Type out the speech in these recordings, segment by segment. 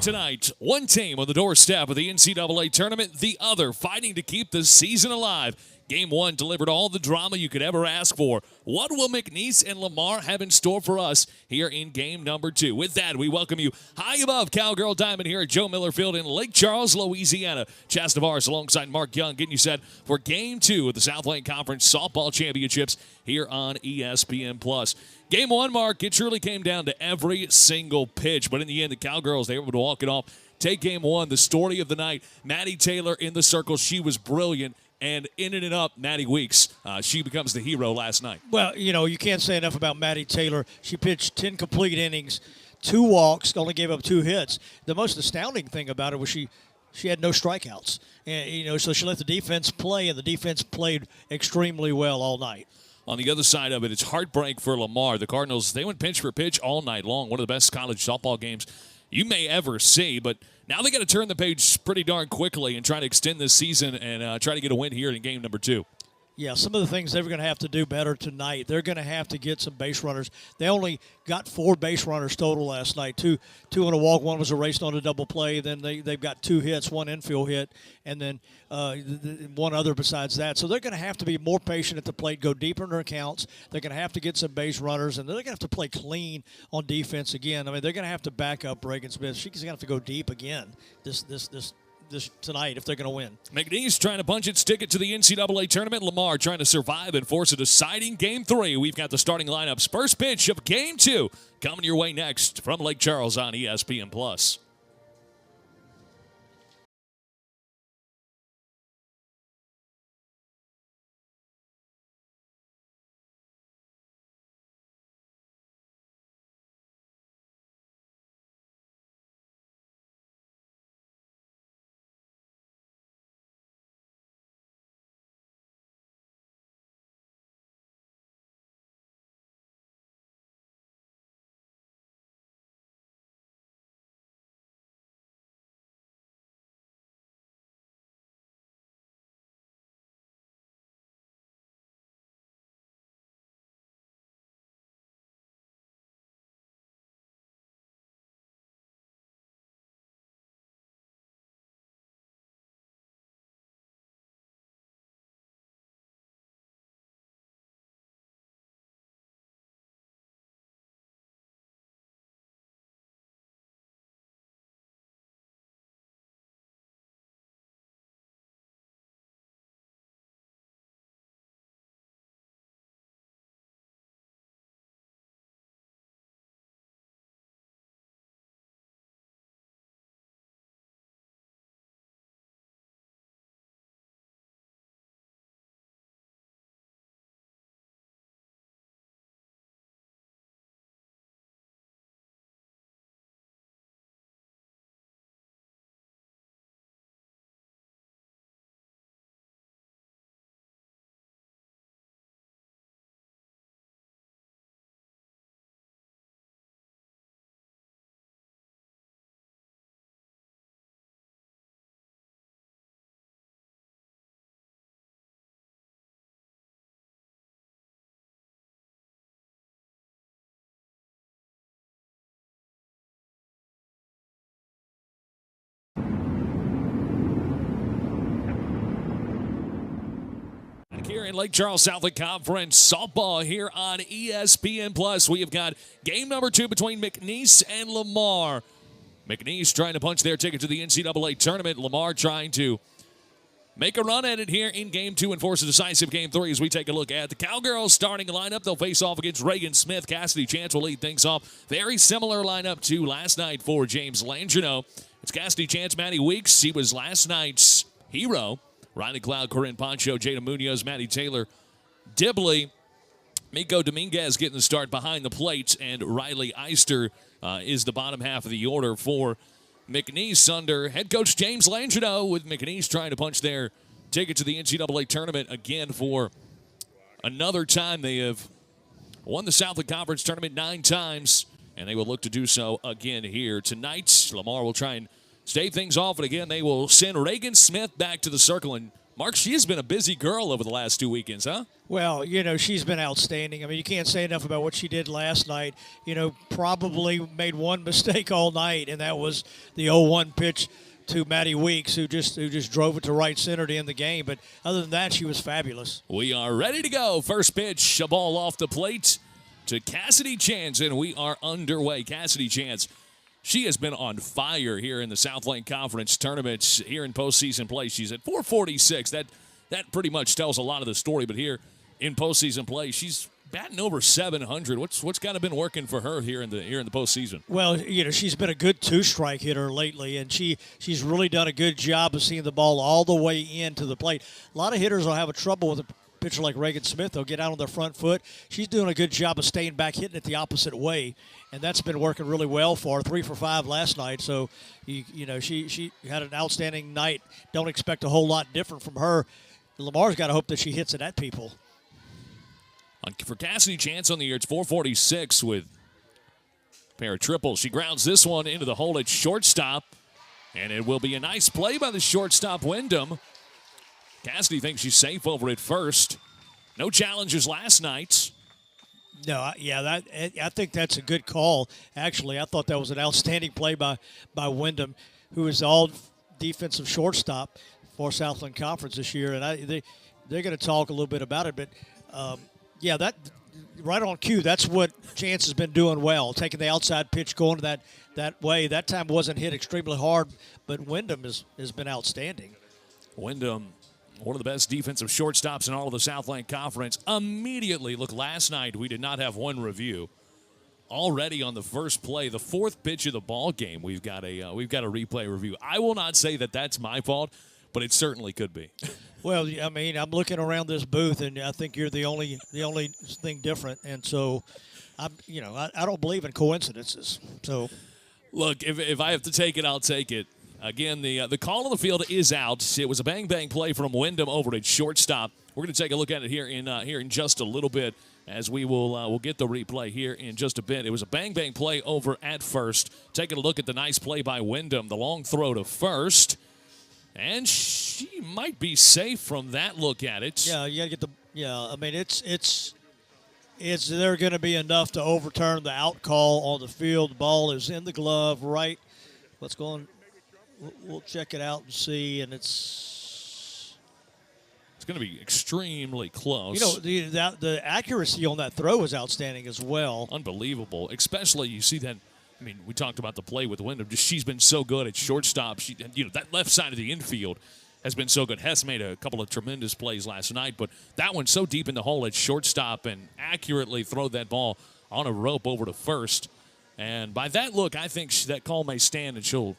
Tonight, one team on the doorstep of the NCAA tournament, the other fighting to keep the season alive. Game one delivered all the drama you could ever ask for. What will McNeese and Lamar have in store for us here in game number two? With that, we welcome you high above Cowgirl Diamond here at Joe Miller Field in Lake Charles, Louisiana. Chaz Tavares alongside Mark Young getting you set for game two of the Southland Conference Softball Championships here on ESPN+. Game one, Mark, it truly came down to every single pitch, but in the end, the Cowgirls, they were able to walk it off. Take game one, the story of the night, Maddie Taylor in the circle. She was brilliant. And in and up, Maddie Weeks. She becomes the hero last night. Well, you know, you can't say enough about Maddie Taylor. She pitched 10 complete innings, 2 walks, only gave up 2 hits. The most astounding thing about it was she had no strikeouts. And, you know, so she let the defense play, and the defense played extremely well all night. On the other side of it, it's heartbreak for Lamar. The Cardinals, they went pitch for pitch all night long. One of the best college softball games you may ever see, but now they got to turn the page pretty darn quickly and try to extend this season and try to get a win here in game number two. Yeah, some of the things they're going to have to do better tonight. They're going to have to get some base runners. They only got 4 base runners total last night. Two on a walk, one was erased on a double play. Then they've got 2 hits, 1 infield hit, and then one other besides that. So they're going to have to be more patient at the plate, go deeper in their accounts. They're going to have to get some base runners, and they're going to have to play clean on defense again. I mean, they're going to have to back up Reagan Smith. She's going to have to go deep again this tonight if they're going to win. McNeese trying to punch its ticket to the NCAA tournament. Lamar trying to survive and force a deciding game 3. We've got the starting lineups. First pitch of game 2 coming your way next from Lake Charles on ESPN+. Here in Lake Charles Southland Conference softball here on ESPN+. We have got game number 2 between McNeese and Lamar. McNeese trying to punch their ticket to the NCAA tournament. Lamar trying to make a run at it here in game 2 and force a decisive game 3 as we take a look at the Cowgirls starting lineup. They'll face off against Reagan Smith. Cassidy Chance will lead things off. Very similar lineup to last night for James Langino. It's Cassidy Chance, Maddie Weeks. He was last night's hero. Riley Cloud, Corinne Poncho, Jada Munoz, Maddie Taylor, Dibley, Miko Dominguez getting the start behind the plate, and Riley Eister is the bottom half of the order for McNeese under head coach James Langino, with McNeese trying to punch their ticket to the NCAA tournament again for another time. They have won the Southland Conference tournament 9 times, and they will look to do so again here tonight. Lamar will try and stave things off, and again, they will send Reagan Smith back to the circle. And Mark, she has been a busy girl over the last 2 weekends, huh? Well, she's been outstanding. I mean, you can't say enough about what she did last night. Probably made one mistake all night, and that was the 0-1 pitch to Maddie Weeks, who just drove it to right center to end the game. But other than that, she was fabulous. We are ready to go. First pitch, a ball off the plate to Cassidy Chance, and we are underway. Cassidy Chance, she has been on fire here in the Southland Conference tournaments here in postseason play. She's at 446. That pretty much tells a lot of the story. But here in postseason play, she's batting over 700. What's kind of been working for her here in the postseason? Well, she's been a good two-strike hitter lately, and she's really done a good job of seeing the ball all the way into the plate. A lot of hitters will have a trouble with a pitcher like Reagan Smith. They'll get out on their front foot. She's doing a good job of staying back, hitting it the opposite way, and that's been working really well for her. 3 for 5 last night, so she had an outstanding night. Don't expect a whole lot different from her. Lamar's got to hope that she hits it at people. For Cassidy Chance on the year, it's 446 with a pair of triples. She grounds this one into the hole at shortstop, and it will be a nice play by the shortstop, Wyndham. Cassidy thinks she's safe over at first. No challenges last night. No, I think that's a good call. Actually, I thought that was an outstanding play by Wyndham, who is all defensive shortstop for Southland Conference this year, and they're going to talk a little bit about it, but. That right on cue. That's what Chance has been doing well, taking the outside pitch, going to that way. That time wasn't hit extremely hard, but Wyndham has been outstanding. Wyndham, one of the best defensive shortstops in all of the Southland Conference. Immediately, look, last night we did not have one review. Already on the first play, the fourth pitch of the ball game, we've got a replay review. I will not say that that's my fault, but it certainly could be. Well, I mean, I'm looking around this booth, and I think you're the only thing different, and so I don't believe in coincidences. So, look, if I have to take it, I'll take it. Again, the call on the field is out. It was a bang play from Wyndham over at shortstop. We're going to take a look at it here in just a little bit, as we we'll get the replay here in just a bit. It was a bang play over at first. Taking a look at the nice play by Wyndham, the long throw to first. And she might be safe from that look at it. Yeah, you got to get the – yeah, I mean, it's there going to be enough to overturn the out call on the field. The ball is in the glove, right? Let's go on. We'll check it out and see, and it's going to be extremely close. The accuracy on that throw is outstanding as well. Unbelievable, especially you see that. I mean, we talked about the play with Wyndham. She's been so good at shortstop. That left side of the infield has been so good. Hess made a couple of tremendous plays last night, but that one so deep in the hole at shortstop and accurately throw that ball on a rope over to first. And by that look, I think that call may stand, and she'll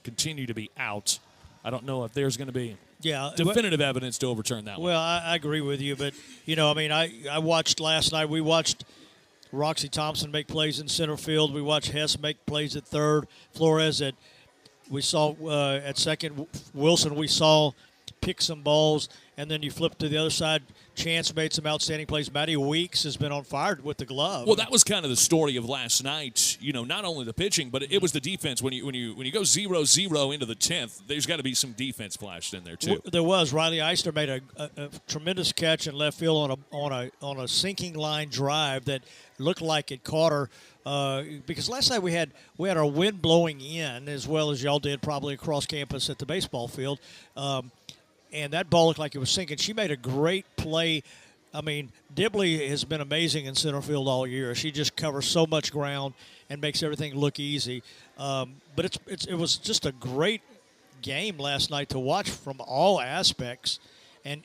continue to be out. I don't know if there's going to be definitive evidence to overturn that one. Well, I agree with you, but I watched last night. We watched Roxy Thompson make plays in center field. We watched Hess make plays at third. Flores we saw at second. Wilson we saw pick some balls, and then you flip to the other side. Chance made some outstanding plays. Maddie Weeks has been on fire with the glove. Well, that was kind of the story of last night. Not only the pitching, but it was the defense. When you go 0-0 into the 10th, there's got to be some defense flashed in there too. There was. Riley Eisner made a tremendous catch in left field on a sinking line drive that looked like it caught her. Because last night we had our wind blowing in, as well as y'all did probably across campus at the baseball field. And that ball looked like it was sinking. She made a great play. I mean, Dibley has been amazing in center field all year. She just covers so much ground and makes everything look easy. But it was just a great game last night to watch from all aspects. And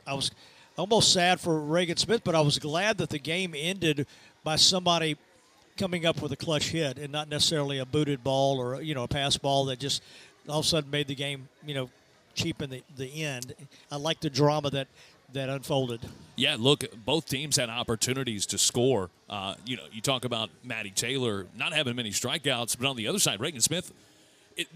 I was almost sad for Reagan Smith, but I was glad that the game ended by somebody coming up with a clutch hit and not necessarily a booted ball or a pass ball that just all of a sudden made the game cheap in the end. I like the drama that unfolded. Yeah, look, both teams had opportunities to score. You talk about Maddie Taylor not having many strikeouts, but on the other side, Reagan Smith,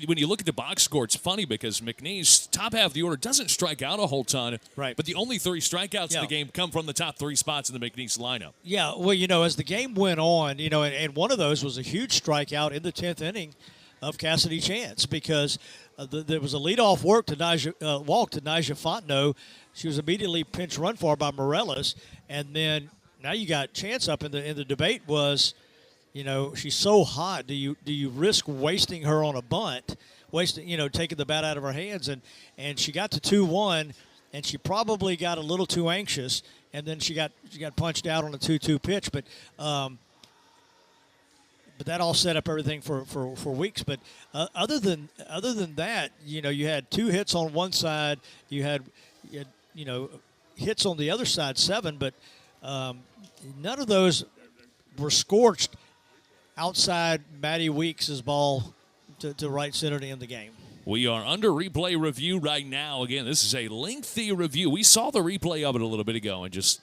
when you look at the box score, it's funny because McNeese, top half of the order, doesn't strike out a whole ton. Right. But the only 3 strikeouts in the game come from the top 3 spots in the McNeese lineup. Yeah, well, as the game went on, and one of those was a huge strikeout in the 10th inning of Cassidy Chance because there was a leadoff walk to Naja Fontenot. She was immediately pinch run for by Morellis, and then now you got Chance up in the debate was, she's so hot. Do you risk wasting her on a bunt, taking the bat out of her hands, and she got to 2-1, and she probably got a little too anxious, and then she got punched out on a 2-2 pitch, but that all set up everything for weeks. But other than that, you had 2 hits on one side, you had hits on the other side, 7, but none of those were scorched outside Maddie Weeks' ball to right center to end the game. We are under replay review right now. Again, this is a lengthy review. We saw the replay of it a little bit ago and just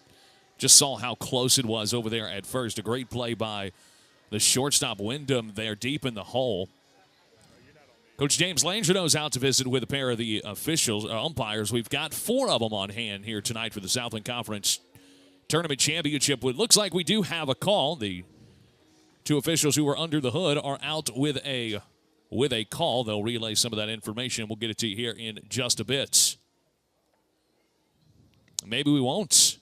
saw how close it was over there at first. A great play by the shortstop Wyndham there deep in the hole. Coach James Landreneau's out to visit with a pair of the umpires. We've got 4 of them on hand here tonight for the Southland Conference Tournament Championship. It looks like we do have a call. The 2 officials who are under the hood are out with a call. They'll relay some of that information. We'll get it to you here in just a bit. Maybe we won't.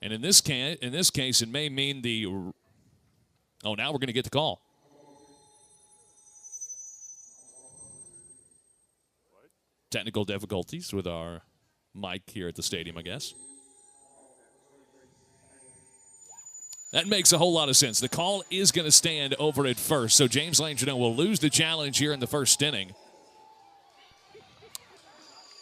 And in this case, it may mean the... Oh, now we're going to get the call. Technical difficulties with our mic here at the stadium, I guess. That makes a whole lot of sense. The call is going to stand over at first, so James Landreneau will lose the challenge here in the first inning.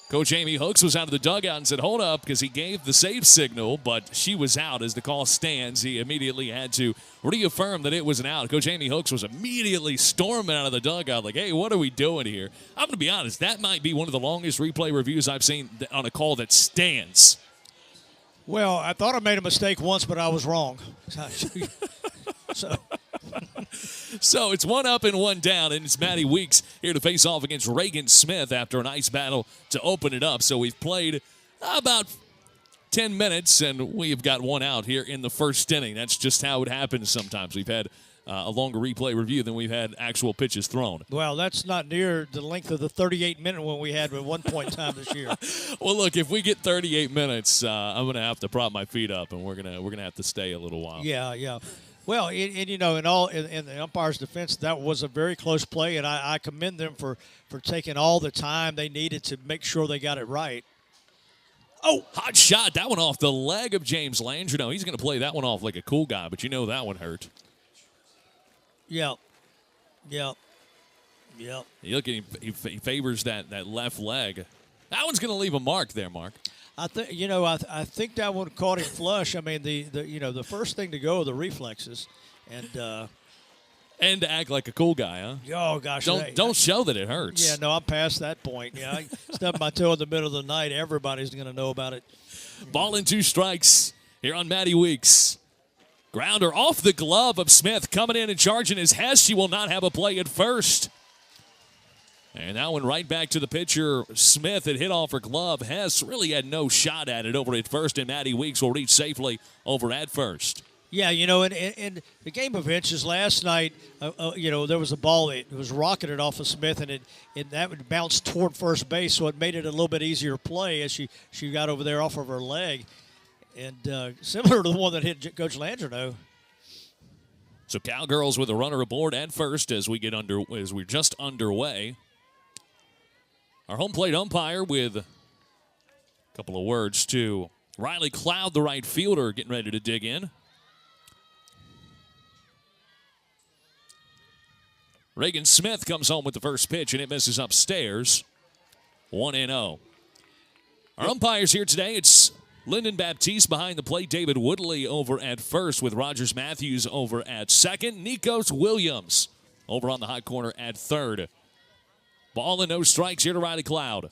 Coach Amy Hooks was out of the dugout and said, hold up, because he gave the save signal, but she was out. As the call stands, he immediately had to reaffirm that it was an out. Coach Amy Hooks was immediately storming out of the dugout like, hey, what are we doing here? I'm going to be honest, that might be one of the longest replay reviews I've seen on a call that stands. Well, I thought I made a mistake once, but I was wrong. So it's 1 up and 1 down, and it's Maddie Weeks here to face off against Reagan Smith after a nice battle to open it up. So we've played about 10 minutes, and we've got 1 out here in the first inning. That's just how it happens sometimes. We've had a longer replay review than we've had actual pitches thrown. Well, that's not near the length of the 38-minute one we had at one point in time this year. Well, look, if we get 38 minutes, I'm going to have to prop my feet up, and we're gonna have to stay a little while. Yeah. Well, in the umpire's defense, that was a very close play, and I commend them for taking all the time they needed to make sure they got it right. Oh, hot shot. That one off the leg of James Landreneau. He's going to play that one off like a cool guy, but that one hurt. Yeah. You look at him, he favors that left leg. That one's going to leave a mark there, Mark. I think I think that one caught him flush. I mean, the first thing to go are the reflexes, and to act like a cool guy, huh? Oh gosh, don't show that it hurts. Yeah, no, I'm past that point. Yeah, I stub my toe in the middle of the night. Everybody's going to know about it. Ball and 2 strikes here on Maddie Weeks. Grounder off the glove of Smith, coming in and charging his Hess. She will not have a play at first. And that one right back to the pitcher. Smith had hit off her glove. Hess really had no shot at it over at first, and Maddie Weeks will reach safely over at first. Yeah, in the game of inches last night, there was a ball that was rocketed off of Smith, and that would bounce toward first base, so it made it a little bit easier play as she got over there off of her leg. And similar to the one that hit Coach Landreneau. So Cowgirls with a runner aboard at first as we're just underway. Our home plate umpire with a couple of words to Riley Cloud, the right fielder, getting ready to dig in. Reagan Smith comes home with the first pitch, and it misses upstairs. 1-0. Our umpires here today, it's Lyndon Baptiste behind the plate, David Woodley over at first with Rogers Matthews over at second, Nikos Williams over on the hot corner at third. Ball and no strikes here to Riley Cloud,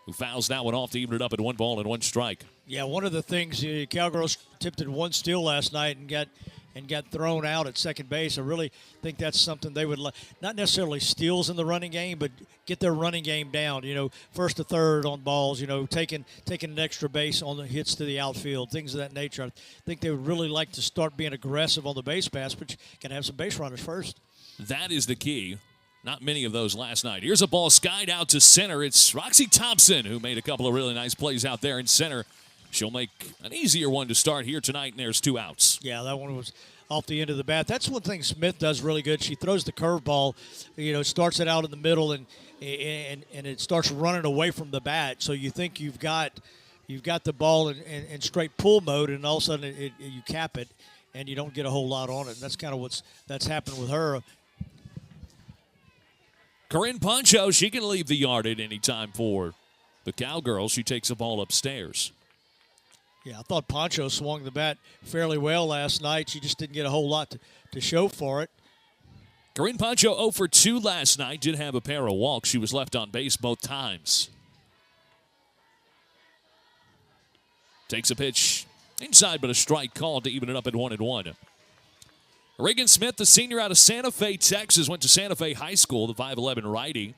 who fouls that one off to even it up at 1 ball and 1 strike. Yeah, one of the things, Cowgirls attempted 1 steal last night and got thrown out at second base. I really think that's something they would not necessarily steals in the running game, but get their running game down. First to third on balls. Taking an extra base on the hits to the outfield, things of that nature. I think they would really like to start being aggressive on the base pass, but you can have some base runners first. That is the key. Not many of those last night. Here's a ball skied out to center. It's Roxy Thompson who made a couple of really nice plays out there in center. She'll make an easier one to start here tonight, and there's 2 outs. Yeah, that one was off the end of the bat. That's one thing Smith does really good. She throws the curveball, starts it out in the middle, and it starts running away from the bat. So you think you've got the ball in straight pull mode, and all of a sudden you cap it, and you don't get a whole lot on it. And that's kind of that's happened with her. Corinne Poncho, she can leave the yard at any time for the Cowgirls. She takes the ball upstairs. Yeah, I thought Poncho swung the bat fairly well last night. She just didn't get a whole lot to show for it. Corinne Poncho 0 for 2 last night. Did have a pair of walks. She was left on base both times. Takes a pitch inside, but a strike called to even it up at 1-1. Reagan Smith, the senior out of Santa Fe, Texas, went to Santa Fe High School, the 5'11 righty.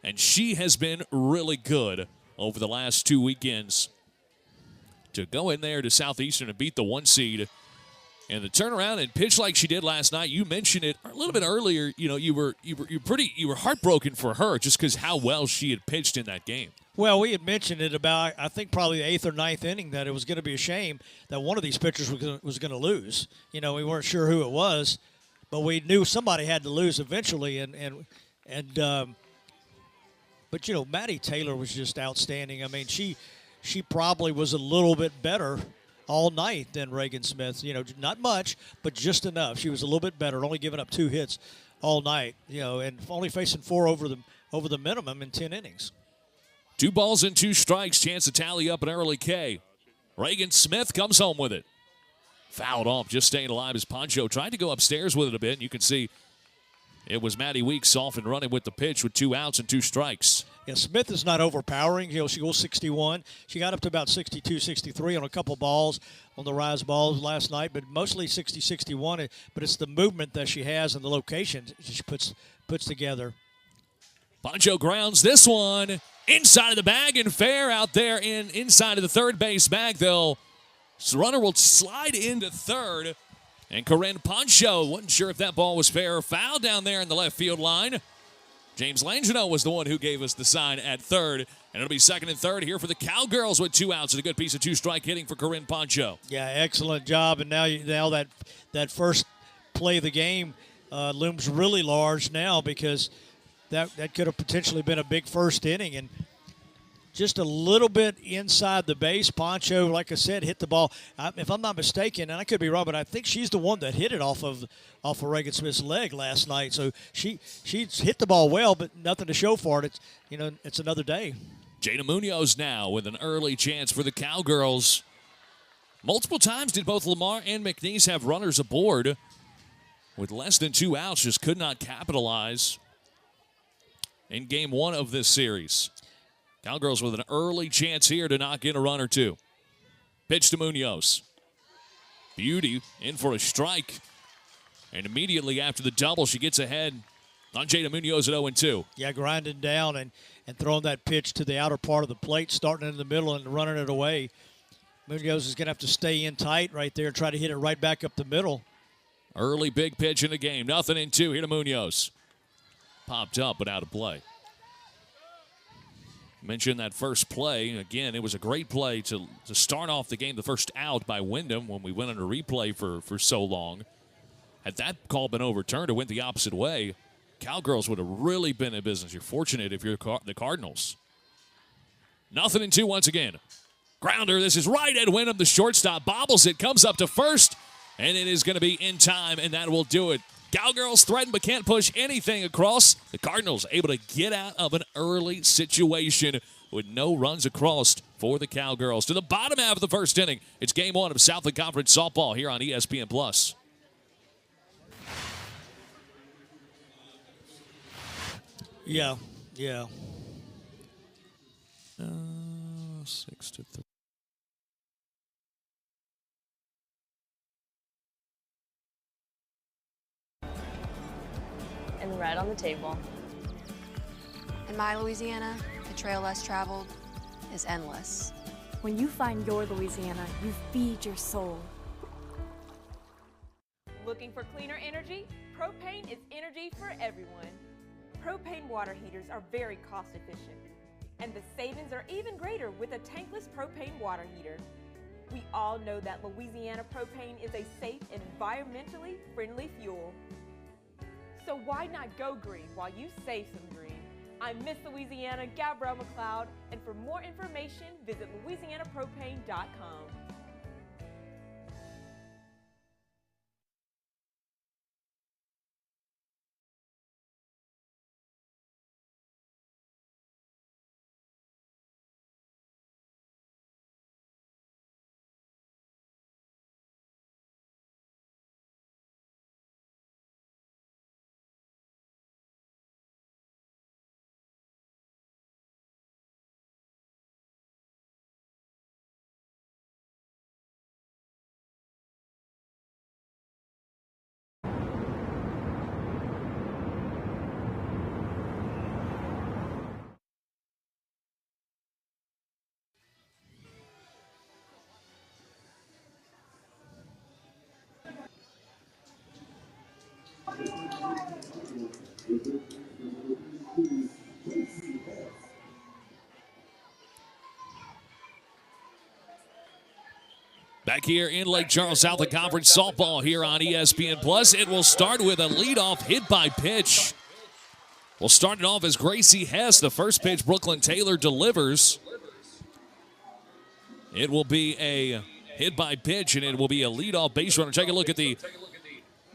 And she has been really good over the last 2 weekends. To go in there to Southeastern and beat the 1 seed and to turn around and pitch like she did last night. You mentioned it a little bit earlier. You were heartbroken for her just because how well she had pitched in that game. Well, we had mentioned it about, I think, probably the 8th or 9th inning, that it was going to be a shame that one of these pitchers was going to lose. We weren't sure who it was, but we knew somebody had to lose eventually. But Maddie Taylor was just outstanding. I mean, she probably was a little bit better all night than Reagan Smith. Not much, but just enough. She was a little bit better, only giving up 2 hits all night. And only facing 4 over the minimum in 10 innings. 2 balls and 2 strikes. Chance to tally up an early K. Reagan Smith comes home with it. Fouled off, just staying alive as Poncho tried to go upstairs with it a bit. You can see it was Maddie Weeks off and running with the pitch with 2 outs and 2 strikes. Yeah, Smith is not overpowering. She goes 61. She got up to about 62, 63 on a couple balls, on the rise balls last night, but mostly 60, 61. But it's the movement that she has and the location she puts together. Poncho grounds this one inside of the bag and fair out there inside of the third base bag. The runner will slide into third. And Corinne Poncho wasn't sure if that ball was fair or foul down there in the left field line. James Langino was the one who gave us the sign at third. And it'll be second and third here for the Cowgirls with 2 outs and a good piece of 2-strike hitting for Corinne Poncho. Yeah, excellent job. And now that first play of the game looms really large now, because that could have potentially been a big first inning. And just a little bit inside the base, Poncho, like I said, hit the ball. If I'm not mistaken, and I could be wrong, but I think she's the one that hit it off of Reagan Smith's leg last night. So she's hit the ball well, but nothing to show for it. It's another day. Jada Munoz now with an early chance for the Cowgirls. Multiple times did both Lamar and McNeese have runners aboard. With less than 2 outs, just could not capitalize in game 1 of this series. Cowgirls with an early chance here to knock in a run or 2. Pitch to Munoz. Beauty in for a strike. And immediately after the double, she gets ahead on Jada Munoz at 0-2. Yeah, grinding down and throwing that pitch to the outer part of the plate, starting in the middle and running it away. Munoz is going to have to stay in tight right there and try to hit it right back up the middle. Early big pitch in the game. 0-2 here to Munoz. Popped up but out of play. Mentioned that first play. Again, it was a great play to start off the game, the first out by Wyndham when we went under replay for so long. Had that call been overturned or went the opposite way, Cowgirls would have really been in business. You're fortunate if you're the Cardinals. 0-2 once again. Grounder, this is right at Wyndham. The shortstop bobbles it, comes up to first, and it is going to be in time, and that will do it. Cowgirls threaten but can't push anything across. The Cardinals able to get out of an early situation with no runs across for the Cowgirls. To the bottom half of the first inning, it's game 1 of Southland Conference softball here on ESPN+. Yeah. 6-3. And right on the table. In my Louisiana, the trail less traveled is endless. When you find your Louisiana, you feed your soul. Looking for cleaner energy? Propane is energy for everyone. propane water heaters are very cost efficient. And the savings are even greater with a tankless propane water heater. We all know that Louisiana propane is a safe and environmentally friendly fuel. So why not go green while you save some green? I'm Miss Louisiana, Gabrielle McLeod, and for more information, visit louisianapropane.com. Back here in Lake Charles, Southland Conference softball here on ESPN Plus. It will start with a leadoff hit by pitch. We'll start it off as Gracie Hess. The first pitch, Brooklyn Taylor delivers. It will be a hit by pitch, and it will be a leadoff base runner. Take a look at the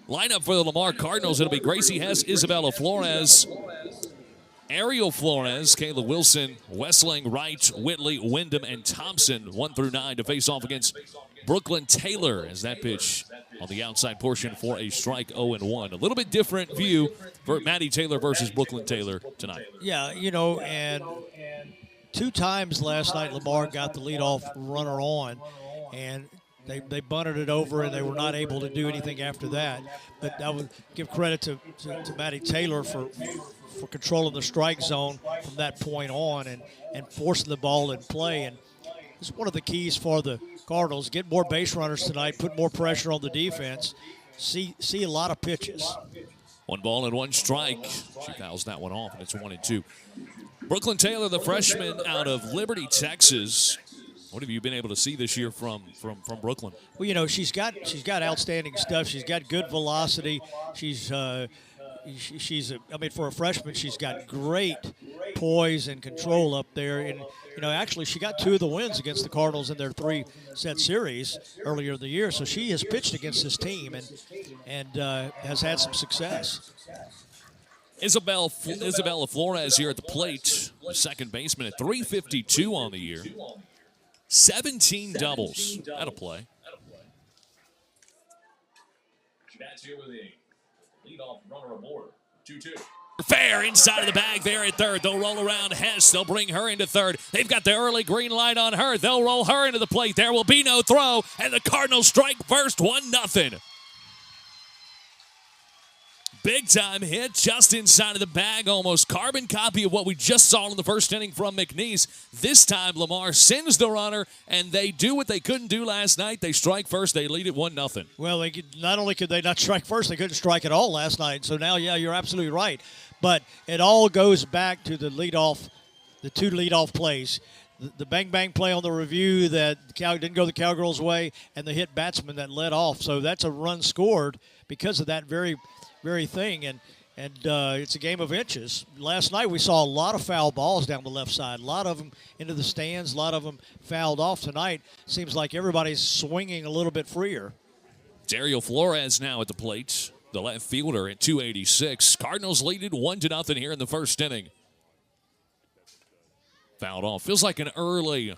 lineup for the Lamar Cardinals. It'll be Gracie Hess, Isabella Flores, Ariel Flores, Kayla Wilson, Westling, Wright, Whitley, Wyndham, and Thompson, 1 through 9, to face off against Brooklyn Taylor as that pitch on the outside portion for a strike 0-1. A little bit different view for Maddie Taylor versus Brooklyn Taylor tonight. Yeah, you know, and 2 times last night Lamar got the leadoff runner on, and they bunted it over, and they were not able to do anything after that. But I would give credit to Maddie Taylor for controlling the strike zone from that point on and forcing the ball in play. And it's one of the keys for the Cardinals. Get more base runners tonight, put more pressure on the defense, see a lot of pitches. 1 ball and 1 strike. She fouls that one off, and it's 1-2. Brooklyn Taylor, the freshman out of Liberty, Texas. What have you been able to see this year from Brooklyn? Well, you know, she's got outstanding stuff. She's got good velocity. She's I mean, for a freshman, she's got great poise and control up there. And, you know, actually she got 2 of the wins against the Cardinals in their 3-set series earlier in the year. So she has pitched against this team and has had some success. Isabella Flores here at the plate, the second baseman at .352 on the year. 17 doubles. That'll play. She bats here with a leadoff runner aboard. 2-2. Fair inside of the bag there at third. They'll roll around Hess. They'll bring her into third. They've got the early green light on her. They'll roll her into the plate. There will be no throw, and the Cardinals strike first, 1-0. Big-time hit just inside of the bag, almost carbon copy of what we just saw in the first inning from McNeese. This time, Lamar sends the runner, and they do what they couldn't do last night. They strike first. They lead it 1-0. Well, not only could they not strike first, they couldn't strike at all last night. So now, yeah, you're absolutely right. But it all goes back to the 2 leadoff plays. The bang-bang play on the review that didn't go the Cowgirls' way, and the hit batsman that led off. So that's a run scored because of that very thing, and it's a game of inches. Last night we saw a lot of foul balls down the left side, a lot of them into the stands, a lot of them fouled off. Tonight seems like everybody's swinging a little bit freer. Dario Flores now at the plate, the left fielder at .286. Cardinals lead it 1-0 here in the first inning. Fouled off. Feels like an early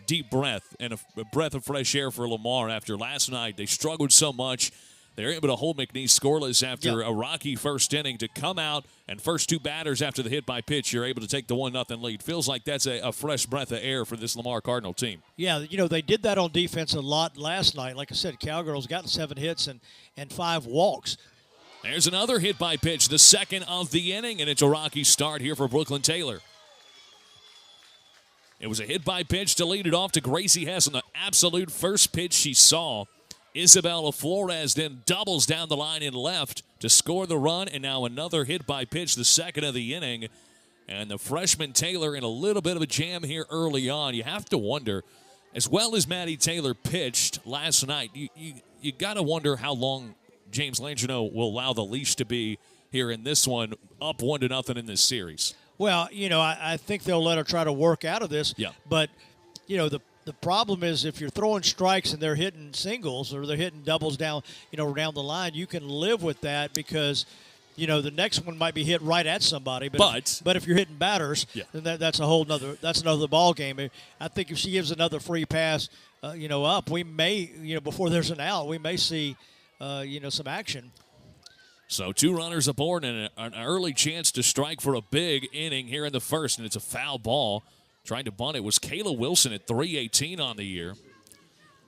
deep breath and a breath of fresh air for Lamar after last night. They struggled so much. They're able to hold McNeese scoreless after a rocky first inning to come out, and first 2 batters after the hit by pitch, you're able to take the 1-0 lead. Feels like that's a fresh breath of air for this Lamar Cardinal team. Yeah, you know, they did that on defense a lot last night. Like I said, Cowgirls got 7 hits and 5 walks. There's another hit by pitch, the second of the inning, and it's a rocky start here for Brooklyn Taylor. It was a hit by pitch to lead it off to Gracie Hess on the absolute first pitch she saw. Isabella Flores then doubles down the line in left to score the run, and now another hit by pitch, the second of the inning. And the freshman Taylor in a little bit of a jam here early on. You have to wonder, as well as Maddie Taylor pitched last night, you got to wonder how long James Langino will allow the leash to be here in this one, up 1-0 in this series. Well, I think they'll let her try to work out of this. Yeah. But, the problem is if you're throwing strikes and they're hitting singles or they're hitting doubles down the line, you can live with that because, the next one might be hit right at somebody. But if you're hitting batters, then that's another ball game. I think if she gives another free pass, up, we may, before there's an out, we may see, some action. So 2 runners aboard and an early chance to strike for a big inning here in the first, and it's a foul ball. Trying to bunt it was Kayla Wilson at 318 on the year.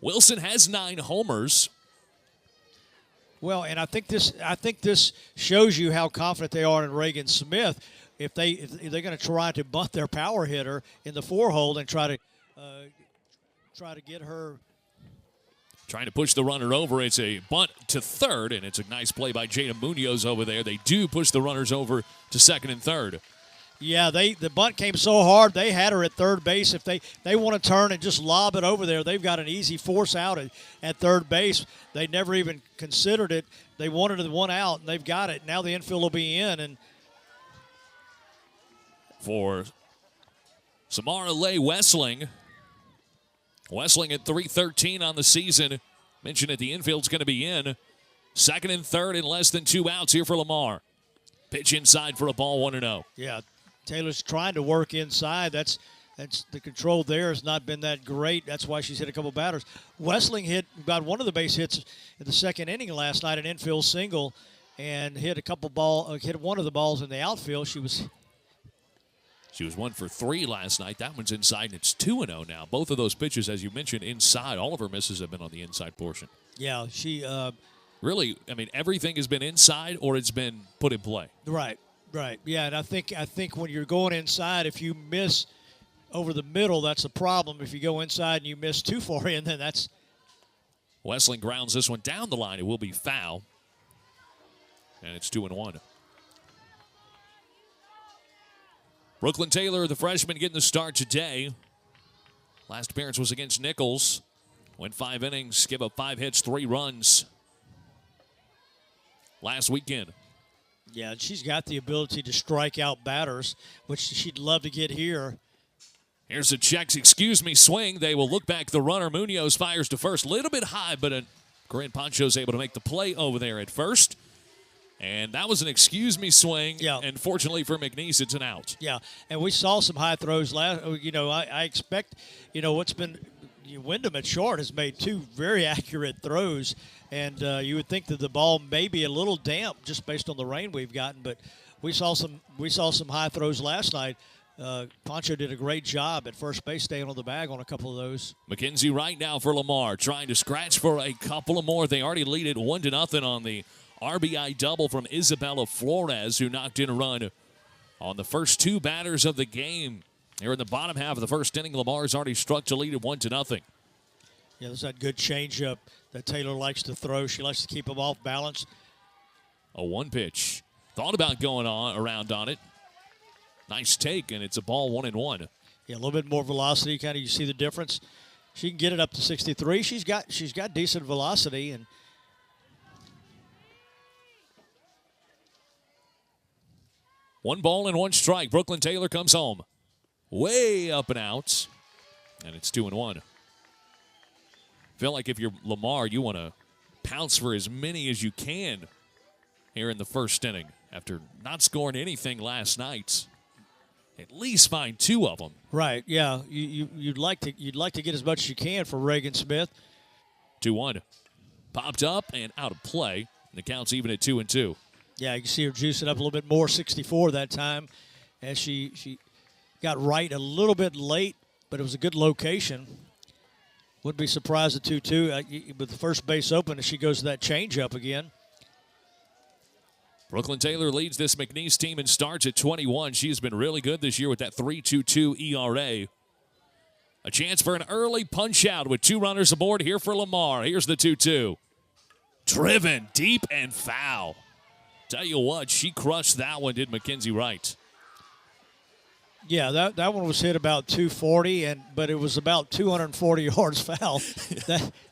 Wilson has 9 homers. Well, and I think this shows you how confident they are in Reagan Smith. If they're going to try to bunt their power hitter in the 4-hole and try to get her. Trying to push the runner over. It's a bunt to third, and it's a nice play by Jada Munoz over there. They do push the runners over to second and third. Yeah, the bunt came so hard, they had her at third base. If they want to turn and just lob it over there, they've got an easy force out at third base. They never even considered it. They wanted the one out, and they've got it. Now the infield will be in. And for Samara Leigh Wessling at 313 on the season. Mentioned that the infield's going to be in. Second and third and less than 2 outs here for Lamar. Pitch inside for a ball, 1-0. Yeah, Taylor's trying to work inside. That's the control there has not been that great. That's why she's hit a couple batters. Wessling hit about one of the base hits in the second inning last night, an infield single, and hit one of the balls in the outfield. She was 1 for 3 last night. That one's inside, and it's 2-0 now. Both of those pitches, as you mentioned, inside. All of her misses have been on the inside portion. Yeah, she really, everything has been inside or it's been put in play. Right. Yeah, and I think when you're going inside, if you miss over the middle, that's a problem. If you go inside and you miss too far in, then that's. Wessling grounds this one down the line. It will be foul, and it's 2-1. Brooklyn Taylor, the freshman, getting the start today. Last appearance was against Nichols. Went 5 innings, gave up 5 hits, 3 runs last weekend. Yeah, and she's got the ability to strike out batters, which she'd love to get here. Here's a check, swing. They will look back the runner. Munoz fires to first. A little bit high, but Corinne Poncho's able to make the play over there at first. And that was an swing. Yeah. And fortunately for McNeese, it's an out. Yeah, and we saw some high throws last. I expect, what's been Wyndham at short has made 2 very accurate throws, and you would think that the ball may be a little damp just based on the rain we've gotten. But we saw some high throws last night. Poncho did a great job at first base, staying on the bag on a couple of those. McKenzie right now for Lamar, trying to scratch for a couple of more. They already lead it 1-0 on the RBI double from Isabella Flores, who knocked in a run on the first 2 batters of the game. Here in the bottom half of the first inning, Lamar's already struck to lead it 1-0. Yeah, there's that good changeup that Taylor likes to throw. She likes to keep him off balance. A 1 pitch. Thought about going around on it. Nice take, and it's a ball 1-1. Yeah, a little bit more velocity. Kind of, you see the difference. She can get it up to 63. She's got decent velocity, and 1 ball and 1 strike. Brooklyn Taylor comes home. Way up and out. And it's 2-1. Feel like if you're Lamar, you want to pounce for as many as you can here in the first inning. After not scoring anything last night, at least find 2 of them. Right, yeah. You'd like to get as much as you can for Reagan Smith. 2-1. Popped up and out of play. And the count's even at 2-2. Yeah, you can see her juice it up a little bit more, 64 that time. As she got right a little bit late, but it was a good location. Wouldn't be surprised at 2-2. With the first base open, as she goes to that changeup again. Brooklyn Taylor leads this McNeese team and starts at 21. She has been really good this year with that 3.22 ERA. A chance for an early punch out with 2 runners aboard here for Lamar. Here's the 2-2. Driven deep and foul. Tell you what, she crushed that one, did Mackenzie Wright. Yeah, that one was hit about 240, but it was about 240 yards foul.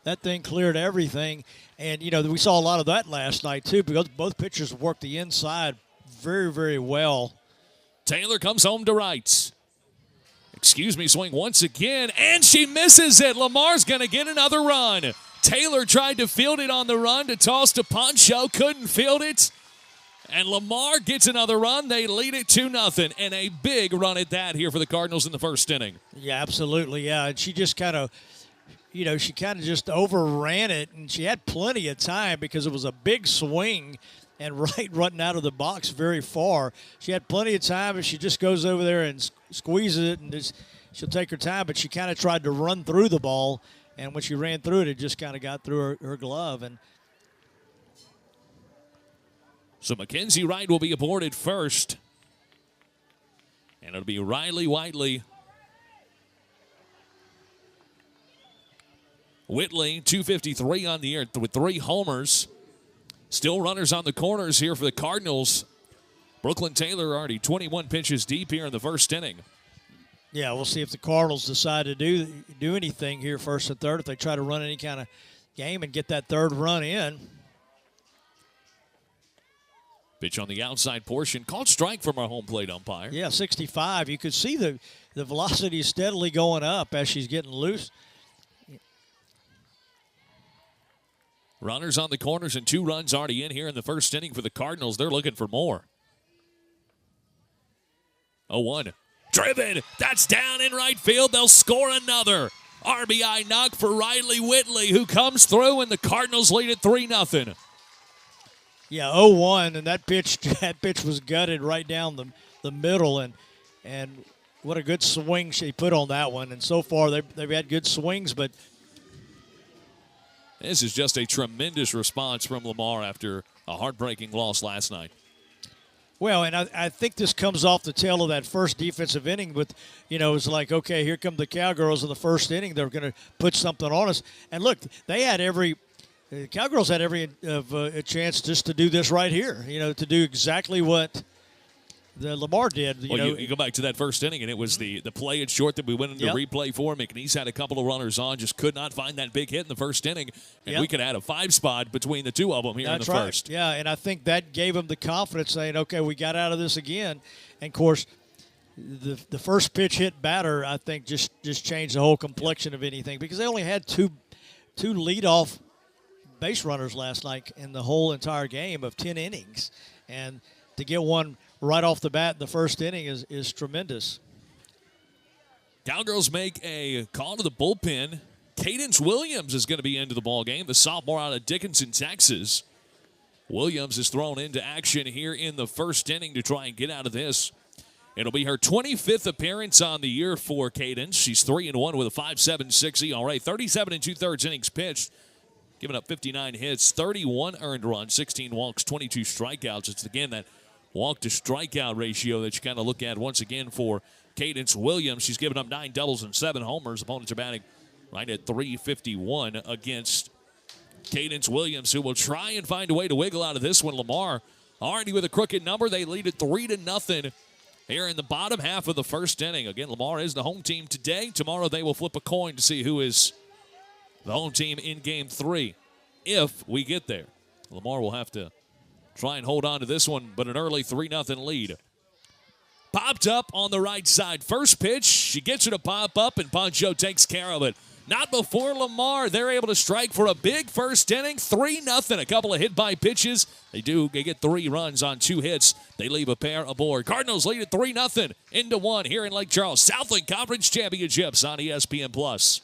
that thing cleared everything. And, we saw a lot of that last night, too, because both pitchers worked the inside very, very well. Taylor comes home to right. Swing once again, and she misses it. Lamar's going to get another run. Taylor tried to field it on the run to toss to Poncho, couldn't field it. And Lamar gets another run. They lead it 2-0, and a big run at that here for the Cardinals in the first inning. Yeah, absolutely, yeah. And she just kind of, just overran it, and she had plenty of time because it was a big swing and Wright running out of the box very far. She had plenty of time, and she just goes over there and squeezes it, and she'll take her time, but she kind of tried to run through the ball, and when she ran through it, it just kind of got through her glove. And so Mackenzie Wright will be aboard at first, and it'll be Riley Whiteley. Whitley, 253 on the year with 3 homers. Still runners on the corners here for the Cardinals. Brooklyn Taylor already 21 pitches deep here in the first inning. Yeah, we'll see if the Cardinals decide to do anything here first and third, if they try to run any kind of game and get that third run in. Pitch on the outside portion. Called strike from our home plate umpire. Yeah, 65. You could see the velocity steadily going up as she's getting loose. Runners on the corners and 2 runs already in here in the first inning for the Cardinals. They're looking for more. 0-1. Driven. That's down in right field. They'll score another. RBI knock for Riley Whitley, who comes through, and the Cardinals lead at 3-0. Yeah, 0-1, and that pitch was gutted right down the middle, and what a good swing she put on that one. And so far they've had good swings, but this is just a tremendous response from Lamar after a heartbreaking loss last night. Well, and I think this comes off the tail of that first defensive inning with, it's like, okay, here come the Cowgirls in the first inning. They're going to put something on us. And look, the Cowgirls had every a chance just to do this right here, to do exactly what the Lamar did. You go back to that first inning, and it was the play at short that we went into replay for. McNeese had a couple of runners on, just could not find that big hit in the first inning, and we could add a 5 spot between the 2 of them here in the first. Yeah, and I think that gave them the confidence saying, okay, we got out of this again. And, of course, the first pitch hit batter, I think, just changed the whole complexion of anything because they only had two leadoff base runners last night in the whole entire game of 10 innings. And to get one right off the bat in the first inning is tremendous. Cowgirls make a call to the bullpen. Cadence Williams is going to be into the ball game, the sophomore out of Dickinson, Texas. Williams is thrown into action here in the first inning to try and get out of this. It'll be her 25th appearance on the year for Cadence. She's 3-1 with a 5.76 ERA, 37 2/3 innings pitched, giving up 59 hits, 31 earned runs, 16 walks, 22 strikeouts. It's again that walk-to-strikeout ratio that you kind of look at once again for Cadence Williams. She's given up 9 doubles and 7 homers. Opponents are batting right at .351 against Cadence Williams, who will try and find a way to wiggle out of this one. Lamar already with a crooked number. They lead it 3-0 here in the bottom half of the first inning. Again, Lamar is the home team today. Tomorrow they will flip a coin to see who is the home team in Game 3 if we get there. Lamar will have to try and hold on to this one, but an early 3-0 lead. Popped up on the right side. First pitch, she gets her to pop up, and Poncho takes care of it. Not before Lamar. They're able to strike for a big first inning. 3-0. A couple of hit-by pitches. They get 3 runs on 2 hits. They leave a pair aboard. Cardinals lead at 3-0 into 1 here in Lake Charles. Southland Conference Championships on ESPN+.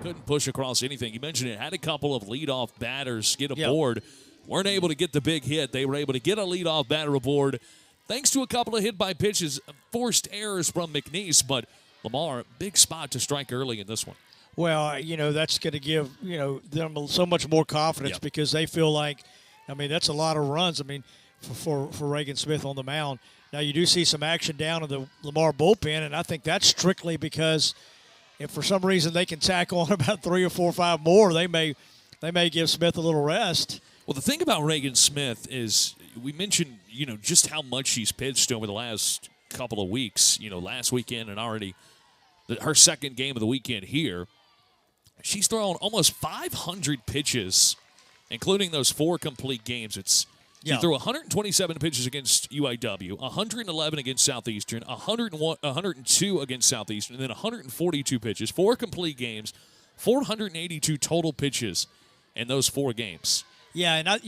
couldn't push across anything. You mentioned it. Had a couple of leadoff batters get Yep. aboard. Weren't able to get the big hit. They were able to get a leadoff batter aboard thanks to a couple of hit by pitches, forced errors from McNeese. But Lamar, big spot to strike early in this one. Well, that's going to give, them so much more confidence Yep. because they feel like, that's a lot of runs. For Reagan Smith on the mound. Now, you do see some action down in the Lamar bullpen, and I think that's strictly because if for some reason they can tack on about 3 or 4 or 5 more, they may give Smith a little rest. Well, the thing about Reagan Smith is we mentioned, just how much she's pitched over the last couple of weeks, last weekend and already her second game of the weekend here. She's thrown almost 500 pitches, including those 4 complete games. She threw 127 pitches against UAW, 111 against Southeastern, 102 against Southeastern, and then 142 pitches, 4 complete games, 482 total pitches in those 4 games. Yeah, and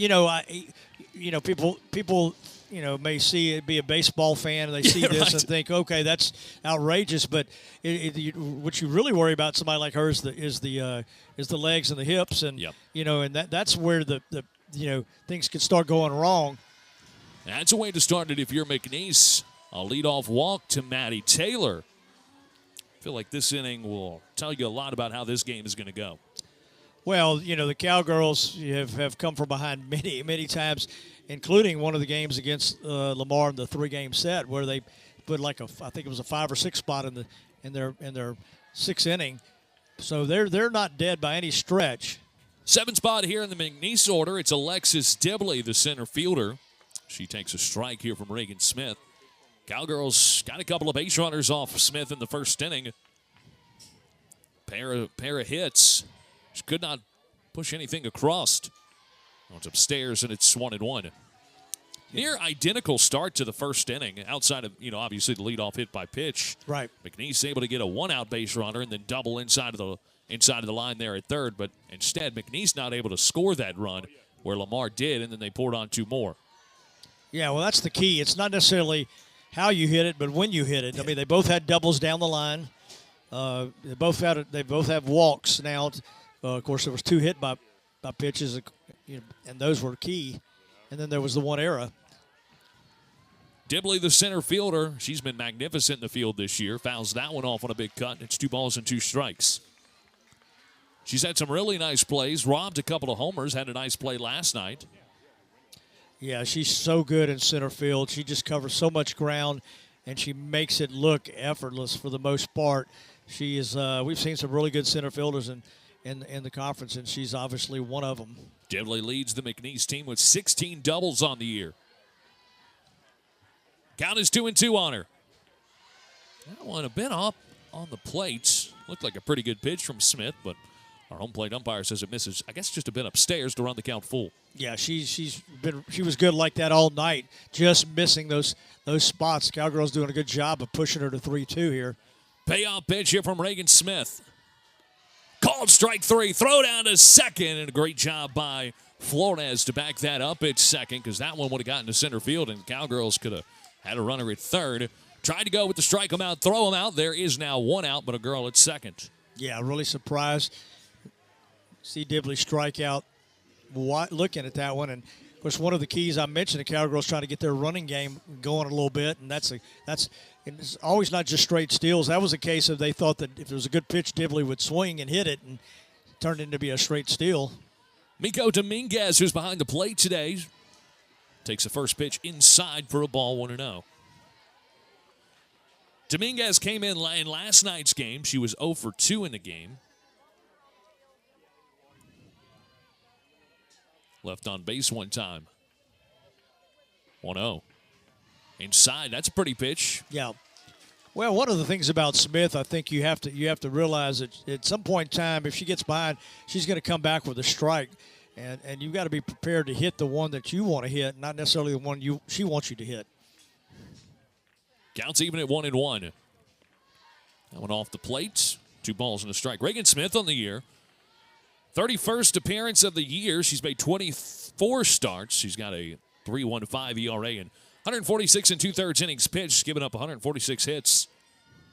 people may see it, be a baseball fan, and they see this right. and think, okay, that's outrageous. But what you really worry about somebody like her is the legs and the hips, and Yep. And that's where the things could start going wrong. That's a way to start it if you're McNeese. A leadoff walk to Maddie Taylor. I feel like this inning will tell you a lot about how this game is going to go. Well, the Cowgirls have come from behind many, many times, including one of the games against Lamar in the 3-game set where they put I think it was a 5 or 6 spot in their 6th inning. So they're not dead by any stretch. 7th spot here in the McNeese order. It's Alexis Dibley, the center fielder. She takes a strike here from Reagan Smith. Cowgirls got a couple of base runners off Smith in the first inning. Pair of hits. She could not push anything across. It's upstairs, and it's 1-1. Near identical start to the first inning, outside of, obviously the leadoff hit by pitch. Right. McNeese able to get a 1-out base runner and then double inside of the line there at third, but instead McNeese not able to score that run where Lamar did, and then they poured on 2 more. Yeah, well, that's the key. It's not necessarily how you hit it, but when you hit it. They both had doubles down the line. They both have walks now. Of course, there was 2 hit by pitches, and those were key. And then there was the 1 error. Dibley, the center fielder, she's been magnificent in the field this year. Fouls that one off on a big cut. It's 2 balls and 2 strikes. She's had some really nice plays. Robbed a couple of homers. Had a nice play last night. Yeah, she's so good in center field. She just covers so much ground, and she makes it look effortless for the most part. She is. We've seen some really good center fielders in the conference, and she's obviously one of them. Dibley leads the McNeese team with 16 doubles on the year. Count is 2-2 on her. That one a bit up on the plate. Looked like a pretty good pitch from Smith, but our home plate umpire says it misses. I guess just a bit upstairs to run the count full. Yeah, she was good like that all night, just missing those spots. Cowgirls doing a good job of pushing her to 3-2 here. Payoff pitch here from Reagan Smith. Called strike 3. Throw down to second, and a great job by Flores to back that up at second, because that one would have gotten to center field, and Cowgirls could have had a runner at third. Tried to go with the strike him out, throw him out. There is now 1 out, but a girl at second. Yeah, really surprised. See Dibley strike out looking at that one. And, of course, one of the keys I mentioned, the Cowgirls trying to get their running game going a little bit, and it's always not just straight steals. That was a case of they thought that if there was a good pitch, Dibley would swing and hit it, and it turned into be a straight steal. Miko Dominguez, who's behind the plate today, takes the first pitch inside for a ball, 1-0. Dominguez came in last night's game. She was 0 for 2 in the game. Left on base 1 time. 1-0. Inside, that's a pretty pitch. Yeah. Well, one of the things about Smith, I think you have to realize that at some point in time, if she gets behind, she's going to come back with a strike, and you've got to be prepared to hit the one that you want to hit, not necessarily the one she wants you to hit. Counts even at 1-1. That one off the plate. 2 balls and a strike. Reagan Smith on the year. 31st appearance of the year. She's made 24 starts. She's got a 3.15 ERA and 146 and 2/3 innings pitched, giving up 146 hits,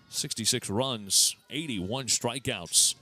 66 runs, 81 strikeouts.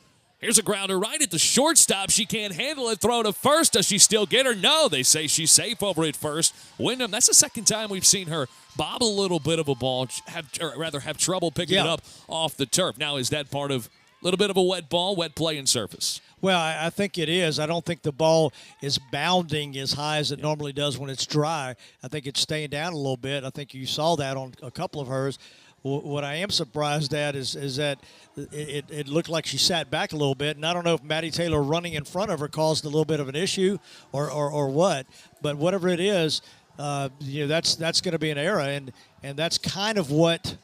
Here's a grounder right at the shortstop. She can't handle it. Throw to first. Does she still get her? No, they say she's safe over at first. Wyndham, that's the second time we've seen her bob a little bit of a ball, have trouble picking it up off the turf. Now, is that part of a little bit of a wet ball, wet play and surface? Well, I think it is. I don't think the ball is bounding as high as it normally does when it's dry. I think it's staying down a little bit. I think you saw that on a couple of hers. What I am surprised at is that it looked like she sat back a little bit, and I don't know if Maddie Taylor running in front of her caused a little bit of an issue or what. But whatever it is, that's going to be an error, and that's kind of what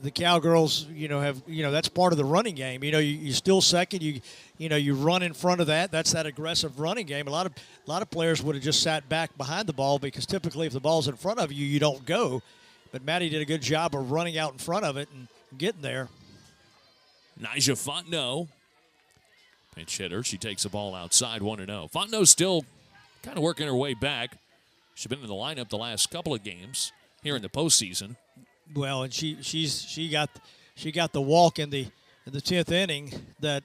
the Cowgirls, that's part of the running game. You still second. You run in front of that. That's that aggressive running game. A lot of players would have just sat back behind the ball because typically if the ball's in front of you, you don't go. But Maddie did a good job of running out in front of it and getting there. Nyjah Fontenot, pinch hitter. She takes the ball outside, 1-0. Fontenot's still kind of working her way back. She's been in the lineup the last couple of games here in the postseason. Well, and she got the walk in the 10th inning that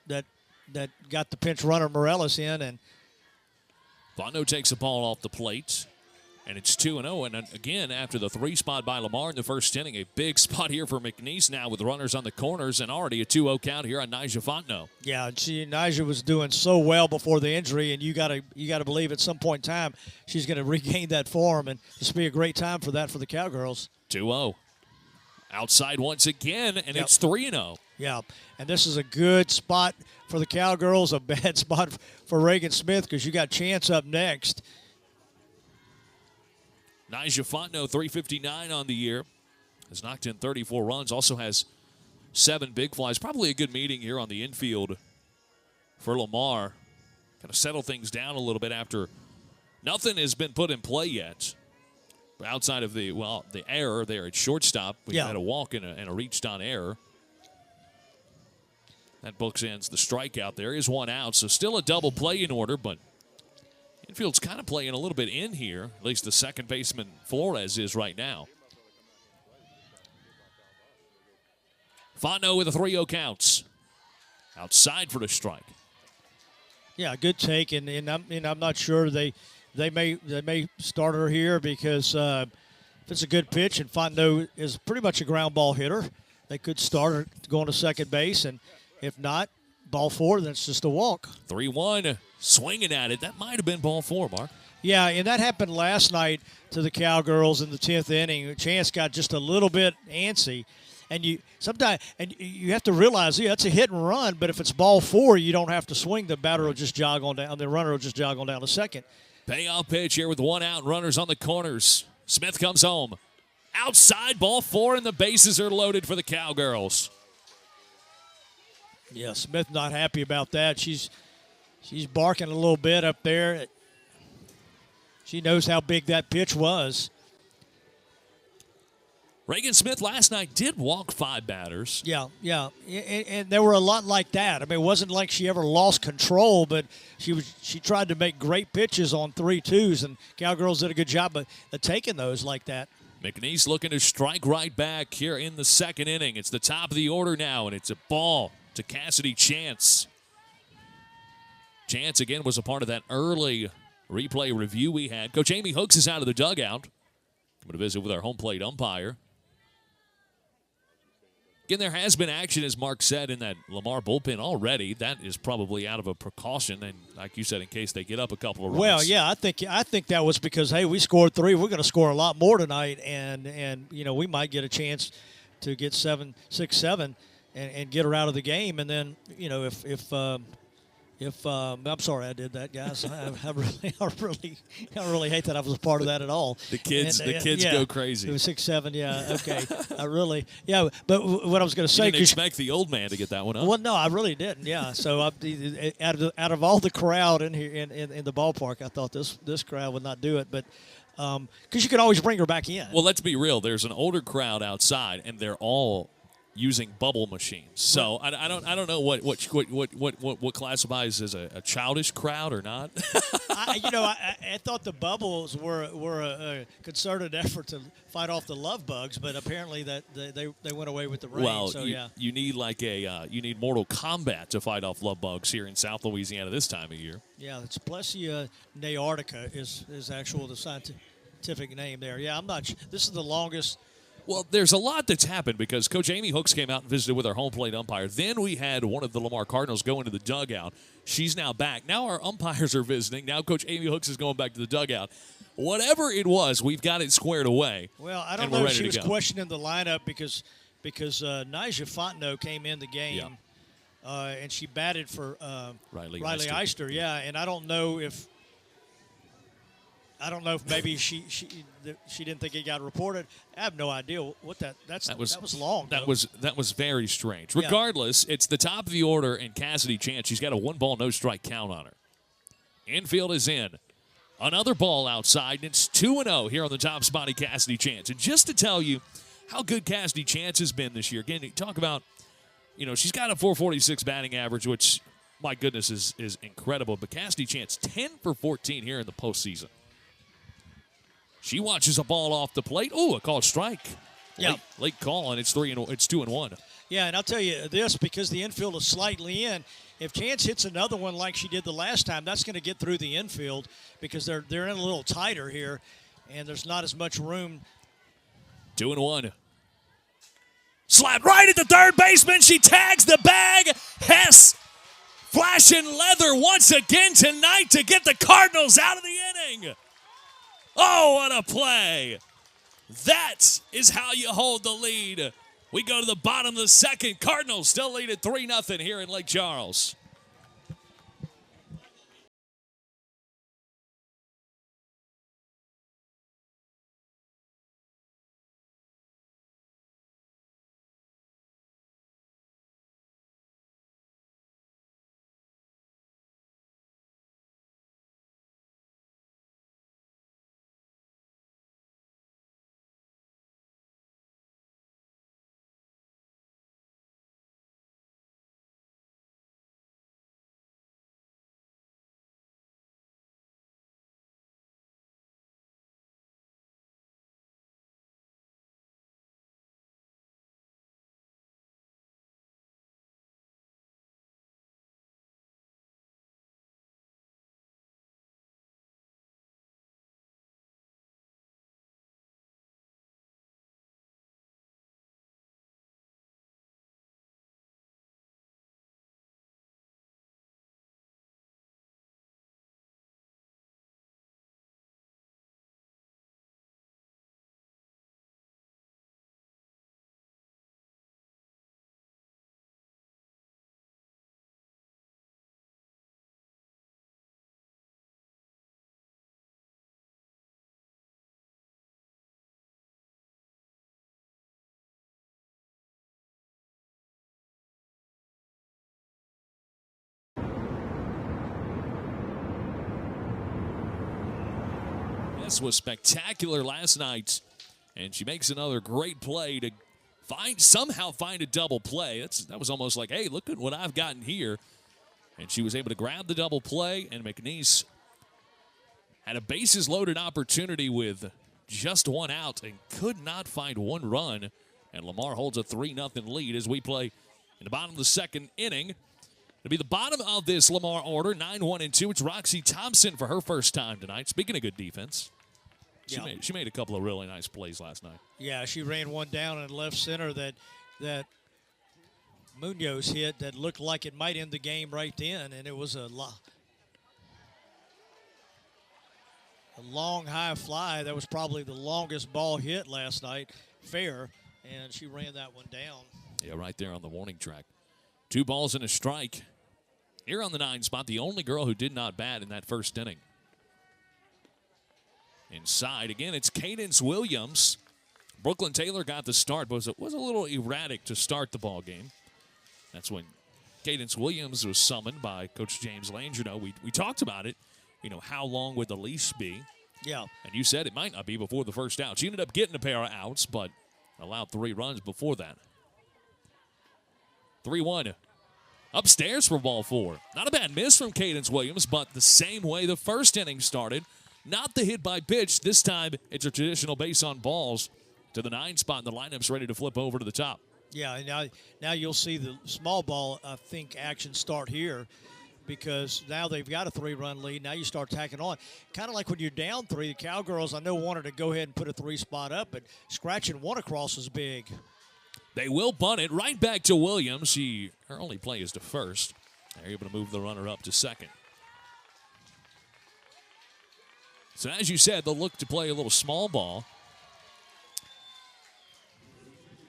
got the pinch runner Morales in, and Fontenot takes the ball off the plate, and it's 2-0. And again, after the 3 spot by Lamar in the first inning, a big spot here for McNeese now with runners on the corners and already a 2-0 count here on Nyjah Fontenot. Yeah, Nyjah was doing so well before the injury, and you gotta believe at some point in time she's going to regain that form, and this will be a great time for that for the Cowgirls. 2-0. Outside once again, and it's 3-0. Yeah, and this is a good spot for the Cowgirls, a bad spot for Reagan Smith because you got Chance up next. Nyjah Fontenot, 359 on the year, has knocked in 34 runs, also has 7 big flies. Probably a good meeting here on the infield for Lamar. Kind of settle things down a little bit after nothing has been put in play yet. Outside of the error there at shortstop, we had a walk and a reached on error. That bookends the strikeout. There is 1 out, so still a double play in order, but infield's kind of playing a little bit in here, at least the second baseman Flores is right now. Fontenot with a 3-0 counts. Outside for the strike. Yeah, good take, and I'm not sure they may start her here because if it's a good pitch and Fontenot is pretty much a ground ball hitter, they could start her going to second base, and if not, ball 4, then it's just a walk. 3-1, swinging at it. That might have been ball 4, Mark. Yeah, and that happened last night to the Cowgirls in the 10th inning. Chance got just a little bit antsy. And you have to realize, that's a hit and run, but if it's ball 4, you don't have to swing. The batter will just jog on down. The runner will just jog on down to second. Payoff pitch here with 1 out, runners on the corners. Smith comes home. Outside, ball 4, and the bases are loaded for the Cowgirls. Yeah, Smith not happy about that. She's barking a little bit up there. She knows how big that pitch was. Reagan Smith last night did walk 5 batters. Yeah. And there were a lot like that. I mean, it wasn't like she ever lost control, but she tried to make great pitches on 3-2s, and Cowgirls did a good job of taking those like that. McNeese looking to strike right back here in the second inning. It's the top of the order now, and it's a ball to Cassidy Chance. Chance, again, was a part of that early replay review we had. Coach Amy Hooks is out of the dugout. Coming to visit with our home plate umpire. Again, there has been action, as Mark said, in that Lamar bullpen already. That is probably out of a precaution, and like you said, in case they get up a couple of runs. Well, yeah, I think that was because, hey, we scored 3. We're going to score a lot more tonight, and we might get a chance to get 7, 6, 7 and get her out of the game. And then, if I'm sorry I did that, guys. I really hate that I was a part of that at all. The kids go crazy. It was 6, 7, yeah, okay. But what I was going to say, you didn't expect the old man to get that one up. Well, no, I really didn't. Yeah, so out of all the crowd in here in the ballpark, I thought this crowd would not do it, but because you could always bring her back in. Well, let's be real. There's an older crowd outside, and they're all using bubble machines. So I don't know what classifies as a childish crowd or not. I thought the bubbles were a concerted effort to fight off the love bugs, but apparently that they went away with the rain. Well, so you need like you need Mortal Kombat to fight off love bugs here in South Louisiana this time of year. Yeah, it's Plesia neartica is actual the scientific name there. Yeah, I'm not. This is the longest. Well, there's a lot that's happened because Coach Amy Hooks came out and visited with our home plate umpire. Then we had one of the Lamar Cardinals go into the dugout. She's now back. Now our umpires are visiting. Now Coach Amy Hooks is going back to the dugout. Whatever it was, we've got it squared away. Well, I don't know if she was questioning the lineup because Nyjah Fontenot came in the game, and she batted for Riley Eister. Yeah, and I don't know if maybe she didn't think it got reported. I have no idea what that was long. That was very strange. Regardless, it's the top of the order, and Cassidy Chance, she's got a 1-ball, no-strike count on her. Infield is in. Another ball outside, and it's 2-0 here on the top spotty Cassidy Chance. And just to tell you how good Cassidy Chance has been this year, again, you talk about, she's got a .446 batting average, which, my goodness, is incredible. But Cassidy Chance, 10 for 14 here in the postseason. She watches a ball off the plate. Oh, a called strike. Yeah. Late call, and it's 2-1. Yeah, and I'll tell you this, because the infield is slightly in, if Chance hits another one like she did the last time, that's going to get through the infield because they're in a little tighter here, and there's not as much room. 2-1. Slap right at the third baseman. She tags the bag. Hess flashing leather once again tonight to get the Cardinals out of the inning. Oh, what a play. That is how you hold the lead. We go to the bottom of the second. Cardinals still lead at 3-0 here in Lake Charles. Was spectacular last night, and she makes another great play to somehow find a double play. That was almost like, hey, look at what I've gotten here. And she was able to grab the double play, and McNeese had a bases-loaded opportunity with just one out and could not find one run. And Lamar holds a 3-0 lead as we play in the bottom of the second inning. It'll be the bottom of this Lamar order, 9-1-2. It's Roxy Thompson for her first time tonight. Speaking of good defense. She made a couple of really nice plays last night. Yeah, she ran one down in left center that Munoz hit that looked like it might end the game right then, and it was a long high fly. That was probably the longest ball hit last night, fair, and she ran that one down. Yeah, right there on the warning track. 2 balls and a strike. Here on the 9 spot, the only girl who did not bat in that first inning. Inside, again, it's Cadence Williams. Brooklyn Taylor got the start, but was a little erratic to start the ball game. That's when Cadence Williams was summoned by Coach James Langino. We talked about it. How long would the leash be? Yeah. And you said it might not be before the first out. She ended up getting a pair of outs, but allowed 3 runs before that. 3-1. Upstairs for ball 4. Not a bad miss from Cadence Williams, but the same way the first inning started. Not the hit by pitch. This time, it's a traditional base on balls to the 9 spot, and the lineup's ready to flip over to the top. Yeah, now you'll see the small ball, I think, action start here because now they've got a 3-run lead. Now you start tacking on. Kind of like when you're down 3, the Cowgirls, I know, wanted to go ahead and put a 3 spot up, but scratching 1 across is big. They will bunt it right back to Williams. Her only play is to first. They're able to move the runner up to second. So as you said, they'll look to play a little small ball.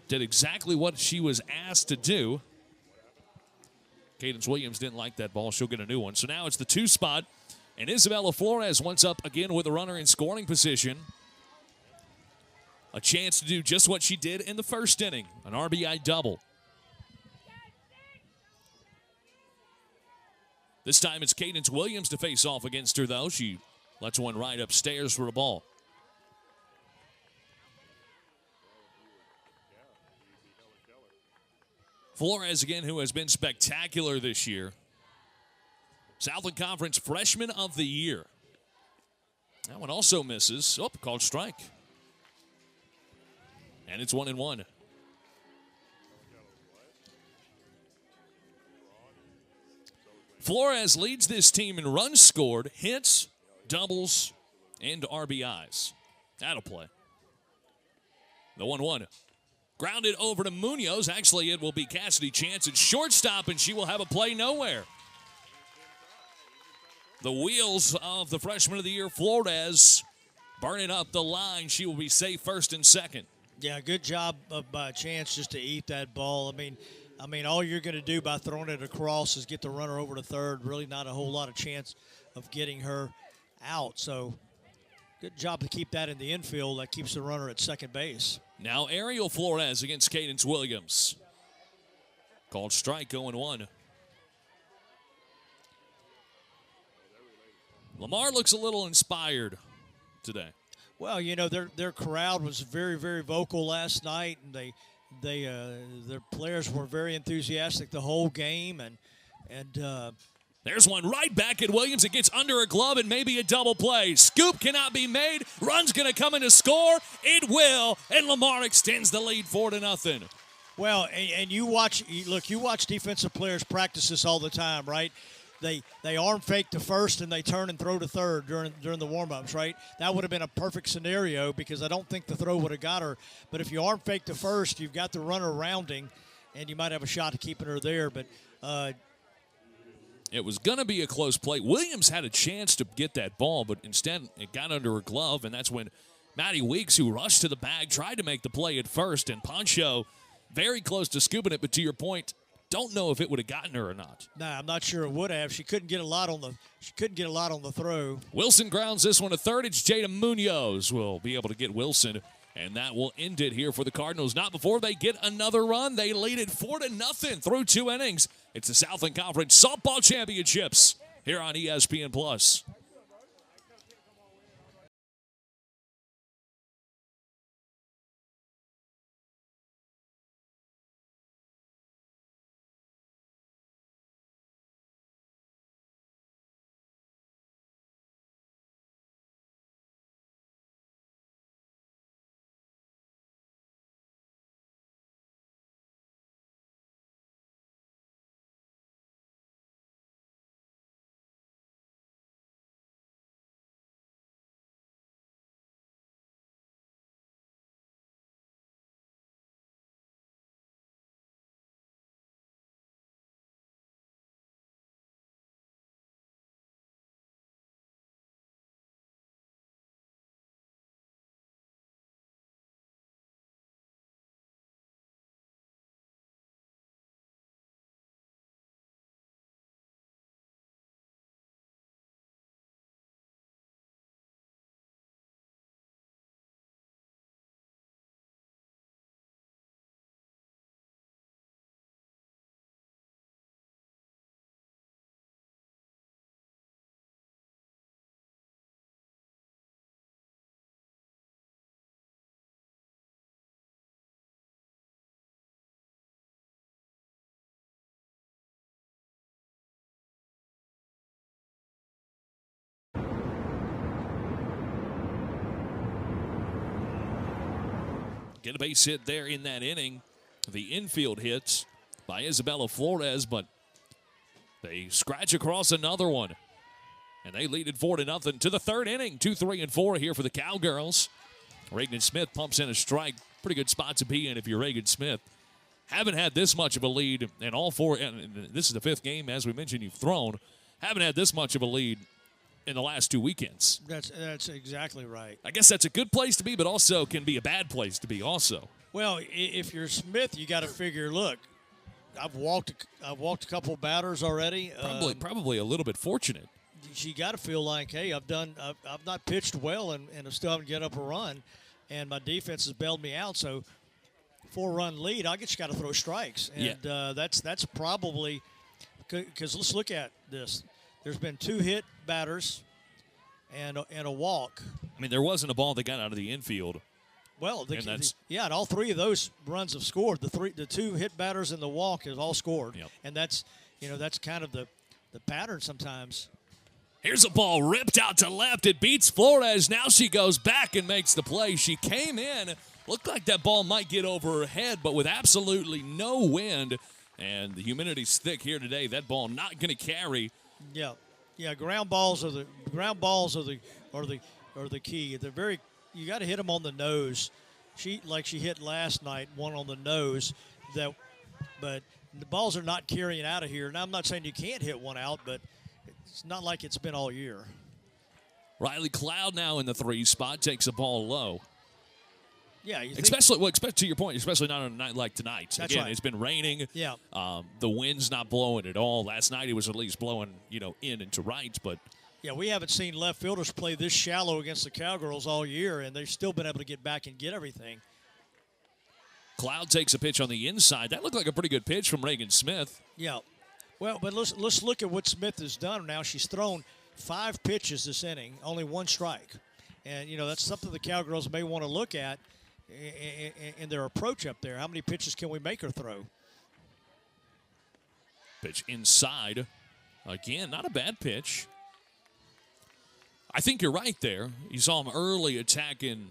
Did exactly what she was asked to do. Cadence Williams didn't like that ball. She'll get a new one. So now it's the 2 spot. And Isabella Flores once up again with a runner in scoring position. A chance to do just what she did in the first inning. An RBI double. This time it's Cadence Williams to face off against her, though. She lets one right upstairs for a ball. Flores again, who has been spectacular this year. Southland Conference Freshman of the Year. That one also misses. Oh, called strike. And it's 1-1. Flores leads this team in runs scored, hits, doubles, and RBIs. That'll play. The 1-1. Grounded over to Munoz. Actually, it will be Cassidy Chance at shortstop, and she will have a play nowhere. The wheels of the Freshman of the Year, Flores, burning up the line. She will be safe first and second. Yeah, good job by Chance just to eat that ball. I mean, all you're going to do by throwing it across is get the runner over to third. Really not a whole lot of chance of getting her out. So good job to keep that in the infield. That keeps the runner at second base. Now Ariel Flores against Cadence Williams. Called strike, 0-1. Lamar looks a little inspired today. Well, you know, their crowd was very, very vocal last night, and their players were very enthusiastic the whole game, and there's one right back at Williams. It gets under a glove and maybe a double play. Scoop cannot be made. Run's going to come in to score. It will, and Lamar extends the lead 4-0. Well, and you watch defensive players practice this all the time, right? They arm fake to first and they turn and throw to third during the warm-ups, right? That would have been a perfect scenario because I don't think the throw would have got her. But if you arm fake to first, you've got the runner rounding, and you might have a shot at keeping her there. But it was going to be a close play. Williams had a chance to get that ball, but instead it got under her glove, and that's when Maddie Weeks, who rushed to the bag, tried to make the play at first, and Poncho very close to scooping it. But to your point, don't know if it would have gotten her or not. Nah, I'm not sure it would have. She couldn't get a lot on the throw. Wilson grounds this one to third. It's Jada Munoz will be able to get Wilson, and that will end it here for the Cardinals. Not before they get another run. They lead it 4-0 through 2 innings. It's the Southland Conference Softball Championships here on ESPN+. get a base hit there in that inning. The infield hits by Isabella Flores, but they scratch across another one. And they lead it 4-0 to the third inning. 2, 3, and 4 here for the Cowgirls. Reagan Smith pumps in a strike. Pretty good spot to be in if you're Reagan Smith. Haven't had this much of a lead in all four. And this is the fifth game, as we mentioned, you've thrown. Haven't had this much of a lead in the last 2 weekends. That's exactly right. I guess that's a good place to be, but also can be a bad place to be also. Well, if you're Smith, you got to figure, look, I've walked a couple batters already. Probably a little bit fortunate. You got to feel like, hey, I've not pitched well and I still haven't get up a run, and my defense has bailed me out. So 4-run lead, I just got to throw strikes, and that's probably because let's look at this. There's been 2 hit batters and a walk. I mean, there wasn't a ball that got out of the infield. Well, and all 3 of those runs have scored. The 2 hit batters and the walk has all scored, and that's kind of the pattern sometimes. Here's a ball ripped out to left. It beats Flores. Now she goes back and makes the play. She came in. Looked like that ball might get over her head, but with absolutely no wind, and the humidity's thick here today, that ball not going to carry. Yeah. Ground balls are the key. They're very. You got to hit them on the nose. She hit last night, one on the nose. But the balls are not carrying out of here. Now I'm not saying you can't hit one out, but it's not like it's been all year. Riley Cloud now in the 3 spot takes a ball low. Yeah, especially to your point, especially not on a night like tonight. That's Again, right. It's been raining. Yeah. The wind's not blowing at all. Last night it was at least blowing, in and to right, but yeah, we haven't seen left fielders play this shallow against the Cowgirls all year, and they've still been able to get back and get everything. Cloud takes a pitch on the inside. That looked like a pretty good pitch from Reagan Smith. Yeah. Well, but let's look at what Smith has done now. She's thrown 5 pitches this inning, only 1 strike. And, that's something the Cowgirls may want to look at in their approach up there. How many pitches can we make her throw? Pitch inside. Again, not a bad pitch. I think you're right there. You saw him early attacking,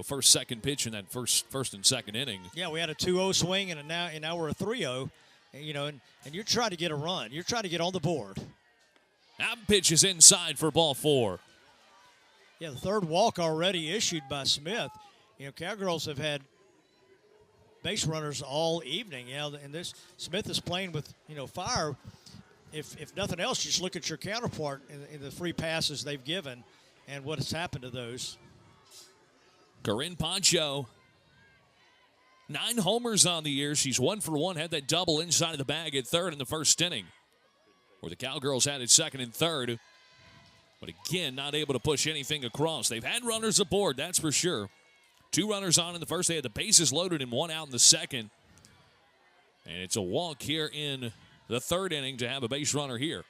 first, second pitch in that first and second inning. Yeah, we had a 2-0 swing, and now we're a 3-0. And you're trying to get a run. You're trying to get on the board. That pitch is inside for ball 4. Yeah, the 3rd walk already issued by Smith. Cowgirls have had base runners all evening. And this Smith is playing with, fire. If nothing else, just look at your counterpart in the 3 passes they've given and what has happened to those. Corinne Pancho, 9 homers on the year. She's 1 for 1, had that double inside of the bag at 3rd in the first inning, where the Cowgirls had it 2nd and 3rd. But again, not able to push anything across. They've had runners aboard, that's for sure. 2 runners on in the first. They had the bases loaded and 1 out in the second. And it's a walk here in the 3rd inning to have a base runner here.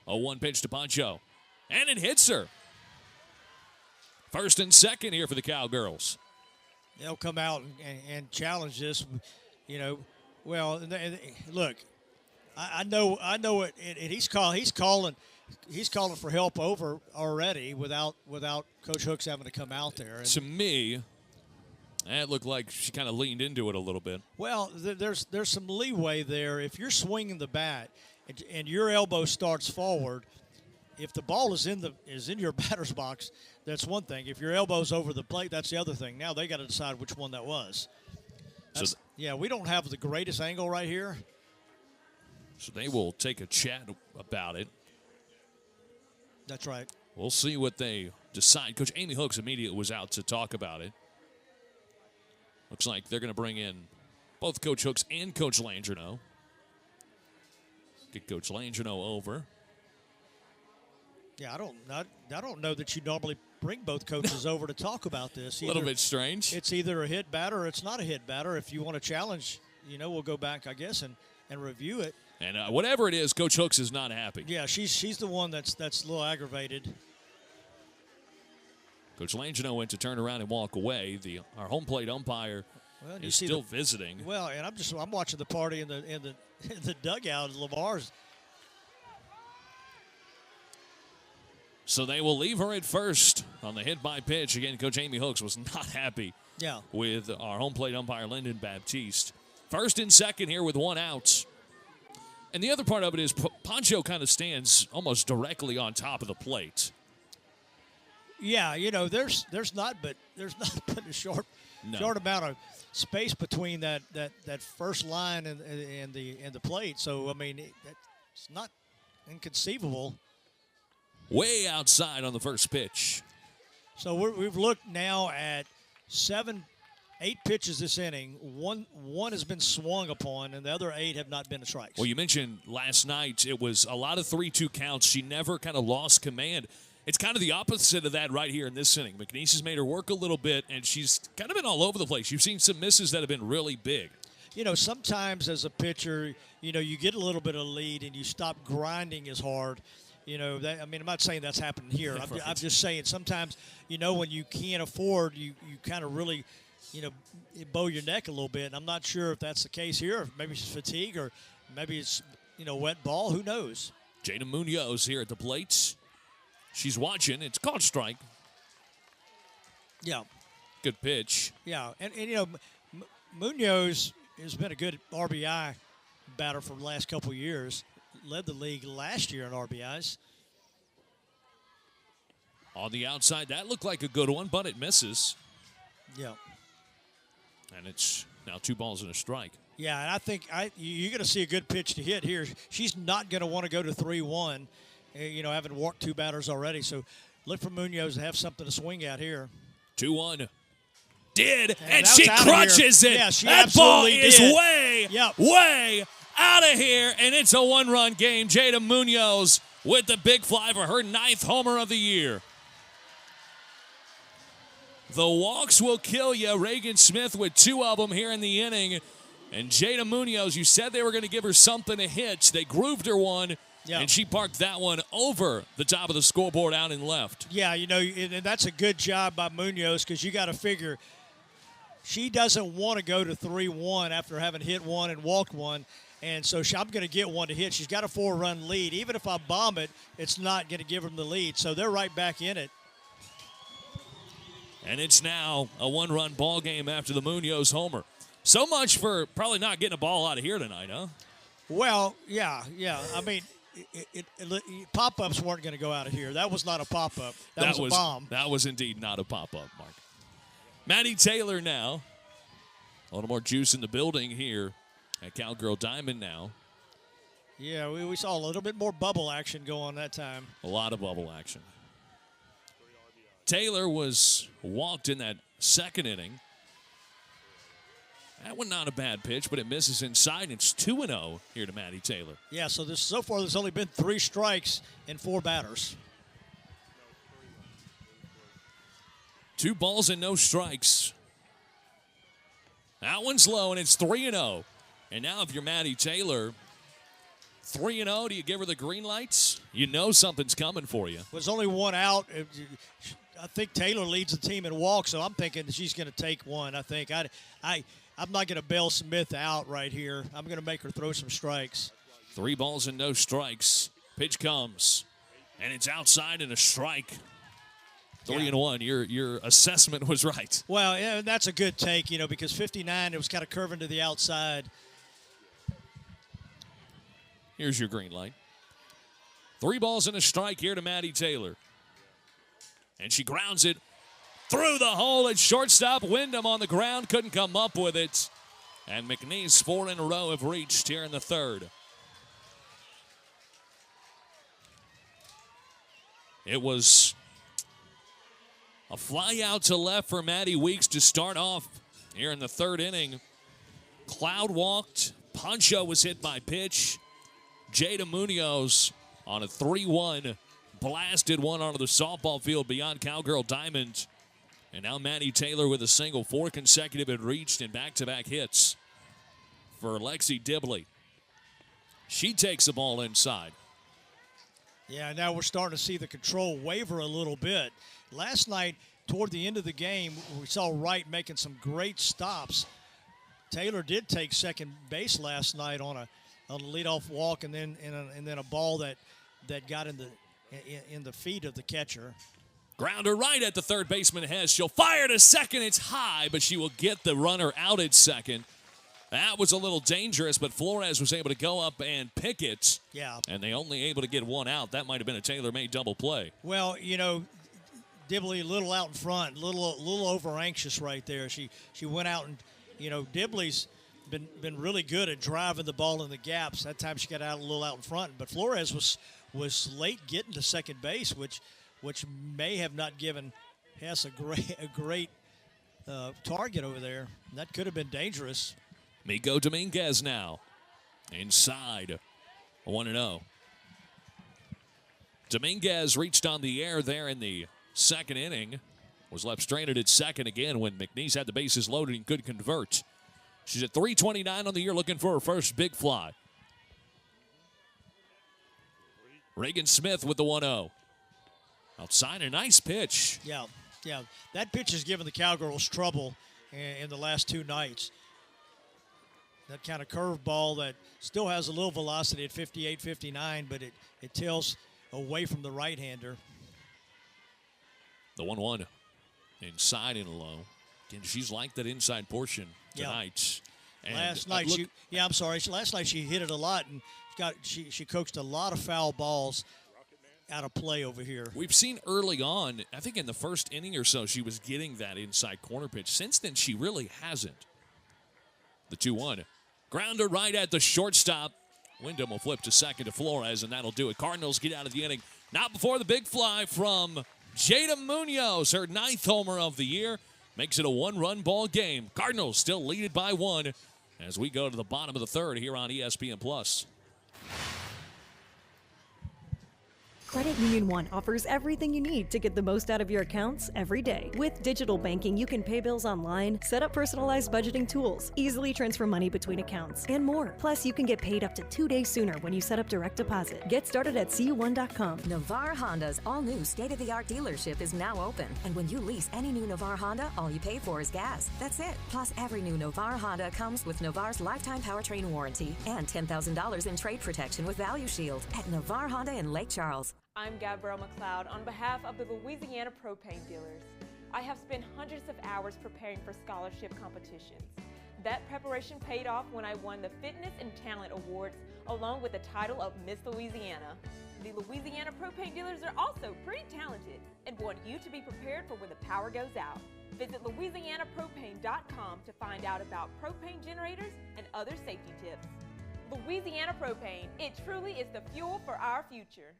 0-1 pitch to Pancho. And it hits her. 1st and 2nd here for the Cowgirls. They'll come out and challenge this. Well, look, I know it. And he's calling for help over already without Coach Hooks having to come out there. And to me, it looked like she kind of leaned into it a little bit. Well, there's some leeway there. If you're swinging the bat and your elbow starts forward, if the ball is in your batter's box, that's one thing. If your elbow's over the plate, that's the other thing. Now they got to decide which one that was. We don't have the greatest angle right here. So they will take a chat about it. That's right. We'll see what they decide. Coach Amy Hooks immediately was out to talk about it. Looks like they're going to bring in both Coach Hooks and Coach Landreneau. Get Coach Landreneau over. Yeah, I don't know that you normally bring both coaches over to talk about this. A little bit strange. It's either a hit batter or it's not a hit batter. If you want to challenge, we'll go back, I guess, and review it. And whatever it is, Coach Hooks is not happy. Yeah, she's the one that's a little aggravated. Coach Landreneau went to turn around and walk away. Our home plate umpire is still visiting. Well, and I'm watching the party in the dugout. Lamar's. So they will leave her at first on the hit by pitch. Again, Coach Amy Hooks was not happy with our home plate umpire, Lyndon Baptiste. First and second here with one out. And the other part of it is Poncho kind of stands almost directly on top of the plate. Yeah, you know, there's not but a short amount of space between that first line and the plate. So I mean, it's not inconceivable. Way outside on the first pitch. So we've looked now at 8 pitches this inning. One has been swung upon, and the other 8 have not been strikes. Well, you mentioned last night it was a lot of 3-2 counts. She never kind of lost command. It's kind of the opposite of that right here in this inning. McNeese has made her work a little bit, and she's kind of been all over the place. You've seen some misses that have been really big. You know, sometimes as a pitcher, you know, you get a little bit of lead and you stop grinding as hard. You know, I'm not saying that's happened here. I'm just saying sometimes, you know, when you can't afford, you kind of really, you know, bow your neck a little bit. And I'm not sure if that's the case here. Maybe it's fatigue or maybe it's, you know, wet ball. Who knows? Jada Munoz here at the plate. She's watching. It's called strike. Yeah. Good pitch. Yeah. And you know, Munoz has been a good RBI batter for the last couple of years. Led the league last year in RBIs. On the outside, that looked like a good one, but it misses. Yeah. And it's now 2 balls and a strike. Yeah, and I think you're going to see a good pitch to hit here. She's not going to want to go to 3-1, you know, having walked 2 batters already. So look for Munoz to have something to swing at here. 2-1. And that she was crunches it. Yeah, she that ball absolutely is did. way out of here, and it's a 1-run game. Jada Munoz with the big fly for her 9th homer of the year. The walks will kill you. Reagan Smith with 2 of them here in the inning. And Jada Munoz, you said they were going to give her something to hit. They grooved her one, and she parked that one over the top of the scoreboard out and left. Yeah, you know, and that's a good job by Munoz because you got to figure she doesn't want to go to 3-1 after having hit one and walked one. And so I'm going to get one to hit. She's got a 4-run lead. Even if I bomb it, it's not going to give them the lead. So they're right back in it. And it's now a 1-run ball game after the Munoz homer. So much for probably not getting a ball out of here tonight, huh? Well, yeah. I mean, pop-ups weren't going to go out of here. That was not a pop-up. That was a bomb. That was indeed not a pop-up, Mark. Maddie Taylor now. A little more juice in the building here at Cowgirl Diamond now. Yeah, we saw a little bit more bubble action go on that time. A lot of bubble action. Taylor was walked in that second inning. That one not a bad pitch, but it misses inside. It's 2-0 here to Maddie Taylor. Yeah, so far there's only been 3 strikes and 4 batters. 2 balls and no strikes. That one's low, and it's 3-0. And now if you're Maddie Taylor, 3-0, do you give her the green lights? You know something's coming for you. There's only 1 out. I think Taylor leads the team in walks, so I'm thinking she's going to take one. I think I'm not going to bail Smith out right here. I'm going to make her throw some strikes. 3 balls and no strikes. Pitch comes, and it's outside and a strike. 3-1. Your assessment was right. Well, yeah, that's a good take, you know, because 59, it was kind of curving to the outside. Here's your green light. 3 balls and a strike here to Maddie Taylor. And she grounds it through the hole at shortstop. Wyndham on the ground, couldn't come up with it. And McNeese 4 in a row have reached here in the 3rd. It was a fly out to left for Maddie Weeks to start off here in the 3rd inning. Cloud walked. Poncho was hit by pitch. Jada Munoz on a 3-1 blasted one onto the softball field beyond Cowgirl Diamond. And now Maddie Taylor with a single. 4 consecutive had reached in back-to-back hits for Lexi Dibley. She takes the ball inside. Yeah, now we're starting to see the control waver a little bit. Last night, toward the end of the game, we saw Wright making some great stops. Taylor did take second base last night on a leadoff walk, and then a ball that got in in the feet of the catcher. Grounder right at the third baseman Hess. She'll fire to second. It's high, but she will get the runner out at second. That was a little dangerous, but Flores was able to go up and pick it. Yeah. And they only able to get one out. That might have been a tailor-made double play. Well, you know, Dibley a little out in front, little over anxious right there. She went out and, you know, Dibley's been really good at driving the ball in the gaps. That time she got out a little out in front, but Flores was late getting to second base, which may have not given Hess a great target over there. That could have been dangerous. Miko Dominguez now inside 1-0. Dominguez reached on the air there in the second inning. Was left stranded at second again when McNeese had the bases loaded and could convert. She's at 329 on the year, looking for her first big fly. Reagan Smith with the 1-0. Outside, a nice pitch. Yeah. That pitch has given the Cowgirls trouble in the last two nights. That kind of curveball that still has a little velocity at 58, 59, but it tails away from the right-hander. The 1-1 inside and low. Again, she's like that inside portion tonight. Yeah. Last night she hit it a lot and she coaxed a lot of foul balls out of play over here. We've seen early on, I think in the first inning or so, she was getting that inside corner pitch. Since then, she really hasn't. The 2-1. Grounder right at the shortstop. Wyndham will flip to second to Flores, and that'll do it. Cardinals get out of the inning. Not before the big fly from Jada Munoz, her 9th homer of the year. Makes it a one-run ball game. Cardinals still lead it by 1 as we go to the bottom of the third here on ESPN+. Credit Union One offers everything you need to get the most out of your accounts every day. With digital banking, you can pay bills online, set up personalized budgeting tools, easily transfer money between accounts, and more. Plus, you can get paid up to 2 days sooner when you set up direct deposit. Get started at cu1.com. Navarre Honda's all-new state-of-the-art dealership is now open. And when you lease any new Navarre Honda, all you pay for is gas. That's it. Plus, every new Navarre Honda comes with Navarre's lifetime powertrain warranty and $10,000 in trade protection with Value Shield at Navarre Honda in Lake Charles. I'm Gabrielle McLeod on behalf of the Louisiana Propane Dealers. I have spent hundreds of hours preparing for scholarship competitions. That preparation paid off when I won the Fitness and Talent Awards along with the title of Miss Louisiana. The Louisiana Propane Dealers are also pretty talented and want you to be prepared for when the power goes out. Visit louisianapropane.com to find out about propane generators and other safety tips. Louisiana Propane, it truly is the fuel for our future.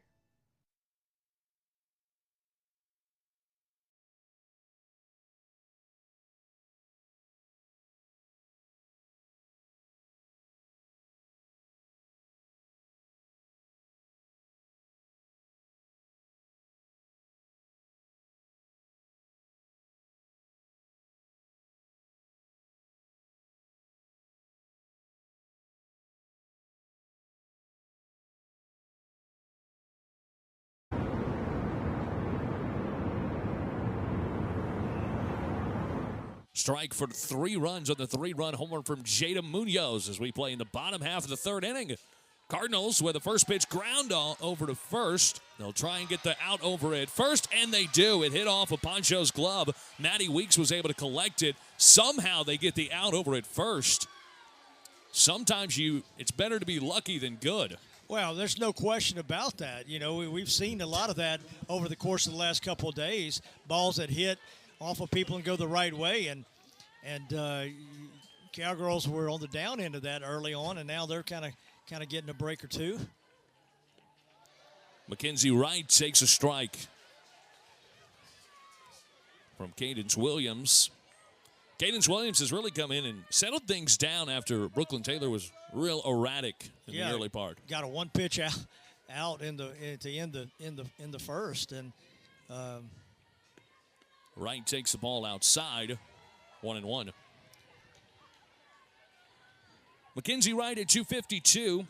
Strike for 3 runs on the 3-run homer from Jada Munoz as we play in the bottom half of the third inning. Cardinals with the first pitch ground over to first. They'll try and get the out over at first, and they do. It hit off of Poncho's glove. Maddie Weeks was able to collect it. Somehow they get the out over at first. Sometimes it's better to be lucky than good. Well, there's no question about that. You know, we've seen a lot of that over the course of the last couple of days. Balls that hit off of people and go the right way, and Cowgirls were on the down end of that early on, and now they're kind of getting a break or two. Mackenzie Wright takes a strike from Cadence Williams. Cadence Williams has really come in and settled things down after Brooklyn Taylor was real erratic in the early part. Got a one pitch out in the first, and Wright takes the ball outside, 1-1. Mackenzie Wright at 252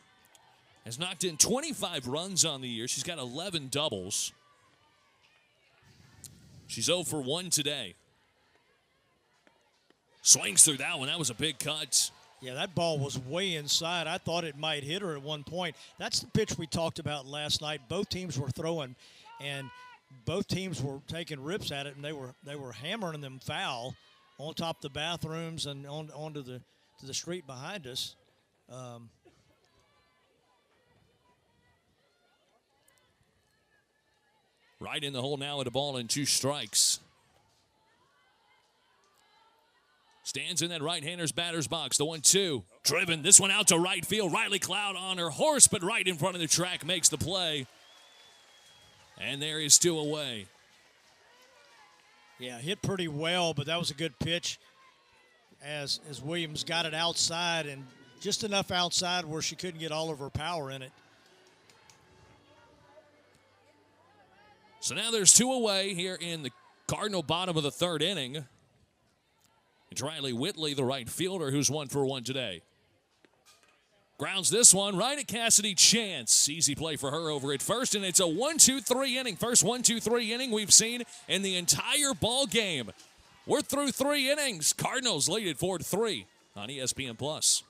has knocked in 25 runs on the year. She's got 11 doubles. She's 0 for 1 today. Swings through that one. That was a big cut. Yeah, that ball was way inside. I thought it might hit her at one point. That's the pitch we talked about last night. Both teams were throwing, and both teams were taking rips at it, and they were hammering them foul on top of the bathrooms and onto the street behind us. Right in the hole now with a ball and 2 strikes. Stands in that right-hander's batter's box. The 1-2. Driven. This one out to right field. Riley Cloud on her horse, but right in front of the track makes the play. And there is 2 away. Yeah, hit pretty well, but that was a good pitch as Williams got it outside, and just enough outside where she couldn't get all of her power in it. So now there's 2 away here in the Cardinal bottom of the 3rd inning. It's Riley Whitley, the right fielder, who's 1 for 1 today. Grounds this one right at Cassidy Chance. Easy play for her over at first, and it's a 1-2-3 inning. First 1-2-3 inning we've seen in the entire ball game. We're through 3 innings. Cardinals lead it 4-3 on ESPN+.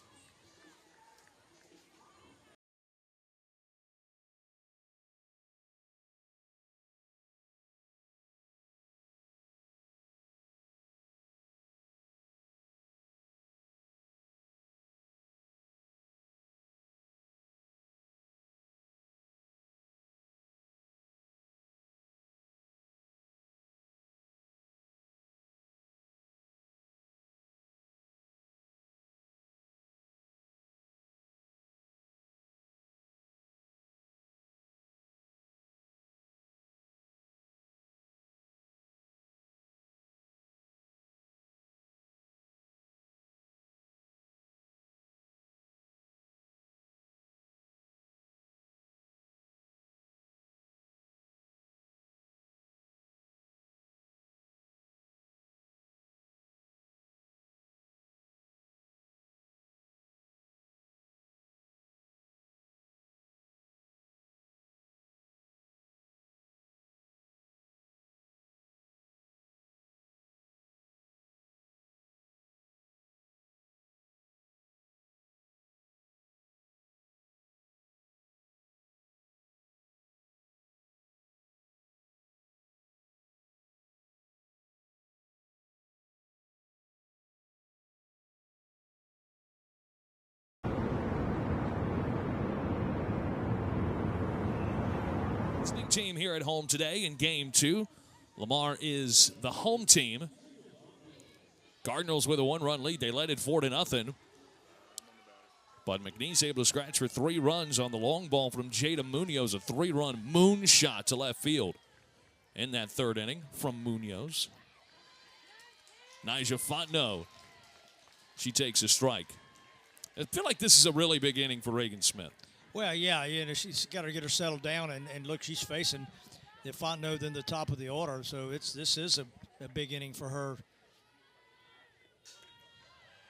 Team here at home today in Game 2. Lamar is the home team. Cardinals with a 1-run lead. They led it 4-0. But McNeese able to scratch for 3 runs on the long ball from Jada Munoz. A 3-run moonshot to left field in that 3rd inning from Munoz. Nyjah Fontenot. She takes a strike. I feel like this is a really big inning for Reagan Smith. Well, yeah, she's got to get her settled down, and look, she's facing the Fontenot in the top of the order, so this is a big inning for her.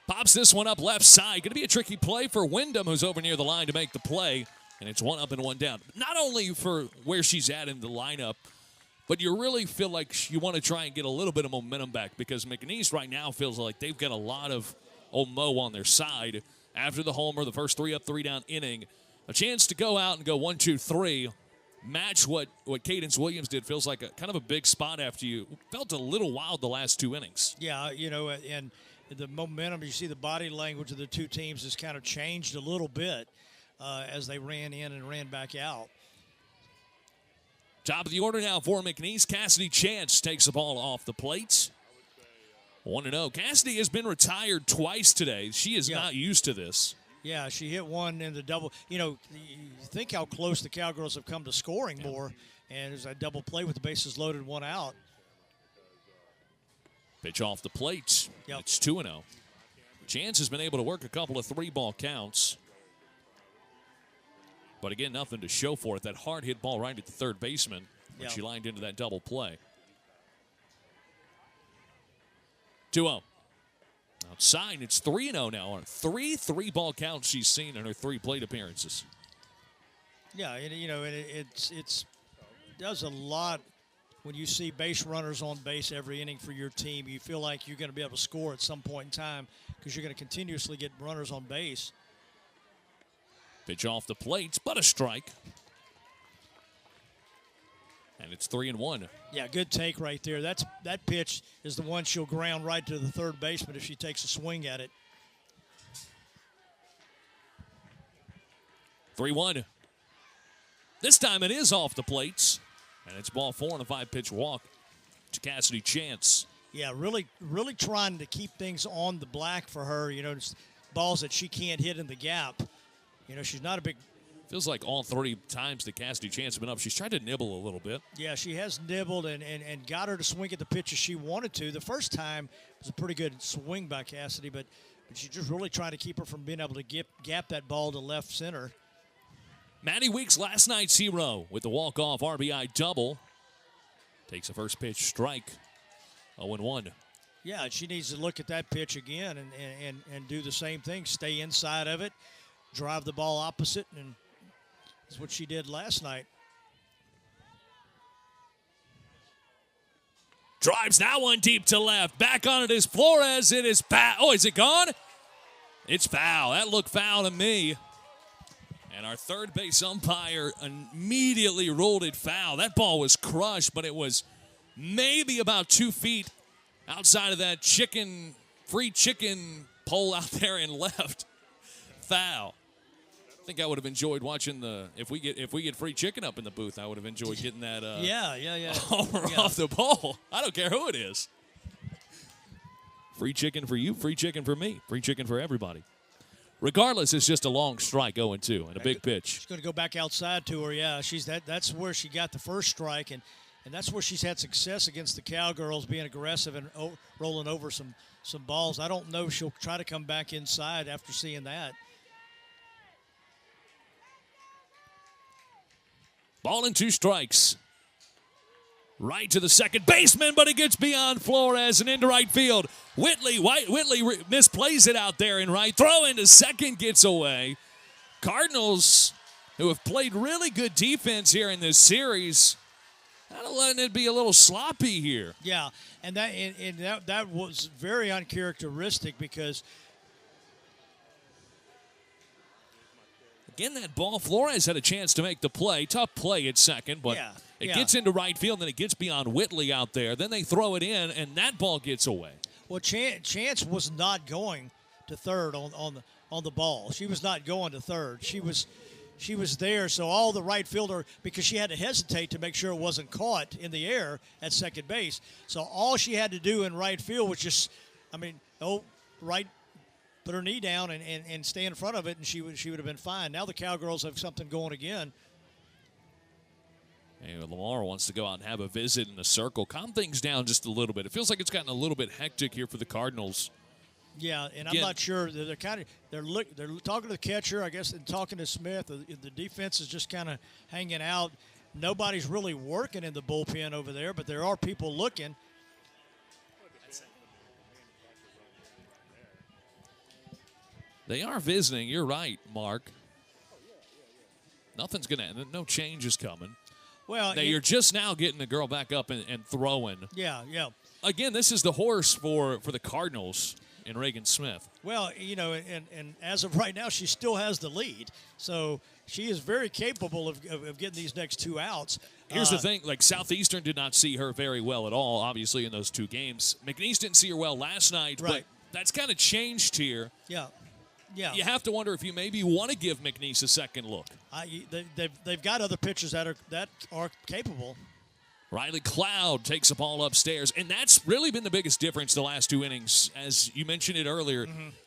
Pops this one up left side. Going to be a tricky play for Wyndham, who's over near the line to make the play, and it's 1 up and 1 down. Not only for where she's at in the lineup, but you really feel like you want to try and get a little bit of momentum back because McNeese right now feels like they've got a lot of old Mo on their side after the homer, the first 3 up, 3 down inning. A chance to go out and go 1-2-3, match what Cadence Williams did. Feels like a kind of a big spot after you felt a little wild the last 2 innings. Yeah, and the momentum, you see the body language of the 2 teams has kind of changed a little bit as they ran in and ran back out. Top of the order now for McNeese. Cassidy Chance takes the ball off the plate. 1-0. Cassidy has been retired twice today. She is not used to this. Yeah, she hit one in the double. You think how close the Cowgirls have come to scoring more, and there's a double play with the bases loaded, 1 out. Pitch off the plate. Yep. It's 2-0. Chance has been able to work a couple of 3-ball counts. But again, nothing to show for it. That hard hit ball right at the 3rd baseman when she lined into that double play. 2-0. Outside, it's 3-0 now on 3 3-ball counts she's seen in her 3 plate appearances. Yeah, and it does a lot when you see base runners on base every inning for your team, you feel like you're going to be able to score at some point in time because you're going to continuously get runners on base. Pitch off the plates, but a strike. And it's 3-1. Yeah, good take right there. That pitch is the one she'll ground right to the third baseman if she takes a swing at it. 3-1. This time it is off the plates. And it's ball 4 on a 5-pitch walk to Cassidy Chance. Yeah, really trying to keep things on the black for her. You know, just balls that she can't hit in the gap. You know, she's not a big. Feels like all 30 times that Cassidy Chance has been up, she's tried to nibble a little bit. Yeah, she has nibbled and got her to swing at the pitches she wanted to. The first time it was a pretty good swing by Cassidy, but she's just really trying to keep her from being able to gap that ball to left center. Maddie Weeks, last night's hero, with the walk-off RBI double. Takes a first pitch strike, 0-1. Yeah, she needs to look at that pitch again and do the same thing. Stay inside of it, drive the ball opposite, and that's what she did last night. Drives that one deep to left. Back on it is Flores. It is foul. Oh, is it gone? It's foul. That looked foul to me. And our third base umpire immediately ruled it foul. That ball was crushed, but it was maybe about 2 feet outside of that free chicken pole out there and left. Foul. I think I would have enjoyed watching if we get free chicken up in the booth, I would have enjoyed getting that off the pole. I don't care who it is. Free chicken for you, free chicken for me, free chicken for everybody. Regardless, it's just a long strike, 0-2, and a big pitch. She's going to go back outside to her. Yeah, that's where she got the first strike, and that's where she's had success against the Cowgirls, being aggressive and rolling over some balls. I don't know if she'll try to come back inside after seeing that. Ball and 2 strikes. Right to the second baseman, but it gets beyond Flores and into right field. Whitley misplays it out there in right. Throw into second, gets away. Cardinals, who have played really good defense here in this series, kind of letting it be a little sloppy here. Yeah, and that was very uncharacteristic because again, that ball, Flores had a chance to make the play. Tough play at second, but it gets into right field, then it gets beyond Whitley out there. Then they throw it in, and that ball gets away. Well, Chance was not going to third on the ball. She was not going to third. She was there, so all the right fielder, because she had to hesitate to make sure it wasn't caught in the air at second base. So all she had to do in right field was just, put her knee down and stay in front of it, and she would have been fine. Now the Cowgirls have something going again. Hey, Lamar wants to go out and have a visit in the circle. Calm things down just a little bit. It feels like it's gotten a little bit hectic here for the Cardinals. Yeah, and I'm not sure. They're talking to the catcher, I guess, and talking to Smith. The defense is just kind of hanging out. Nobody's really working in the bullpen over there, but there are people looking. They are visiting. You're right, Mark. Nothing's going to – no change is coming. Well, you're just now getting the girl back up and throwing. Yeah. Again, this is the horse for the Cardinals in Reagan Smith. Well, and as of right now, she still has the lead. So she is very capable of getting these next 2 outs. Here's the thing. Southeastern did not see her very well at all, obviously, in those 2 games. McNeese didn't see her well last night, right. But that's kind of changed here. Yeah. You have to wonder if you maybe want to give McNeese a second look. They've got other pitchers that are capable. Riley Cloud takes the ball upstairs, and that's really been the biggest difference the last 2 innings. As you mentioned it earlier,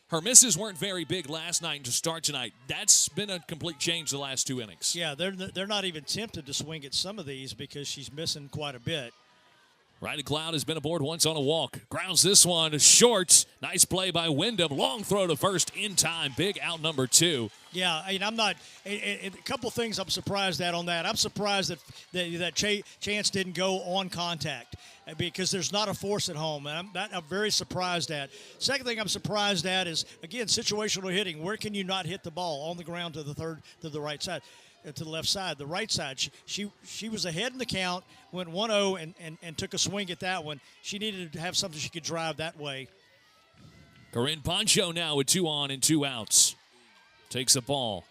her misses weren't very big last night to start tonight. That's been a complete change the last 2 innings. Yeah, they're not even tempted to swing at some of these because she's missing quite a bit. Riley Cloud has been aboard once on a walk. Grounds this one short. Nice play by Wyndham. Long throw to first in time. Big out number 2. Yeah, I'm not. A couple things I'm surprised at on that. I'm surprised that Chance didn't go on contact because there's not a force at home. And I'm very surprised at. Second thing I'm surprised at is, again, situational hitting. Where can you not hit the ball on the ground to the right side? to the left side, the right side. She was ahead in the count, went 1-0 and took a swing at that one. She needed to have something she could drive that way. Corinne Poncho now with 2 on and 2 outs. Takes the ball.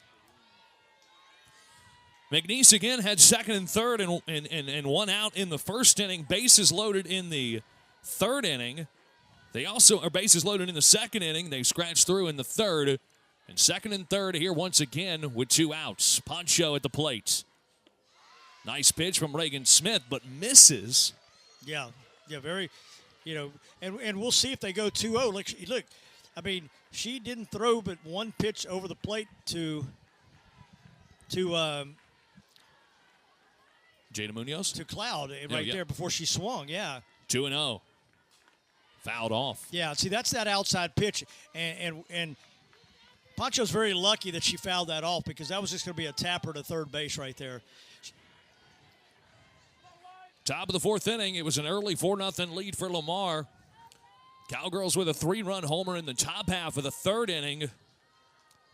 McNeese again had second and third and 1 out in the first inning. Bases loaded in the third inning. They also are bases loaded in the second inning. They scratched through in the third. And second and third here once again with 2 outs. Poncho at the plate. Nice pitch from Reagan Smith, but misses. Yeah, very, and we'll see if they go 2-0. Look, I mean, she didn't throw but one pitch over the plate to Jada Munoz? To Cloud there before she swung, 2-0. Fouled off. Yeah, see, that's that outside pitch. And Poncho's very lucky that she fouled that off because that was just going to be a tapper to third base right there. Top of the fourth inning, it was an early 4-0 lead for Lamar. Cowgirls with a 3-run homer in the top half of the third inning.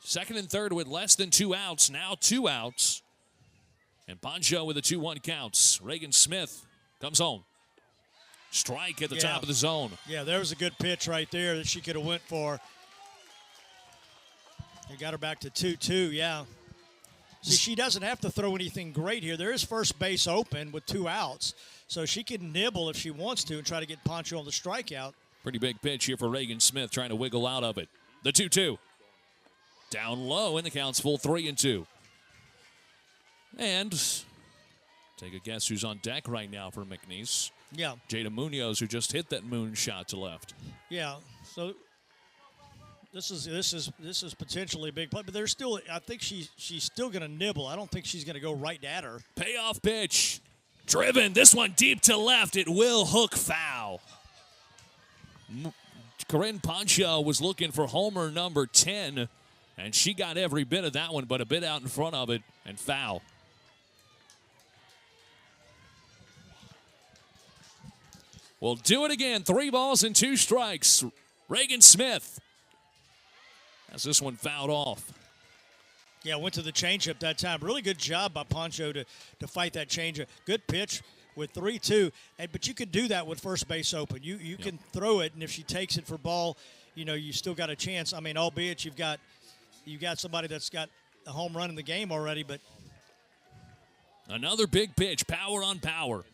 Second and third with less than 2 outs, now 2 outs. And Poncho with the 2-1 counts. Reagan Smith comes home. Strike at the top of the zone. Yeah, there was a good pitch right there that she could have went for. They got her back to 2-2, See, she doesn't have to throw anything great here. There is first base open with 2 outs. So she can nibble if she wants to and try to get Poncho on the strikeout. Pretty big pitch here for Reagan Smith trying to wiggle out of it. The 2-2. Down low, and the count's full 3-2. And take a guess who's on deck right now for McNeese. Yeah. Jada Munoz, who just hit that moon shot to left. Yeah. So this is potentially a big play, but there's still, I think she's still going to nibble. I don't think she's going to go right at her. Payoff pitch. Driven. This one deep to left. It will hook foul. Corinne Poncho was looking for homer number 10, and she got every bit of that one, but a bit out in front of it, and foul. We'll do it again. 3 balls and 2 strikes. Reagan Smith has this one fouled off. Yeah, went to the changeup that time. Really good job by Poncho to fight that changeup. Good pitch with 3-2. But you can do that with first base open. You can throw it, and if she takes it for ball, you still got a chance. I mean, albeit you've got somebody that's got a home run in the game already. But another big pitch, power on power.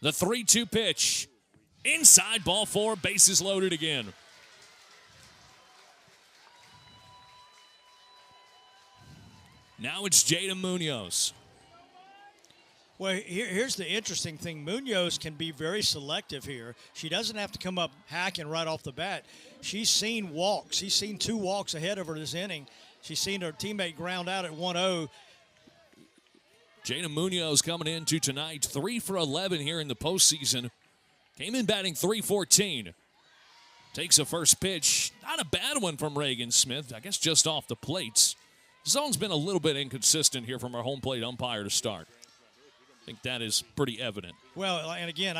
The 3-2 pitch. Inside, ball 4, bases loaded again. Now it's Jada Munoz. Well, here's the interesting thing. Munoz can be very selective here. She doesn't have to come up hacking right off the bat. She's seen walks. She's seen 2 walks ahead of her this inning. She's seen her teammate ground out at 1-0. Jada Munoz coming into tonight, 3 for 11 here in the postseason. Came in batting .314. Takes a first pitch. Not a bad one from Reagan Smith. I guess just off the plates. Zone's been a little bit inconsistent here from our home plate umpire to start. I think that is pretty evident. Well, and again,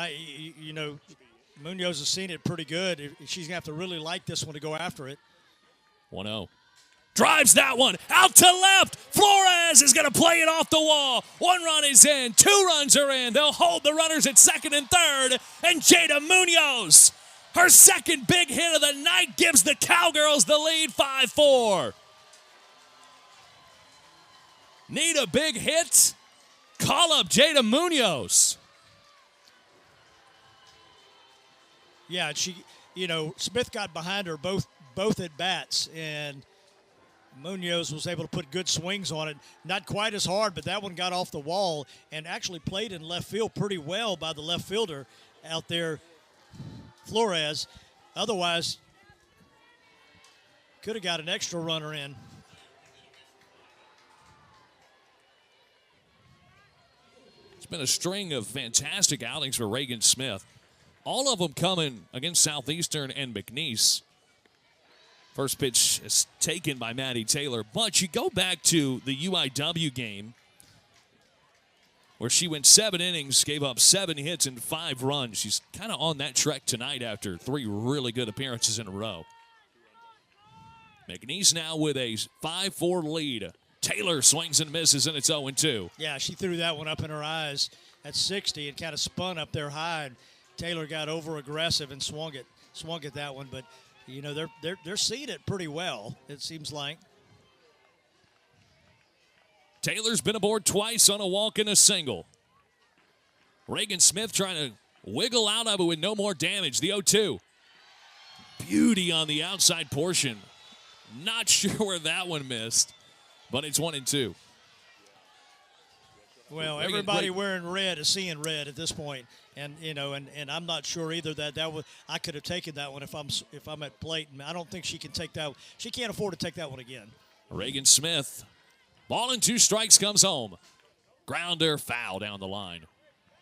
Munoz has seen it pretty good. She's going to have to really like this one to go after it. 1-0. Drives that one out to left. Flores is going to play it off the wall. 1 run is in. 2 runs are in. They'll hold the runners at second and third. And Jada Munoz, her second big hit of the night, gives the Cowgirls the lead 5-4. Need a big hit? Call up Jada Munoz. Yeah, Smith got behind her both at bats, and Munoz was able to put good swings on it. Not quite as hard, but that one got off the wall and actually played in left field pretty well by the left fielder out there, Flores. Otherwise, could have got an extra runner in. It's been a string of fantastic outings for Reagan Smith. All of them coming against Southeastern and McNeese. First pitch is taken by Maddie Taylor. But you go back to the UIW game where she went 7 innings, gave up 7 hits and 5 runs. She's kind of on that trek tonight after 3 really good appearances in a row. McNeese now with a 5-4 lead. Taylor swings and misses, and it's 0-2. Yeah, she threw that one up in her eyes at 60 and kind of spun up there high. And Taylor got over aggressive and swung at that one. But you know they're seeing it pretty well. It seems like. Taylor's been aboard twice on a walk and a single. Reagan Smith trying to wiggle out of it with no more damage. The 0-2. Beauty on the outside portion. Not sure where that one missed, but it's 1-2. Well, everybody wearing red is seeing red at this point, and you know, and I'm not sure either that was I could have taken that one if I'm at plate. And I don't think she can take that. She can't afford to take that one again. Reagan Smith, ball and 2 strikes, comes home. Grounder, foul down the line.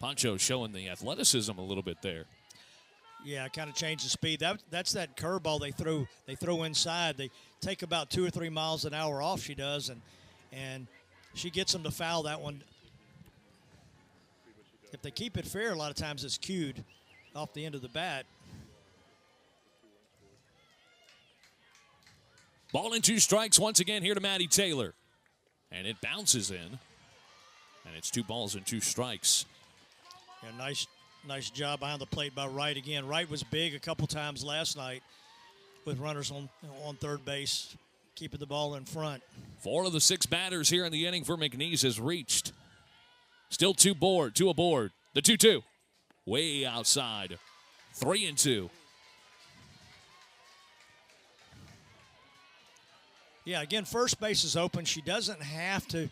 Pancho showing the athleticism a little bit there. Yeah, kind of change the speed. That's that curveball they throw inside. They take about 2 or 3 miles an hour off. She does, and she gets them to foul that one. If they keep it fair, a lot of times it's cued off the end of the bat. Ball and 2 strikes once again here to Maddie Taylor. And it bounces in. And it's 2 balls and 2 strikes. Yeah, nice job behind the plate by Wright again. Wright was big a couple times last night with runners on third base, keeping the ball in front. 4 of the 6 batters here in the inning for McNeese has reached. Still 2 aboard. The 2-2. Way outside. 3-2. Yeah, again, first base is open. She doesn't have to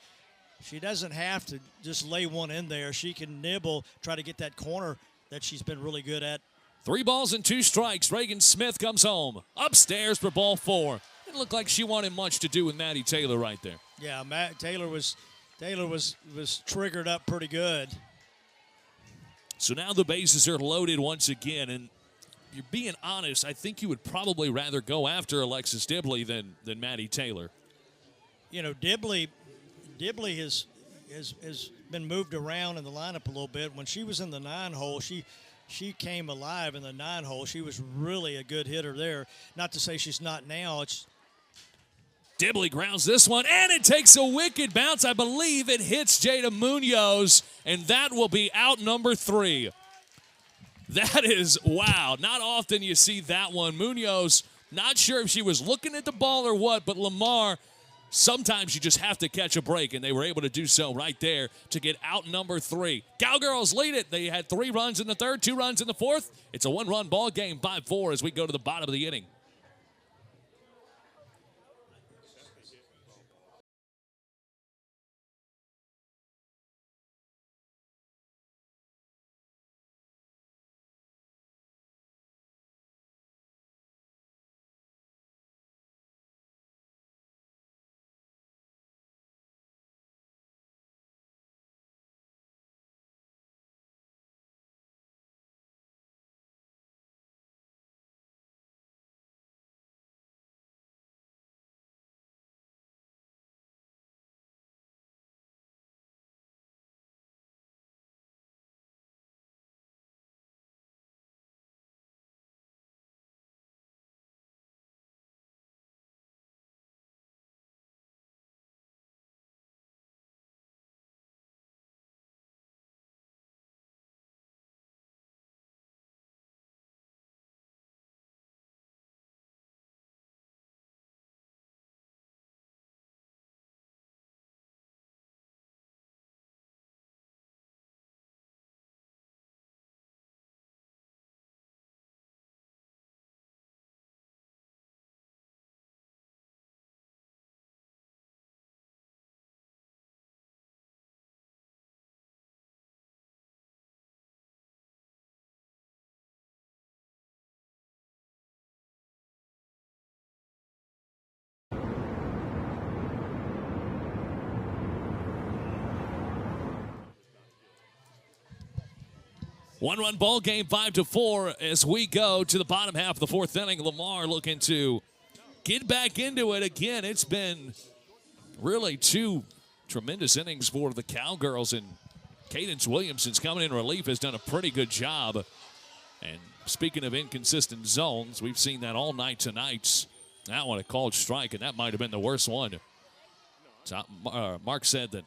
just lay one in there. She can nibble, try to get that corner that she's been really good at. 3 balls and 2 strikes. Reagan Smith comes home. Upstairs for ball 4. Didn't look like she wanted much to do with Maddie Taylor right there. Yeah, Taylor was triggered up pretty good. So now the bases are loaded once again, and you're being honest, I think you would probably rather go after Alexis Dibley than Maddie Taylor. You know, Dibley has been moved around in the lineup a little bit. When she was in the 9-hole, she came alive in the 9-hole. She was really a good hitter there. Not to say she's not now. Dibley grounds this one, and it takes a wicked bounce. I believe it hits Jada Munoz, and that will be out number 3. That is, wow. Not often you see that one. Munoz, not sure if she was looking at the ball or what, but Lamar, sometimes you just have to catch a break, and they were able to do so right there to get out number 3. Cowgirls lead it. They had 3 runs in the third, 2 runs in the fourth. It's a 1-run ball game, 5-4 as we go to the bottom of the inning. One-run ball game, 5-4 as we go to the bottom half of the 4th inning. Lamar looking to get back into it again. It's been really 2 tremendous innings for the Cowgirls, and Cadence Williamson's coming in relief has done a pretty good job. And speaking of inconsistent zones, we've seen that all night tonight. That one a called strike, and that might have been the worst one. Mark said that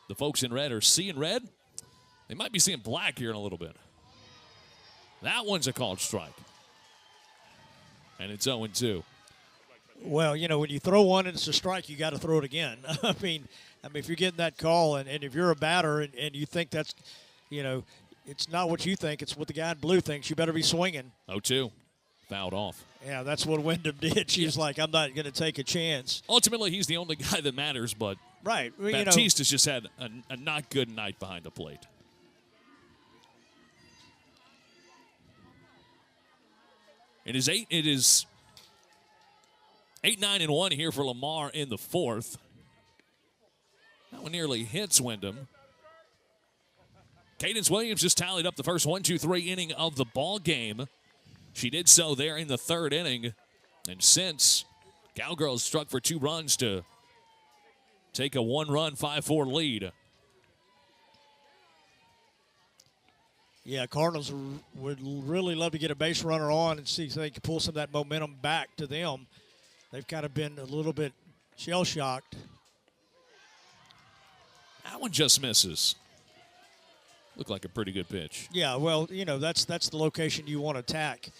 the folks in red are seeing red. They might be seeing black here in a little bit. That one's a called strike. And it's 0-2. Well, when you throw one and it's a strike, you got to throw it again. I mean, if you're getting that call and if you're a batter and you think that's, it's not what you think, it's what the guy in blue thinks, you better be swinging. 0-2. Fouled off. Yeah, that's what Wyndham did. She's like, I'm not going to take a chance. Ultimately, he's the only guy that matters, but right. Well, Baptiste has just had a not good night behind the plate. It is 8-9-1 here for Lamar in the fourth. That one nearly hits Wyndham. Cadence Williams just tallied up the first 1-2-3 inning of the ball game. She did so there in the third inning. And since, Cowgirls struck for 2 runs to take a 1-run, 5-4 lead. Yeah, Cardinals would really love to get a base runner on and see if they can pull some of that momentum back to them. They've kind of been a little bit shell-shocked. That one just misses. Looked like a pretty good pitch. Yeah, well, that's the location you want to attack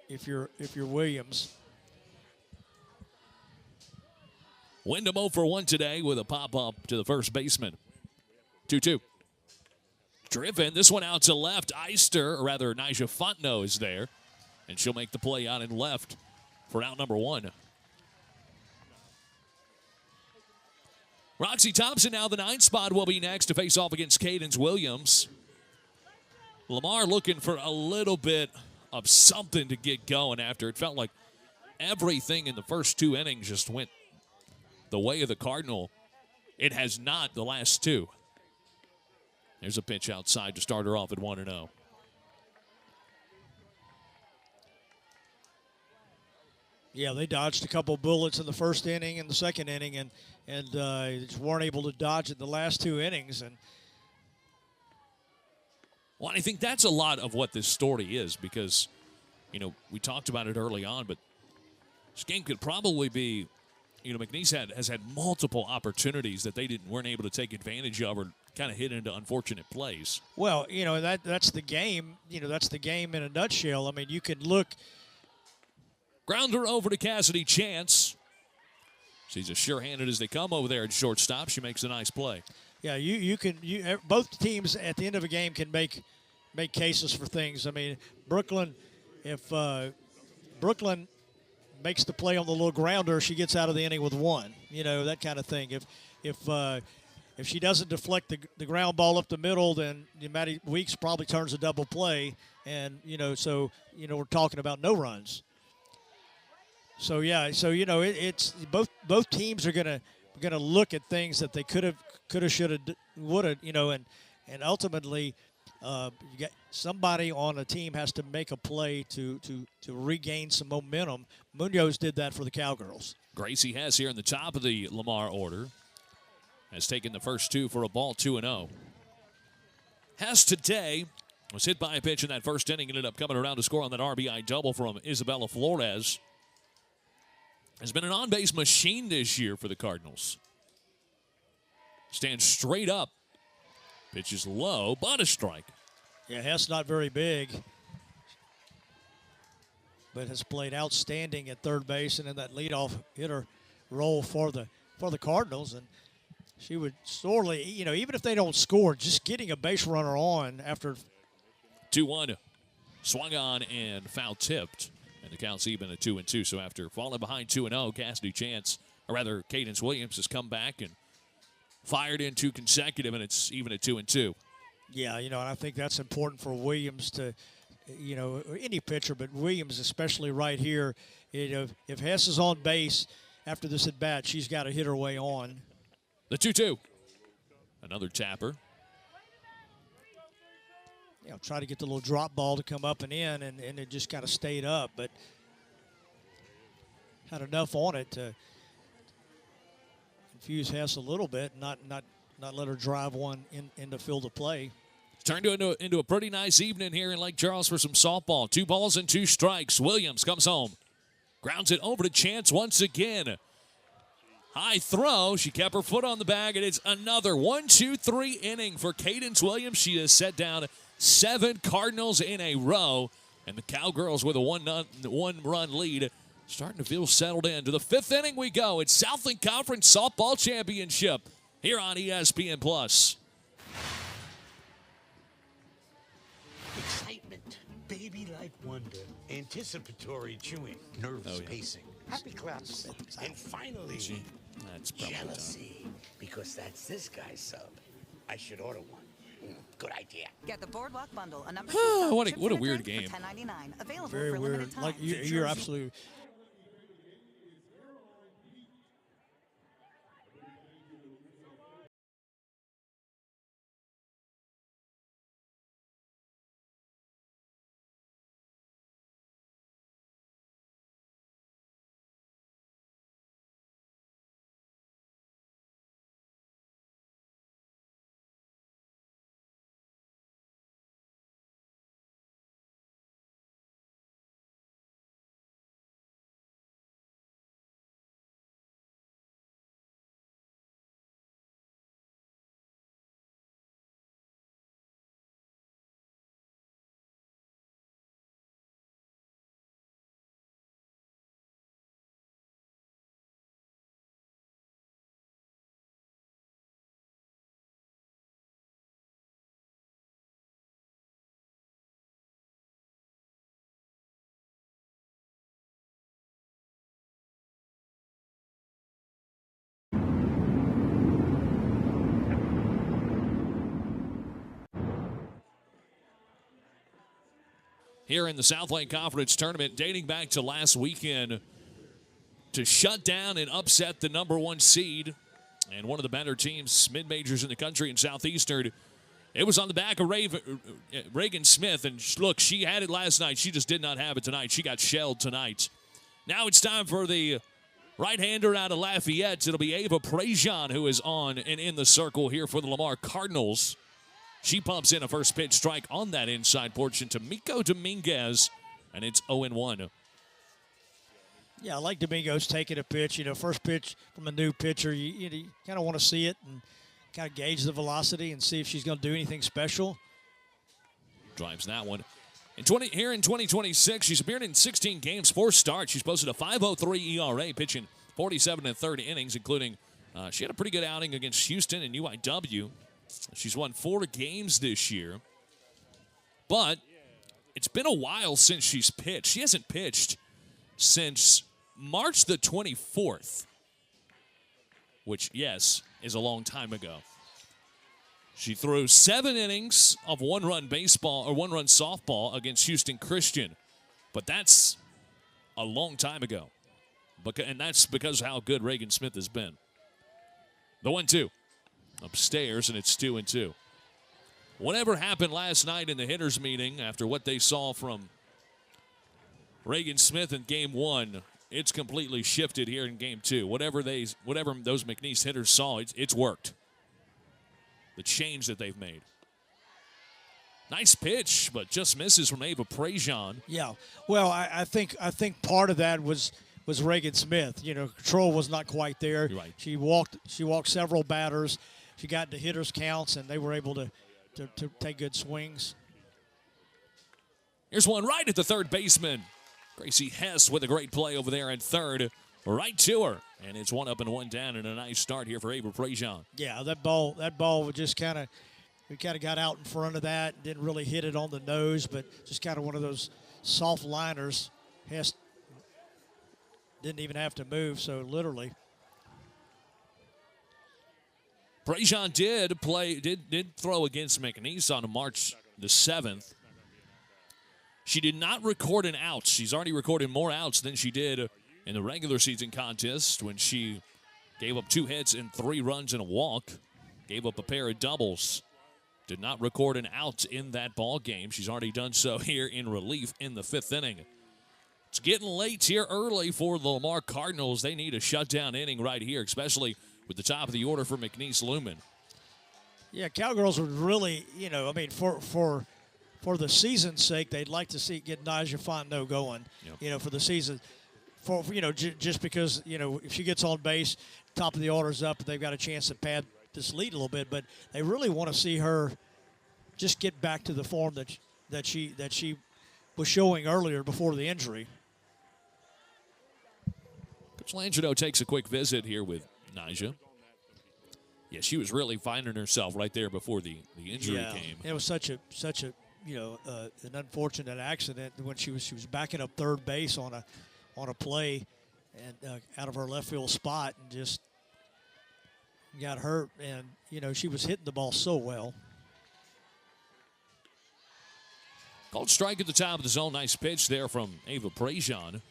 if you're Williams. Wyndham 0 for 1 today with a pop-up to the first baseman. 2-2. Driven, this one out to left. Eister, or rather Nyjah Fontenot is there, and she'll make the play out in left for out number 1. Roxy Thompson now the 9th spot will be next to face off against Cadence Williams. Lamar looking for a little bit of something to get going after it felt like everything in the first 2 innings just went the way of the Cardinal. It has not the last 2. There's a pitch outside to start her off at 1-0. Yeah, they dodged a couple bullets in the first inning and the second inning, and just weren't able to dodge it the last 2 innings. And well, I think that's a lot of what this story is because, we talked about it early on, but this game could probably be, McNeese has had multiple opportunities that they weren't able to take advantage of or kind of hit into unfortunate plays. Well, that's the game. That's the game in a nutshell. I mean, you can look. Grounder over to Cassidy Chance. She's as sure-handed as they come over there at shortstop. She makes a nice play. Yeah, both teams at the end of a game can make cases for things. I mean, Brooklyn, if Brooklyn makes the play on the little grounder, she gets out of the inning with 1. That kind of thing. If she doesn't deflect the ground ball up the middle, then Maddie Weeks probably turns a double play, and we're talking about no runs. So yeah, it's both teams are gonna look at things that they could have, should have, would have, and ultimately, you got somebody on a team has to make a play to regain some momentum. Munoz did that for the Cowgirls. Gracie Hess here in the top of the Lamar order has taken the first 2 for a ball, 2-0. Hess today was hit by a pitch in that first inning, ended up coming around to score on that RBI double from Isabella Flores. Has been an on-base machine this year for the Cardinals. Stands straight up. Pitch is low, but a strike. Yeah, Hess not very big, but has played outstanding at third base and in that leadoff hitter role for the Cardinals. And she would sorely, even if they don't score, just getting a base runner on after 2-1, swung on and foul tipped. And the count's even at 2-2. So after falling behind 2-0, Cassidy Chance, or rather Cadence Williams, has come back and fired in 2 consecutive, and it's even at 2-2. Yeah, and I think that's important for Williams to, any pitcher, but Williams especially right here. If Hess is on base after this at bat, she's got to hit her way on. The 2-2. Another tapper. Try to get the little drop ball to come up and in, and it just kind of stayed up, but had enough on it to confuse Hess a little bit, not let her drive one in the field of play. Turned into a pretty nice evening here in Lake Charles for some softball. 2 balls and 2 strikes. Williams comes home. Grounds it over to Chance once again. High throw. She kept her foot on the bag, and it's another 1-2-3 inning for Cadence Williams. She has set down 7 Cardinals in a row, and the Cowgirls with a one-run lead starting to feel settled in. To the 5th inning we go. It's Southland Conference Softball Championship here on ESPN+. Excitement, baby-like wonder, anticipatory chewing, nerves pacing, happy claps, and finally, That's probably jealousy, because that's this guy's sub. I should order one. Good idea. Get the Boardwalk Bundle, a number what a weird game. $10.99. Available Very for weird. limited time. Like you're absolutely. Here in the Southland Conference Tournament, dating back to last weekend, to shut down and upset the number 1 seed and one of the better teams, mid-majors in the country in Southeastern. It was on the back of Reagan Smith, and look, she had it last night. She just did not have it tonight. She got shelled tonight. Now it's time for the right-hander out of Lafayette. It'll be Ava Prejean who is on and in the circle here for the Lamar Cardinals. She pumps in a first pitch strike on that inside portion to Miko Dominguez, and it's 0-1. Yeah, I like Domingo's taking a pitch. You know, first pitch from a new pitcher, you kind of want to see it and kind of gauge the velocity and see if she's going to do anything special. Drives that one. Here in 2026, she's appeared in 16 games, 4 starts. She's posted a 5.03 ERA, pitching 47 1/3 innings, including she had a pretty good outing against Houston and UIW. She's won 4 games this year, but it's been a while since she's pitched. She hasn't pitched since March the 24th, which, yes, is a long time ago. She threw 7 innings of one-run baseball or one-run softball against Houston Christian, but that's a long time ago, and that's because of how good Reagan Smith has been. The 1-2. Upstairs, and it's 2-2. Whatever happened last night in the hitters meeting after what they saw from Reagan Smith in Game 1, it's completely shifted here in Game 2. Whatever those McNeese hitters saw, it's worked. The change that they've made. Nice pitch, but just misses from Ava Prejean. Yeah, well, I think part of that was Reagan Smith. You know, control was not quite there. You're right. She walked several batters. She got into hitters counts, and they were able to take good swings. Here's one right at the third baseman. Gracie Hess with a great play over there at third. Right to her. And it's 1 up and 1 down, and a nice start here for Ava Prejean. Yeah, that ball was just we kind of got out in front of that, didn't really hit it on the nose, but just kind of one of those soft liners. Hess didn't even have to move, so literally. Prejean did throw against McNeese on March the 7th. She did not record an out. She's already recorded more outs than she did in the regular season contest when she gave up 2 hits and 3 runs and a walk. Gave up a pair of doubles. Did not record an out in that ball game. She's already done so here in relief in the 5th inning. It's getting late here early for the Lamar Cardinals. They need a shutdown inning right here, especially with the top of the order for McNeese Lumen. Yeah, Cowgirls would really, for the season's sake, they'd like to see get Naja Fontenot going, for the season. for just because if she gets on base, top of the order's up, they've got a chance to pad this lead a little bit. But they really want to see her just get back to the form that she was showing earlier before the injury. Coach Langino takes a quick visit here with Nyjah. Yeah, she was really finding herself right there before the injury came. It was such a an unfortunate accident when she was backing up third base on a play and out of her left field spot and just got hurt. And she was hitting the ball so well. Called strike at the top of the zone. Nice pitch there from Ava Prejean.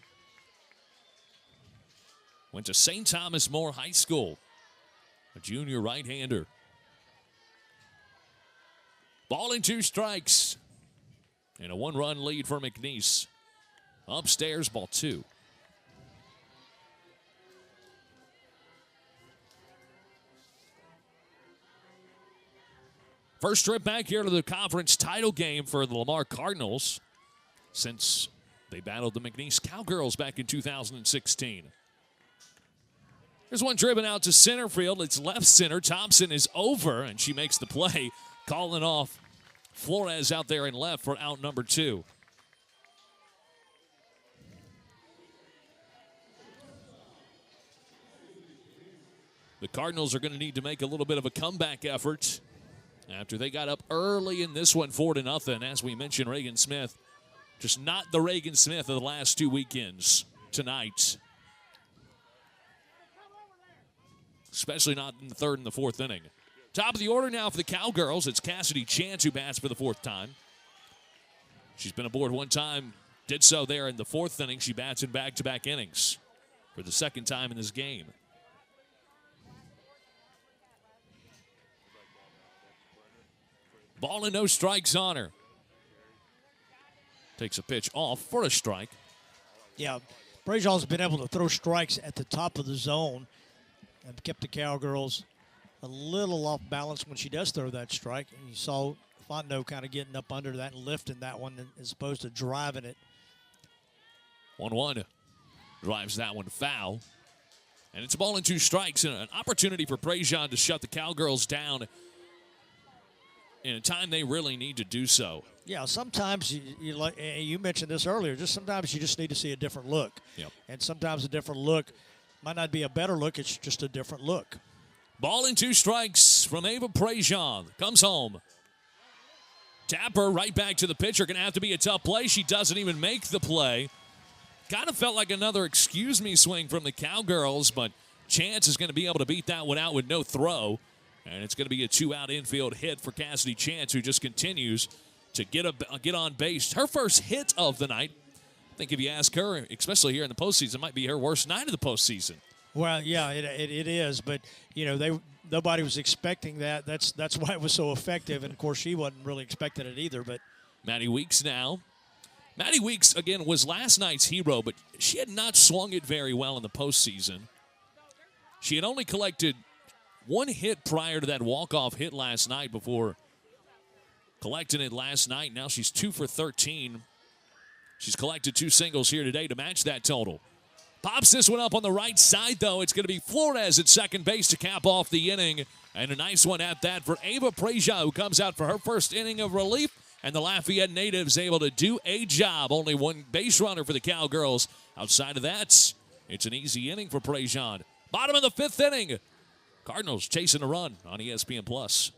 Went to St. Thomas More High School. A junior right-hander. Ball and 2 strikes. And a 1-run lead for McNeese. Upstairs, ball 2. First trip back here to the conference title game for the Lamar Cardinals since they battled the McNeese Cowgirls back in 2016. There's one driven out to center field. It's left center. Thompson is over, and she makes the play, calling off Flores out there in left for out number 2. The Cardinals are going to need to make a little bit of a comeback effort after they got up early in this one 4-0. As we mentioned, Reagan Smith, just not the Reagan Smith of the last 2 weekends tonight. Especially not in the 3rd and the 4th inning. Top of the order now for the Cowgirls. It's Cassidy Chance who bats for the 4th time. She's been aboard 1 time. Did so there in the 4th inning. She bats in back-to-back innings for the 2nd time in this game. Ball and no strikes on her. Takes a pitch off for a strike. Yeah, Prejean's been able to throw strikes at the top of the zone and kept the Cowgirls a little off balance when she does throw that strike. And you saw Fondo kind of getting up under that and lifting that one as opposed to driving it. 1-1. Drives that one foul. And it's a ball and 2 strikes and an opportunity for Prejean to shut the Cowgirls down in a time they really need to do so. Yeah, sometimes you mentioned this earlier. Sometimes you just need to see a different look. Yep. And sometimes a different look might not be a better look. It's just a different look. Ball and 2 strikes from Ava Prejean. Comes home. Tapper right back to the pitcher. Going to have to be a tough play. She doesn't even make the play. Kind of felt like another excuse me swing from the Cowgirls, but Chance is going to be able to beat that one out with no throw. And it's going to be a 2-out infield hit for Cassidy Chance, who just continues to get on base. Her first hit of the night. I think if you ask her, especially here in the postseason, it might be her worst night of the postseason. Well, yeah, it is, but nobody was expecting that. That's why it was so effective, and of course she wasn't really expecting it either. But Maddie Weeks now. Maddie Weeks again was last night's hero, but she had not swung it very well in the postseason. She had only collected 1 hit prior to that walk-off hit last night before collecting it last night. Now she's 2 for 13. She's collected 2 singles here today to match that total. Pops this one up on the right side, though. It's going to be Flores at second base to cap off the inning. And a nice one at that for Ava Prejean, who comes out for her first inning of relief. And the Lafayette natives able to do a job. Only 1 base runner for the Cowgirls. Outside of that, it's an easy inning for Prejean. Bottom of the 5th inning. Cardinals chasing a run on ESPN+.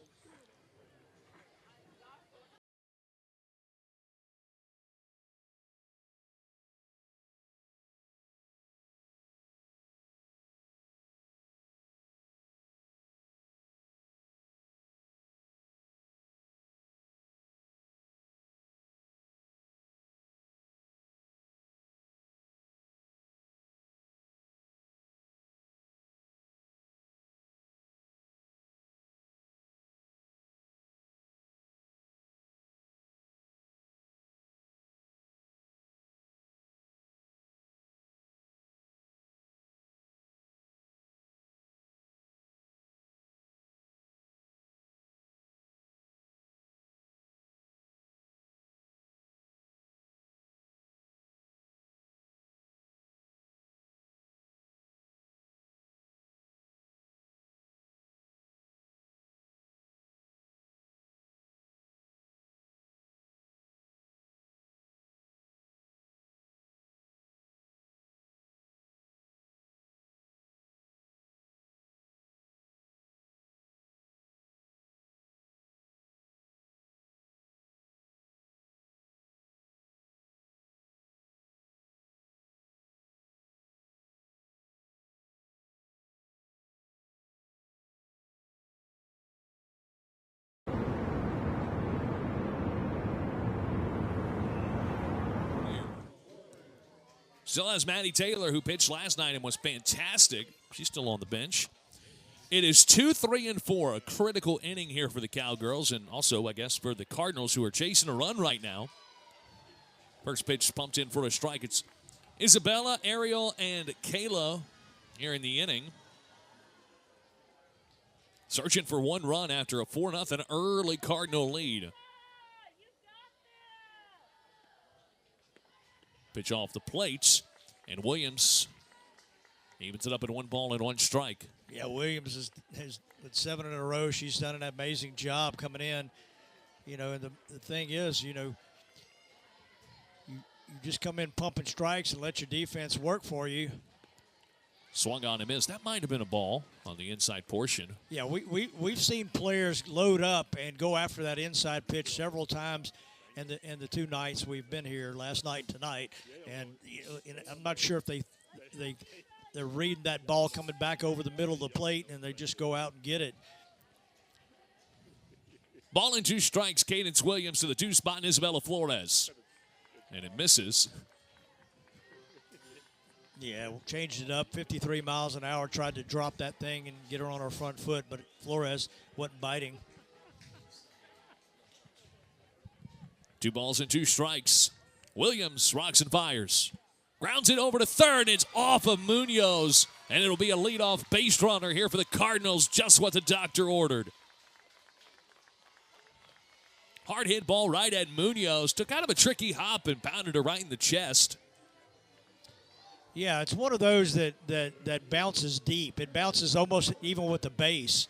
Still has Maddie Taylor, who pitched last night and was fantastic. She's still on the bench. It is 2, 3, and 4, a critical inning here for the Cowgirls, and also, I guess, for the Cardinals, who are chasing a run right now. First pitch pumped in for a strike. It's Isabella, Ariel, and Kayla here in the inning. Searching for one run after a 4-0 early Cardinal lead. Pitch off the plate, and Williams evens it up at 1 ball and 1 strike. Yeah, Williams has with 7 in a row. She's done an amazing job coming in. You know, and the thing is, you know, you just come in pumping strikes and let your defense work for you. Swung on and missed. That might have been a ball on the inside portion. Yeah, we've seen players load up and go after that inside pitch several times in the 2 nights we've been here, last night and tonight. And you know, I'm not sure if they're reading that ball coming back over the middle of the plate and they just go out and get it. Ball and 2 strikes. Cadence Williams to the 2 spot and Isabella Flores. And it misses. Yeah, changed it up, 53 miles an hour, tried to drop that thing and get her on her front foot, but Flores wasn't biting. 2 balls and 2 strikes. Williams rocks and fires. Grounds it over to third. It's off of Munoz, and it'll be a leadoff base runner here for the Cardinals, just what the doctor ordered. Hard hit ball right at Munoz. Took kind of a tricky hop and pounded her right in the chest. Yeah, it's one of those that bounces deep. It bounces almost even with the base.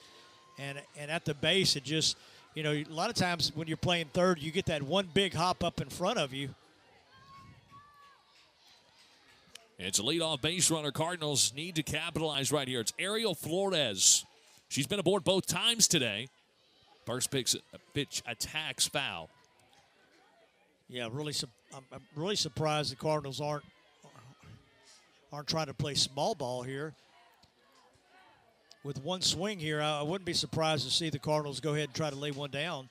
And at the base, it just, you know, a lot of times when you're playing third, you get that one big hop up in front of you. It's a leadoff base runner. Cardinals need to capitalize right here. It's Ariel Flores. She's been aboard both times today. First pitch attacks foul. Yeah, I'm really surprised the Cardinals aren't trying to play small ball here. With one swing here, I wouldn't be surprised to see the Cardinals go ahead and try to lay one down.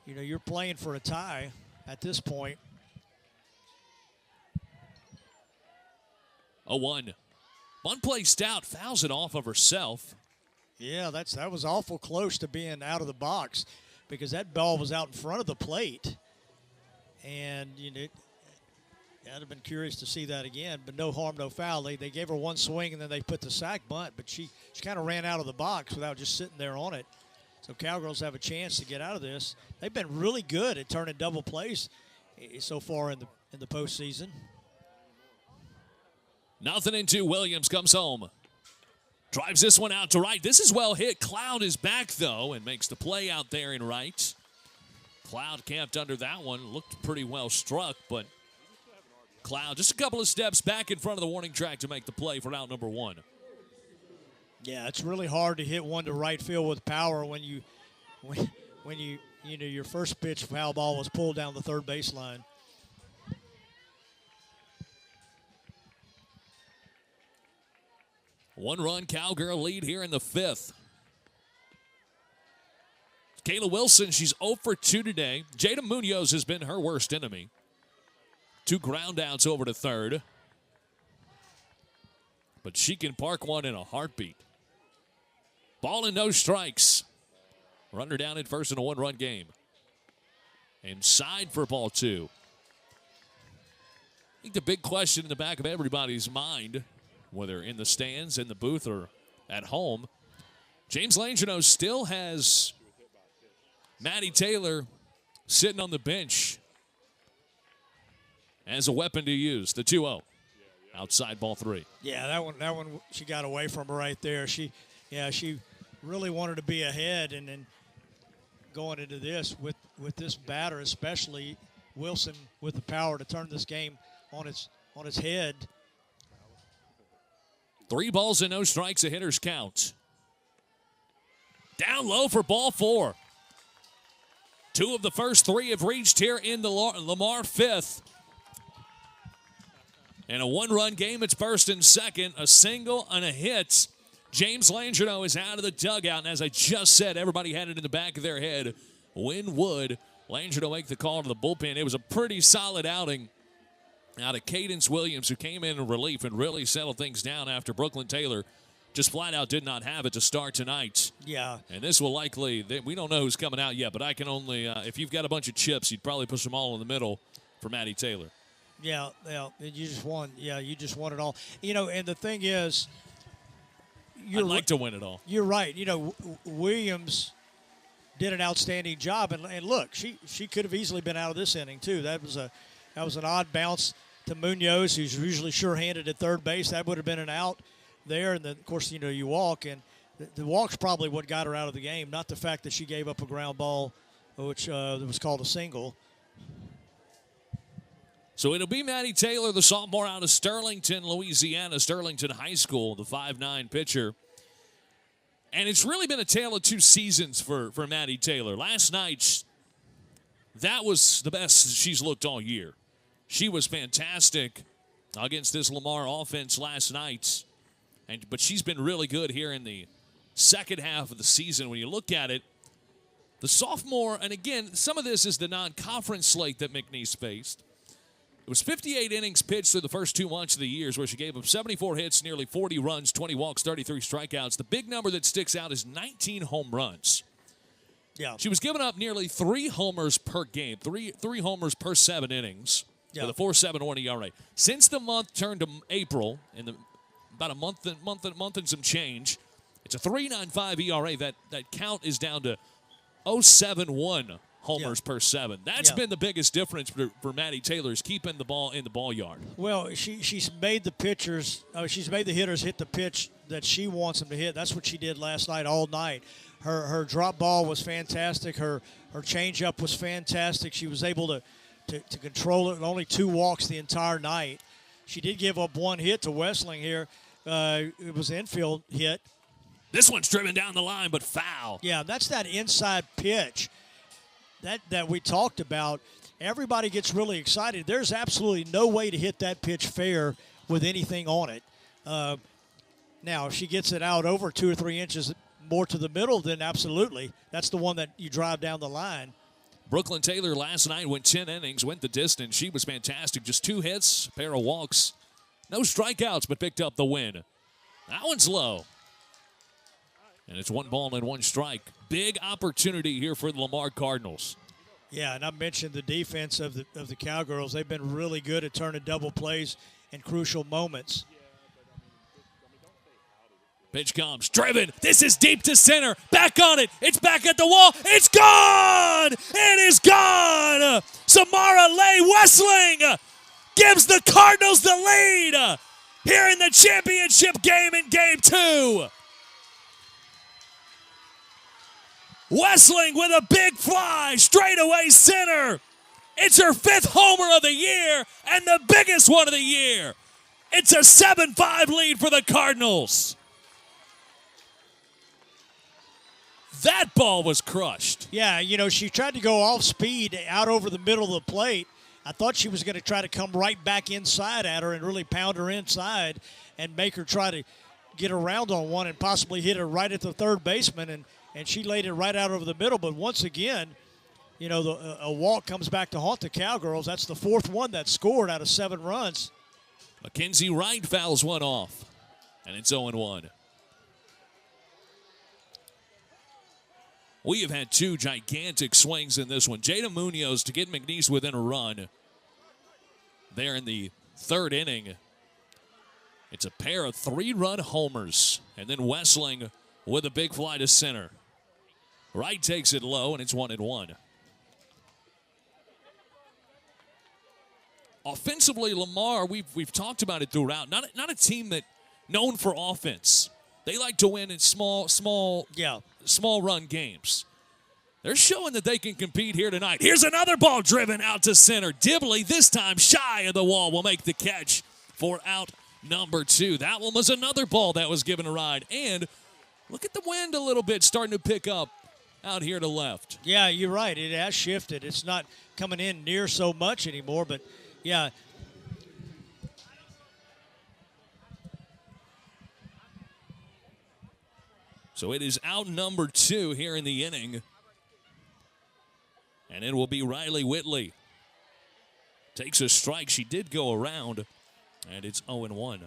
You know, you're playing for a tie at this point. 0-1. One play Stout fouls it off of herself. Yeah, that was awful close to being out of the box because that ball was out in front of the plate. And, you know, I'd have been curious to see that again, but no harm, no foul. They gave her one swing, and then they put the sack bunt, but she kind of ran out of the box without just sitting there on it. So Cowgirls have a chance to get out of this. They've been really good at turning double plays so far in the postseason. 0-2. Williams comes home. Drives this one out to right. This is well hit. Cloud is back, though, and makes the play out there in right. Cloud camped under that one. Looked pretty well struck, but Cloud just a couple of steps back in front of the warning track to make the play for out number 1. Yeah, it's really hard to hit one to right field with power when you know your first pitch foul ball was pulled down the third baseline. One-run Cowgirl lead here in the 5th. Kayla Wilson, she's 0 for 2 today. Jada Munoz has been her worst enemy. 2 ground outs over to third. But she can park one in a heartbeat. Ball and no strikes. Runner down at first in a 1-run game. Inside for ball 2. I think the big question in the back of everybody's mind, whether in the stands, in the booth, or at home, James Langino still has Maddie Taylor sitting on the bench as a weapon to use. The 2-0. Outside ball 3. Yeah, that one she got away from her right there. She really wanted to be ahead, and then going into this with this batter, especially Wilson with the power to turn this game on its head. 3 balls and no strikes, a hitter's count. Down low for ball 4. 2 of the first 3 have reached here in the Lamar 5th. And a 1-run game, it's first and second, a single and a hit. James Langino is out of the dugout, and as I just said, everybody had it in the back of their head. When would Langino make the call to the bullpen? It was a pretty solid outing out of Cadence Williams, who came in relief and really settled things down after Brooklyn Taylor just flat out did not have it to start tonight. Yeah. And this will likely, we don't know who's coming out yet, but I can only, if you've got a bunch of chips, you'd probably push them all in the middle for Maddie Taylor. Yeah, you just won. Yeah, you just won it all. You know, and the thing is, I'd like to win it all. You're right. You know, Williams did an outstanding job, and look, she could have easily been out of this inning too. That was an odd bounce to Munoz, who's usually sure-handed at third base. That would have been an out there, and then of course you walk, and the walk's probably what got her out of the game, not the fact that she gave up a ground ball, which was called a single. So it'll be Maddie Taylor, the sophomore out of Sterlington, Louisiana, Sterlington High School, the 5'9" pitcher. And it's really been a tale of two seasons for Maddie Taylor. Last night, that was the best she's looked all year. She was fantastic against this Lamar offense last night. But she's been really good here in the second half of the season. When you look at it, the sophomore, and again, some of this is the non-conference slate that McNeese faced. It was 58 innings pitched through the first 2 months of the year, where she gave up 74 hits, nearly 40 runs, 20 walks, 33 strikeouts. The big number that sticks out is 19 home runs. Yeah. She was giving up nearly 3 homers per game, three homers per 7 innings, with a 4.71 ERA. Since the month turned to April, about a month and some change, it's a 3.95 ERA. That count is down to 0.71 homers per 7. That's been the biggest difference for Maddie Taylor, is keeping the ball in the ball yard. Well, she's made the hitters hit the pitch that she wants them to hit. That's what she did last night, all night. Her drop ball was fantastic. Her changeup was fantastic. She was able to control it with only 2 walks the entire night. She did give up 1 hit to Wessling here. It was an infield hit. This one's driven down the line, but foul. Yeah, that's that inside pitch that we talked about. Everybody gets really excited. There's absolutely no way to hit that pitch fair with anything on it. Now, if she gets it out over 2 or 3 inches more to the middle, then absolutely. That's the one that you drive down the line. Brooklyn Taylor last night went 10 innings, went the distance. She was fantastic. Just 2 hits, a pair of walks. No strikeouts, but picked up the win. That one's low. And it's 1 ball and 1 strike. Big opportunity here for the Lamar Cardinals. Yeah, and I mentioned the defense of the Cowgirls. They've been really good at turning double plays in crucial moments. Pitch comes, driven. This is deep to center. Back on it. It's back at the wall. It's gone! It is gone! Samara Leigh Wessling gives the Cardinals the lead here in the championship game in Game 2. Wessling with a big fly, straightaway center. It's her 5th homer of the year and the biggest one of the year. It's a 7-5 lead for the Cardinals. That ball was crushed. Yeah, she tried to go off speed out over the middle of the plate. I thought she was going to try to come right back inside at her and really pound her inside and make her try to get around on one and possibly hit her right at the third baseman, and she laid it right out over the middle. But once again, a walk comes back to haunt the Cowgirls. That's the 4th one that scored out of 7 runs. Mackenzie Wright fouls one off, and it's 0-1. We have had 2 gigantic swings in this one. Jada Munoz to get McNeese within a run there in the 3rd inning. It's a pair of 3-run homers, and then Wessling with a big fly to center. Wright takes it low, and it's 1-1. Offensively, Lamar, we've talked about it throughout. Not a team that known for offense. They like to win in small run games. They're showing that they can compete here tonight. Here's another ball driven out to center. Dibley, this time shy of the wall, will make the catch for out number 2. That one was another ball that was given a ride. And look at the wind a little bit starting to pick up out here to left. Yeah, you're right. It has shifted. It's not coming in near so much anymore, but yeah. So it is out number 2 here in the inning. And it will be Riley Whitley Takes a strike. She did go around, and it's 0-1.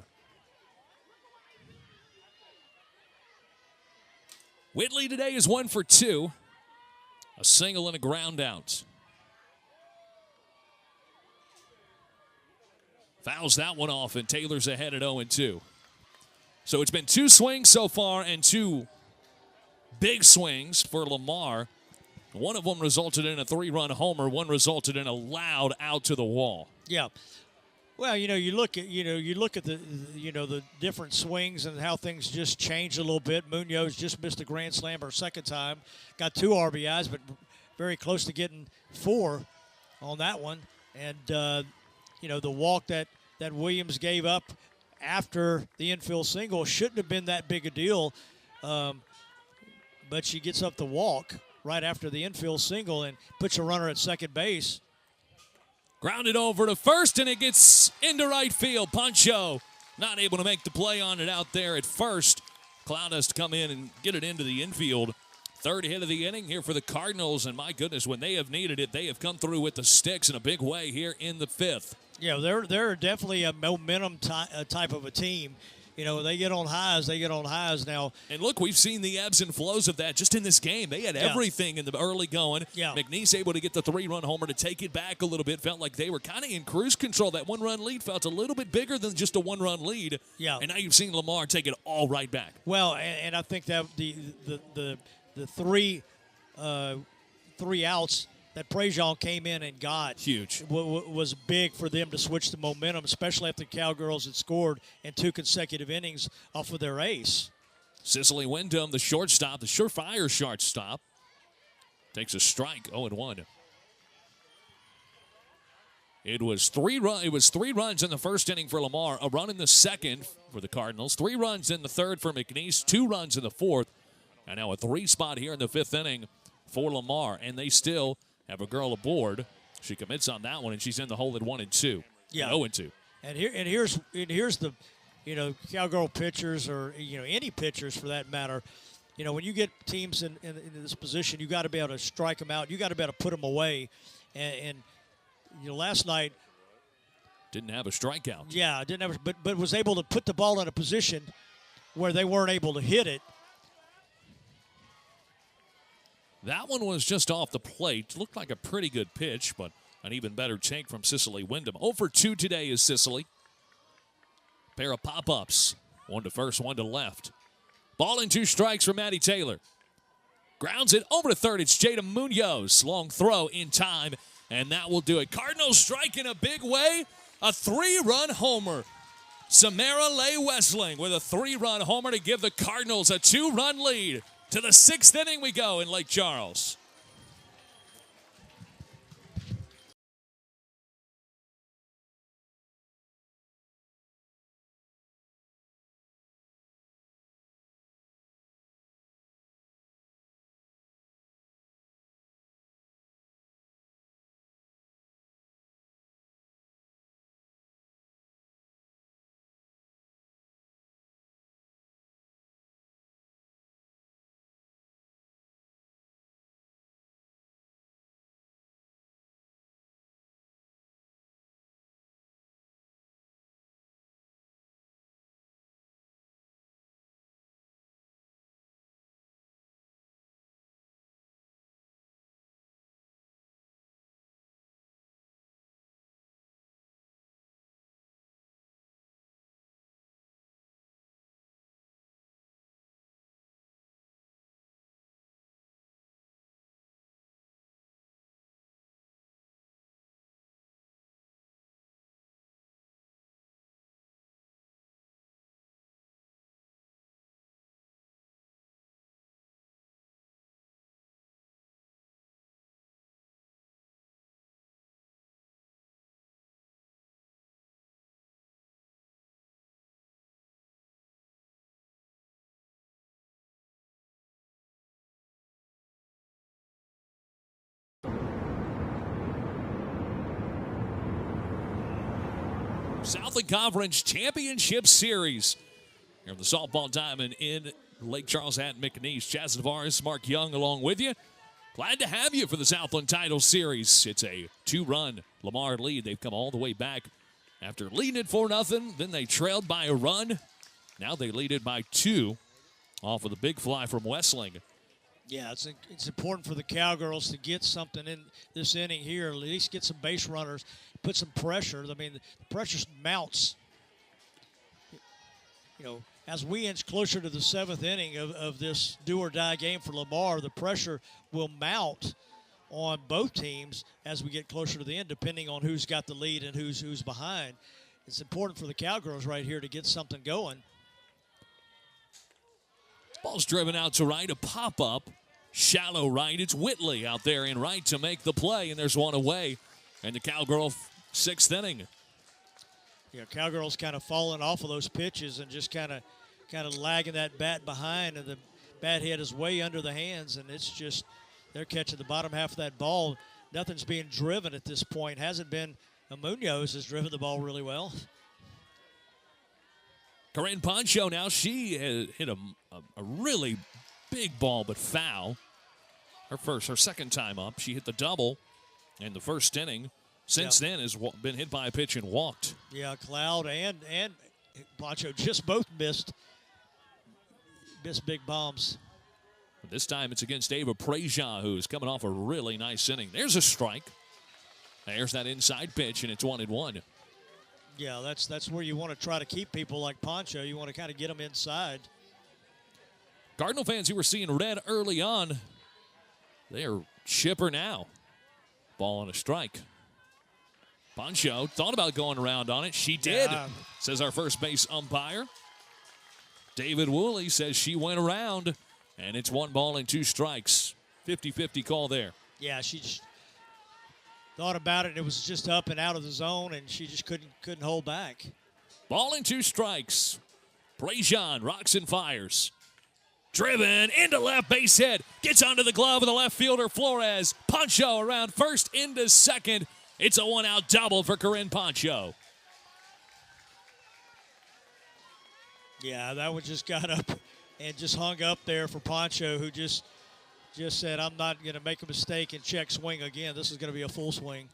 Whitley today is 1 for 2. A single and a ground out. Fouls that one off, and Taylor's ahead at 0-2. So it's been 2 swings so far and 2 big swings for Lamar. One of them resulted in a 3-run homer. One resulted in a loud out to the wall. Yeah. Well, you look at the different swings and how things just changed a little bit. Munoz just missed a grand slam her second time. Got 2 RBIs, but very close to getting 4 on that one. And the walk that Williams gave up after the infield single shouldn't have been that big a deal. But she gets up the walk right after the infield single and puts a runner at second base. Grounded over to first, and it gets into right field. Pancho not able to make the play on it out there at first. Cloud has to come in and get it into the infield. Third hit of the inning here for the Cardinals, and my goodness, when they have needed it, they have come through with the sticks in a big way here in the 5th. Yeah, they're definitely a momentum type of a team. They get on highs. They get on highs now. And look, we've seen the ebbs and flows of that just in this game. They had everything in the early going. Yeah. McNeese able to get the 3-run homer to take it back a little bit. Felt like they were kind of in cruise control. That 1-run lead felt a little bit bigger than just a 1-run lead. Yeah. And now you've seen Lamar take it all right back. Well, and I think that the 3 outs that Prejean came in and got huge was big for them to switch the momentum, especially after the Cowgirls had scored in 2 consecutive innings off of their ace. Cicely Wyndham, the shortstop, the surefire shortstop, takes a strike. 0-1. It was 3 runs in the first inning for Lamar, a run in the second for the Cardinals, 3 runs in the third for McNeese, 2 runs in the fourth, and now a 3 spot here in the 5th inning for Lamar, and they still have a girl aboard. She commits on that one, and she's in the hole at 1-2. Yeah, 0-2. And here's the, Cowgirl pitchers or any pitchers for that matter. When you get teams in this position, you got to be able to strike them out. You got to be able to put them away. And last night didn't have a strikeout. Yeah, didn't have, but was able to put the ball in a position where they weren't able to hit it. That one was just off the plate. Looked like a pretty good pitch, but an even better take from Cicely Wyndham. 0 for 2 today is Cicely. Pair of pop-ups. 1 to first, 1 to left. Ball and 2 strikes for Maddie Taylor. Grounds it over to third. It's Jada Munoz. Long throw in time, and that will do it. Cardinals strike in a big way. A 3-run homer. Samara Leigh Wessling with a 3-run homer to give the Cardinals a 2-run lead. To the 6th inning we go in Lake Charles. Southland Conference Championship Series here on the Softball Diamond in Lake Charles at McNeese. Chaz Tavares, Mark Young along with you. Glad to have you for the Southland Title Series. It's a 2-run Lamar lead. They've come all the way back after leading it 4-0. Then they trailed by a run. Now they lead it by 2 off of the big fly from Wessling. Yeah, it's important for the Cowgirls to get something in this inning here, at least get some base runners, put some pressure. I mean, the pressure mounts. You know, as we inch closer to the 7th inning of this do-or-die game for Lamar, the pressure will mount on both teams as we get closer to the end, depending on who's got the lead and who's behind. It's important for the Cowgirls right here to get something going. Ball's driven out to right, a pop-up, shallow right. It's Whitley out there in right to make the play, and there's one away. And the Cowgirl 6th inning. Yeah, Cowgirls kind of falling off of those pitches and just kind of lagging that bat behind, and the bat head is way under the hands, and it's just they're catching the bottom half of that ball. Nothing's being driven at this point. Hasn't been. Munoz has driven the ball really well. Corinne Poncho now, she hit a really big ball but foul. Her second time up. She hit the double in the first inning. Since then has been hit by a pitch and walked. Yeah, Cloud and Poncho just both missed big bombs. This time it's against Ava Prejean, who's coming off a really nice inning. There's a strike. There's that inside pitch, and it's 1-1. Yeah, that's where you want to try to keep people like Poncho. You want to kind of get them inside. Cardinal fans who were seeing red early on, they are chipper now. Ball on a strike. Poncho thought about going around on it. She did, says our first base umpire. David Woolley says she went around, and it's 1 ball and 2 strikes. 50-50 call there. Yeah, she just thought about it, and it was just up and out of the zone, and she just couldn't hold back. Ball and 2 strikes. Prejean rocks and fires. Driven into left base hit. Gets onto the glove of the left fielder, Flores. Poncho around first into second. It's a 1-out double for Corinne Poncho. Yeah, that one just got up and just hung up there for Poncho, who just said, I'm not going to make a mistake and check swing again. This is going to be a full swing.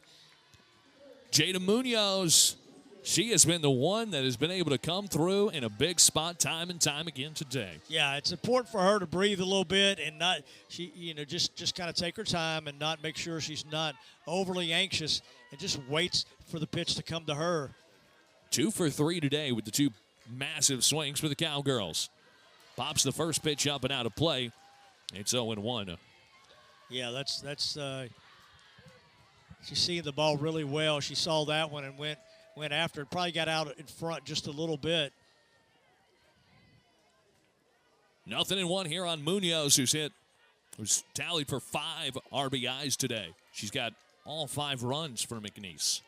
Jada Munoz, she has been the one that has been able to come through in a big spot time and time again today. Yeah, it's important for her to breathe a little bit and not, just kind of take her time and not make sure she's not overly anxious and just waits for the pitch to come to her. 2 for 3 today with the 2 massive swings for the Cowgirls. Pops the first pitch up and out of play. It's 0-1. Yeah, that's she's seeing the ball really well. She saw that one and went after it. Probably got out in front just a little bit. 0-1 here on Munoz, who's tallied for 5 RBIs today. She's got all 5 runs for McNeese.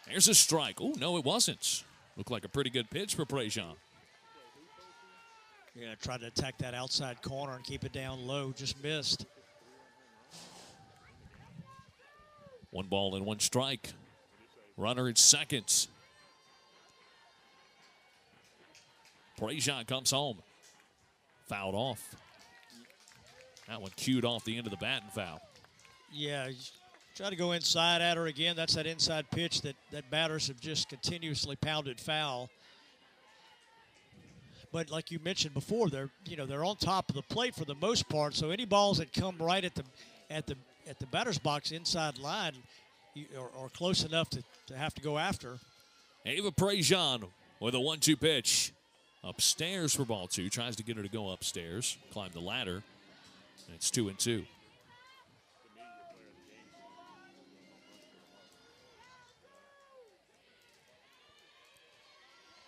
There's a strike. Oh, no, it wasn't. Looked like a pretty good pitch for Prejean. Yeah, tried to attack that outside corner and keep it down low. Just missed. 1 ball and 1 strike. Runner at second. Prejean comes home. Fouled off. That one cued off the end of the bat and foul. Yeah, try to go inside at her again. That's that inside pitch that batters have just continuously pounded foul. But like you mentioned before, they're on top of the plate for the most part. So any balls that come right at the batter's box inside line are close enough to have to go after. Ava Prejean with a 1-2 pitch. Upstairs for ball 2. Tries to get her to go upstairs. Climb the ladder. And it's 2-2.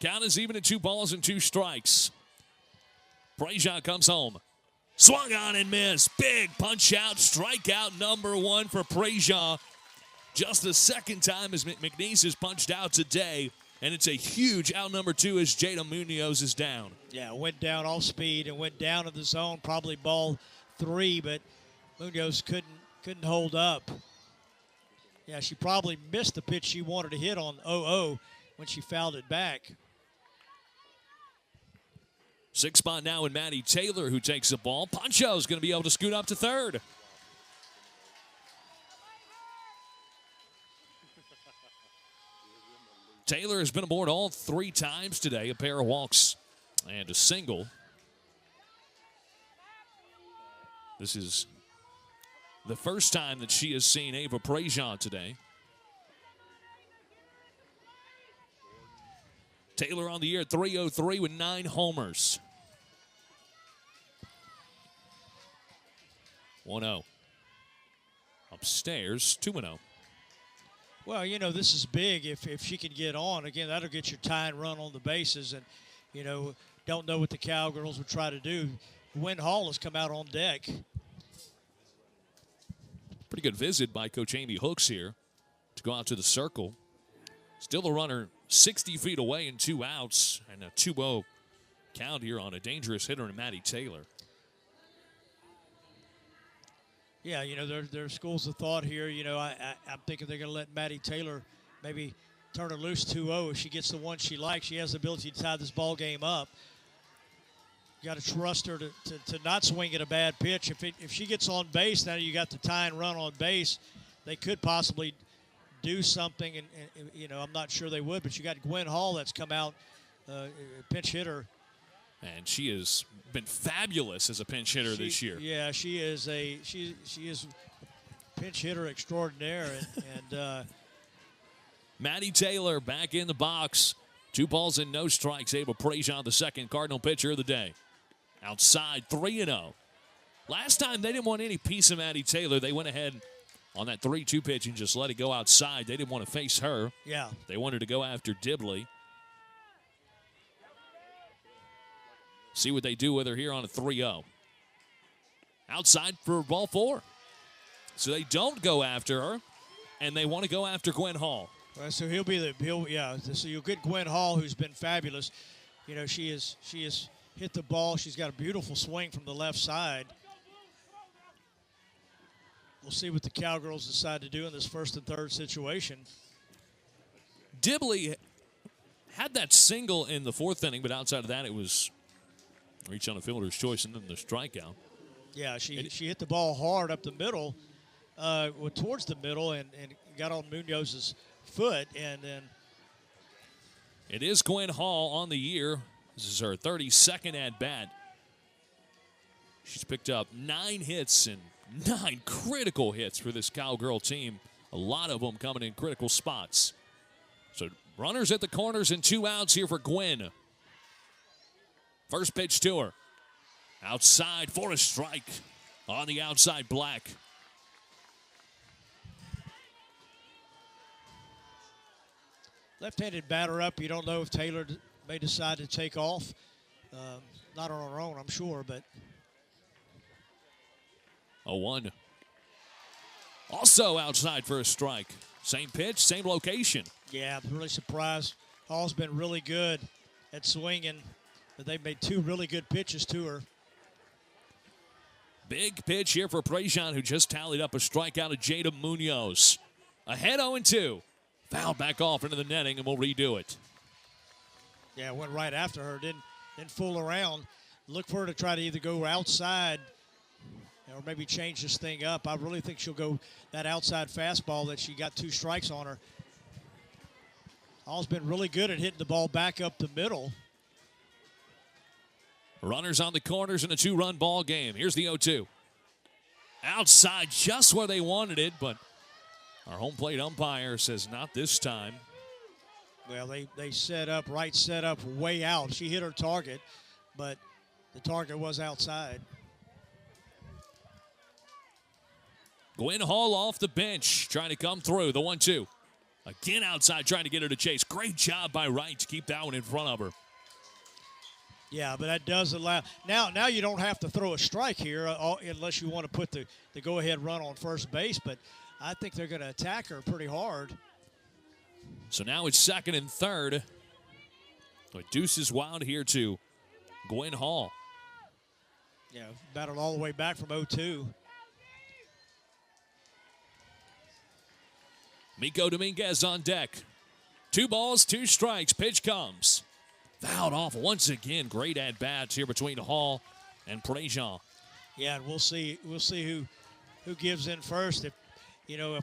Count is even at 2 balls and 2 strikes. Prejean comes home. Swung on and missed. Big punch out. Strikeout number 1 for Prejean. Just the second time as McNeese has punched out today. And it's a huge out number 2 as Jada Munoz is down. Yeah, went down off speed and went down in the zone. Probably ball 3, but Munoz couldn't hold up. Yeah, she probably missed the pitch she wanted to hit on 0-0 when she fouled it back. Sixth spot now in Maddie Taylor, who takes the ball. Poncho's going to be able to scoot up to third. Taylor has been aboard all 3 times today, a pair of walks and a single. This is the first time that she has seen Ava Prejean today. Taylor on the year, 303 with 9 homers. 1-0. Upstairs, 2-0. Well, you know, this is big. If she can get on, again, that'll get your tie and run on the bases. And, you know, don't know what the Cowgirls would try to do. Wynn Hall has come out on deck. Pretty good visit by Coach Amy Hooks here to go out to the circle. Still a runner 60 feet away and 2 outs. And a 2-0 count here on a dangerous hitter in Maddie Taylor. Yeah, you know, there are schools of thought here. You know, I'm thinking they're going to let Maddie Taylor maybe turn her loose 2-0. If she gets the one she likes, she has the ability to tie this ball game up. You got to trust her to not swing at a bad pitch. If she gets on base, now you got the tie and run on base. They could possibly do something, and you know, I'm not sure they would. But you got Gwen Hall that's come out, pinch hitter. And she has been fabulous as a pinch hitter this year. Yeah, she is a pinch hitter extraordinaire. And Maddie Taylor back in the box. 2 balls and no strikes. Ava Prejean, the second Cardinal pitcher of the day. Outside, 3-0. Last time they didn't want any piece of Maddie Taylor. They went ahead on that 3-2 pitch and just let it go outside. They didn't want to face her. Yeah. They wanted to go after Dibley. See what they do with her here on a 3-0. Outside for ball 4. So they don't go after her, and they want to go after Gwen Hall. Well, so so you'll get Gwen Hall, who's been fabulous. You know, she has hit the ball. She's got a beautiful swing from the left side. We'll see what the Cowgirls decide to do in this first and third situation. Dibley had that single in the 4th inning, but outside of that, it was reach on a fielder's choice and then the strikeout. Yeah, she hit the ball hard up the middle, towards the middle, and got on Munoz's foot, and then it is Gwen Hall on the year. This is her 32nd at bat. She's picked up 9 hits and 9 critical hits for this Cowgirl team. A lot of them coming in critical spots. So runners at the corners and 2 outs here for Gwen. First pitch to her. Outside for a strike. On the outside, Black. Left-handed batter up. You don't know if Taylor may decide to take off. Not on her own, I'm sure, but 0-1. Also outside for a strike. Same pitch, same location. Yeah, I'm really surprised. Hall's been really good at swinging, but they've made 2 really good pitches to her. Big pitch here for Prejean, who just tallied up a strikeout of Jada Munoz. Ahead 0-2. Foul back off into the netting, and we'll redo it. Yeah, went right after her. Didn't fool around. Look for her to try to either go outside or maybe change this thing up. I really think she'll go that outside fastball that she got 2 strikes on her. Hall's been really good at hitting the ball back up the middle. Runners on the corners in a 2-run ball game. Here's the 0-2. Outside just where they wanted it, but our home plate umpire says not this time. Well, they set up way out. She hit her target, but the target was outside. Gwen Hall off the bench, trying to come through. The 1-2. Again outside, trying to get her to chase. Great job by Wright to keep that one in front of her. Yeah, but that does allow. Now you don't have to throw a strike here unless you want to put the go-ahead run on first base, but I think they're going to attack her pretty hard. So now it's 2nd and 3rd. But Deuce is wild here to Gwen Hall. Yeah, battled all the way back from 0-2. Miko Dominguez on deck. 2 balls, 2 strikes. Pitch comes. fouled off once again. Great at-bats here between Hall and Prejean. Yeah, and we'll see who gives in first. If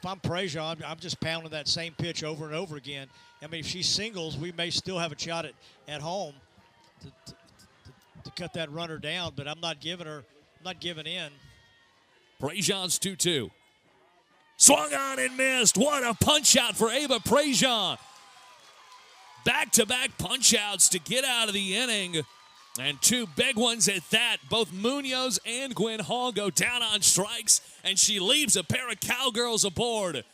I'm Prejean, I'm just pounding that same pitch over and over again. I mean, if she singles, we may still have a shot at home to cut that runner down, but I'm not giving in. Prejean's 2-2. Swung on and missed. What a punch out for Ava Prejean. Back-to-back punch outs to get out of the inning. And two big ones at that. Both Munoz and Gwen Hall go down on strikes, and she leaves a pair of Cowgirls aboard.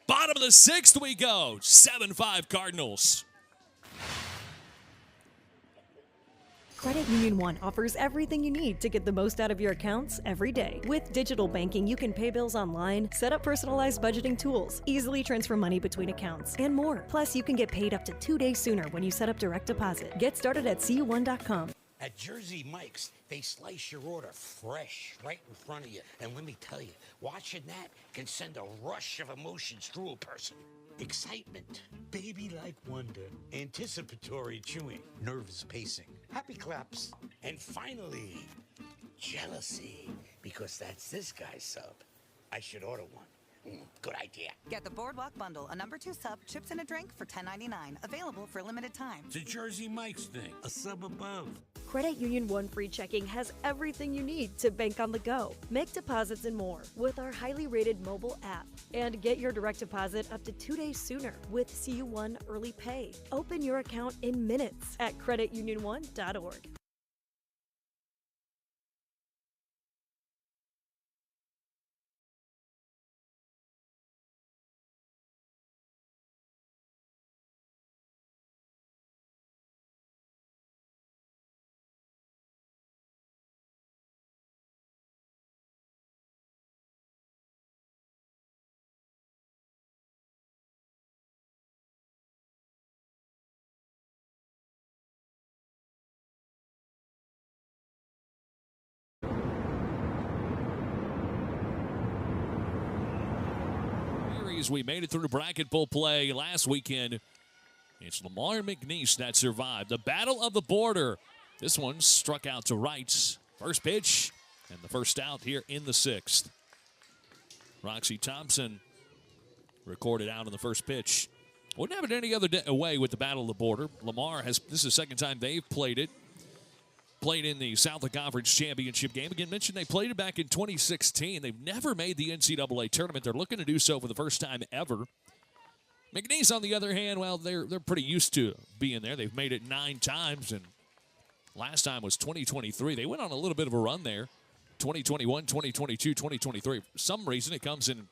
Bottom of the sixth we go. 7-5 Cardinals. Credit Union One offers everything you need to get the most out of your accounts every day. With digital banking, you can pay bills online, set up personalized budgeting tools, easily transfer money between accounts, and more. Plus, you can get paid up to 2 days sooner when you set up direct deposit. Get started at cu1.com. At Jersey Mike's, they slice your order fresh right in front of you. And let me tell you, watching that can send a rush of emotions through a person. Excitement, baby-like wonder, anticipatory chewing, nervous pacing, happy claps, and finally, jealousy, because that's this guy's sub. I should order one. Good idea. Get the Boardwalk Bundle, a number 2 sub, chips and a drink for $10.99. Available for a limited time. It's a Jersey Mike's thing, a sub above. Credit Union One Free Checking has everything you need to bank on the go. Make deposits and more with our highly rated mobile app. And get your direct deposit up to 2 days sooner with CU1 Early Pay. Open your account in minutes at creditunion1.org. We made it through bracket bowl play last weekend. It's Lamar and McNeese that survived. The Battle of the Border. This one struck out to right. First pitch and the first out here in the sixth. Roxy Thompson recorded out in the first pitch. Wouldn't have it any other way with the Battle of the Border. Lamar this is the second time they've played it. Played in the Southland Conference Championship game. Again, mentioned they played it back in 2016. They've never made the NCAA tournament. They're looking to do so for the first time ever. McNeese, on the other hand, well, they're pretty used to being there. They've made it 9 times, and last time was 2023. They went on a little bit of a run there. 2021, 2022, 2023. For some reason, it comes in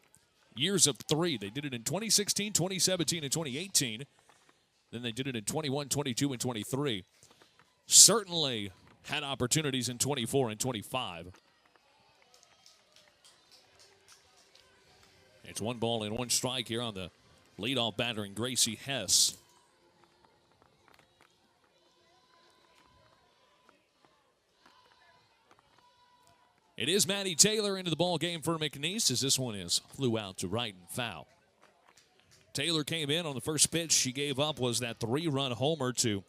years of 3. They did it in 2016, 2017, and 2018. Then they did it in 21, 22, and 23. Certainly had opportunities in 24 and 25. It's 1 ball and 1 strike here on the leadoff batter in Gracie Hess. It is Maddie Taylor into the ball game for McNeese as this one flew out to right and foul. Taylor came in on the first pitch she gave up was that 3-run homer to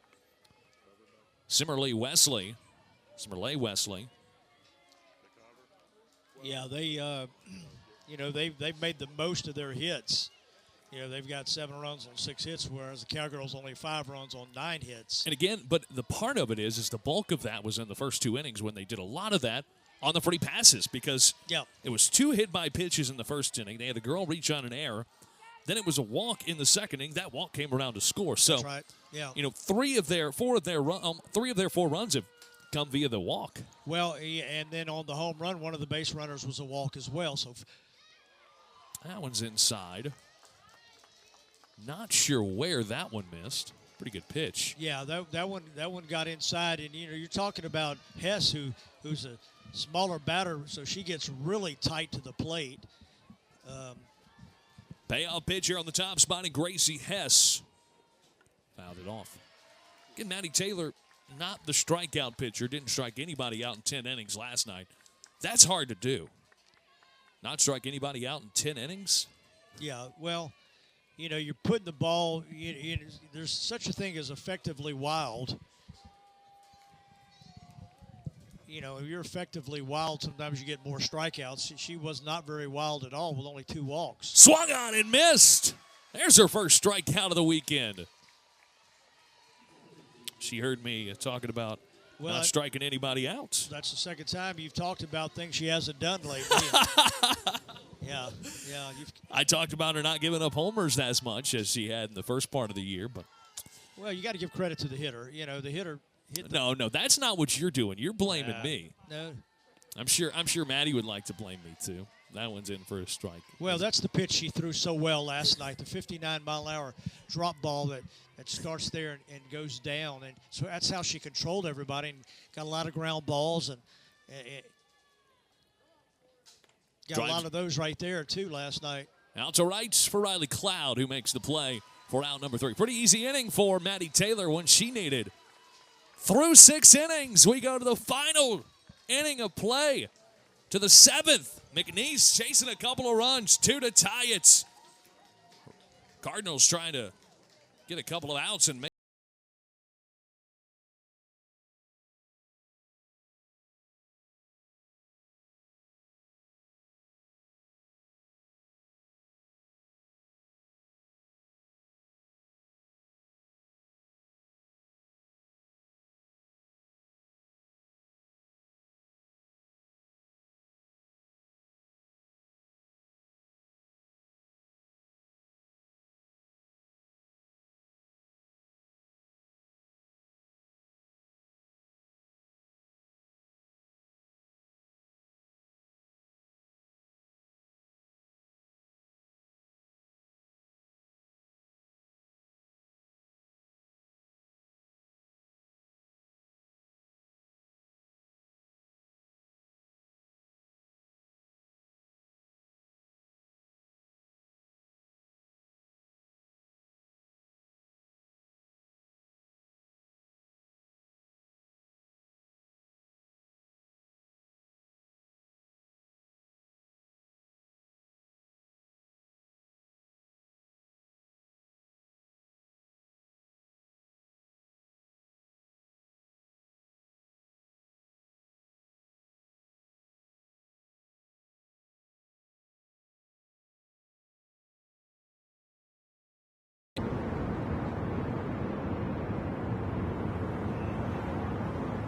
Simmerly Wesley. Yeah, they've made the most of their hits. They've got 7 runs on 6 hits, whereas the Cowgirls only 5 runs on 9 hits. And again, but the part of it is the bulk of that was in the first 2 innings when they did a lot of that on the free passes because it was 2 hit by pitches in the first inning. They had a girl reach on an error. Then it was a walk in the second inning. That walk came around to score. So, that's right. Yeah. 3 of their 4 runs have come via the walk. Well, and then on the home run, one of the base runners was a walk as well. So that one's inside. Not sure where that one missed. Pretty good pitch. Yeah, that one got inside, and you're talking about Hess, who's a smaller batter, so she gets really tight to the plate. Payoff pitch here on the top spot in Gracie Hess. Fouled it off. Again, Maddie Taylor, not the strikeout pitcher, didn't strike anybody out in 10 innings last night. That's hard to do. Not strike anybody out in 10 innings? Yeah, well, you're putting the ball, there's such a thing as effectively wild, if you're effectively wild, sometimes you get more strikeouts. She was not very wild at all with only 2 walks. Swung on and missed. There's her first strikeout of the weekend. She heard me talking about not striking anybody out. That's the second time you've talked about things she hasn't done lately. yeah. I talked about her not giving up homers as much as she had in the first part of the year, but well, you got to give credit to the hitter. The hitter. No, that's not what you're doing. You're blaming me. No. I'm sure Maddie would like to blame me too. That one's in for a strike. Well, that's the pitch she threw so well last night, the 59-mile-an-hour drop ball that starts there and goes down. And so that's how she controlled everybody and got a lot of ground balls and got a lot of those right there, too, last night. Out to right for Riley Cloud, who makes the play for out number 3. Pretty easy inning for Maddie Taylor when she needed. Through 6 innings, we go to the final inning of play. To the 7th, McNeese chasing a couple of runs, 2 to tie it. Cardinals trying to get a couple of outs and make.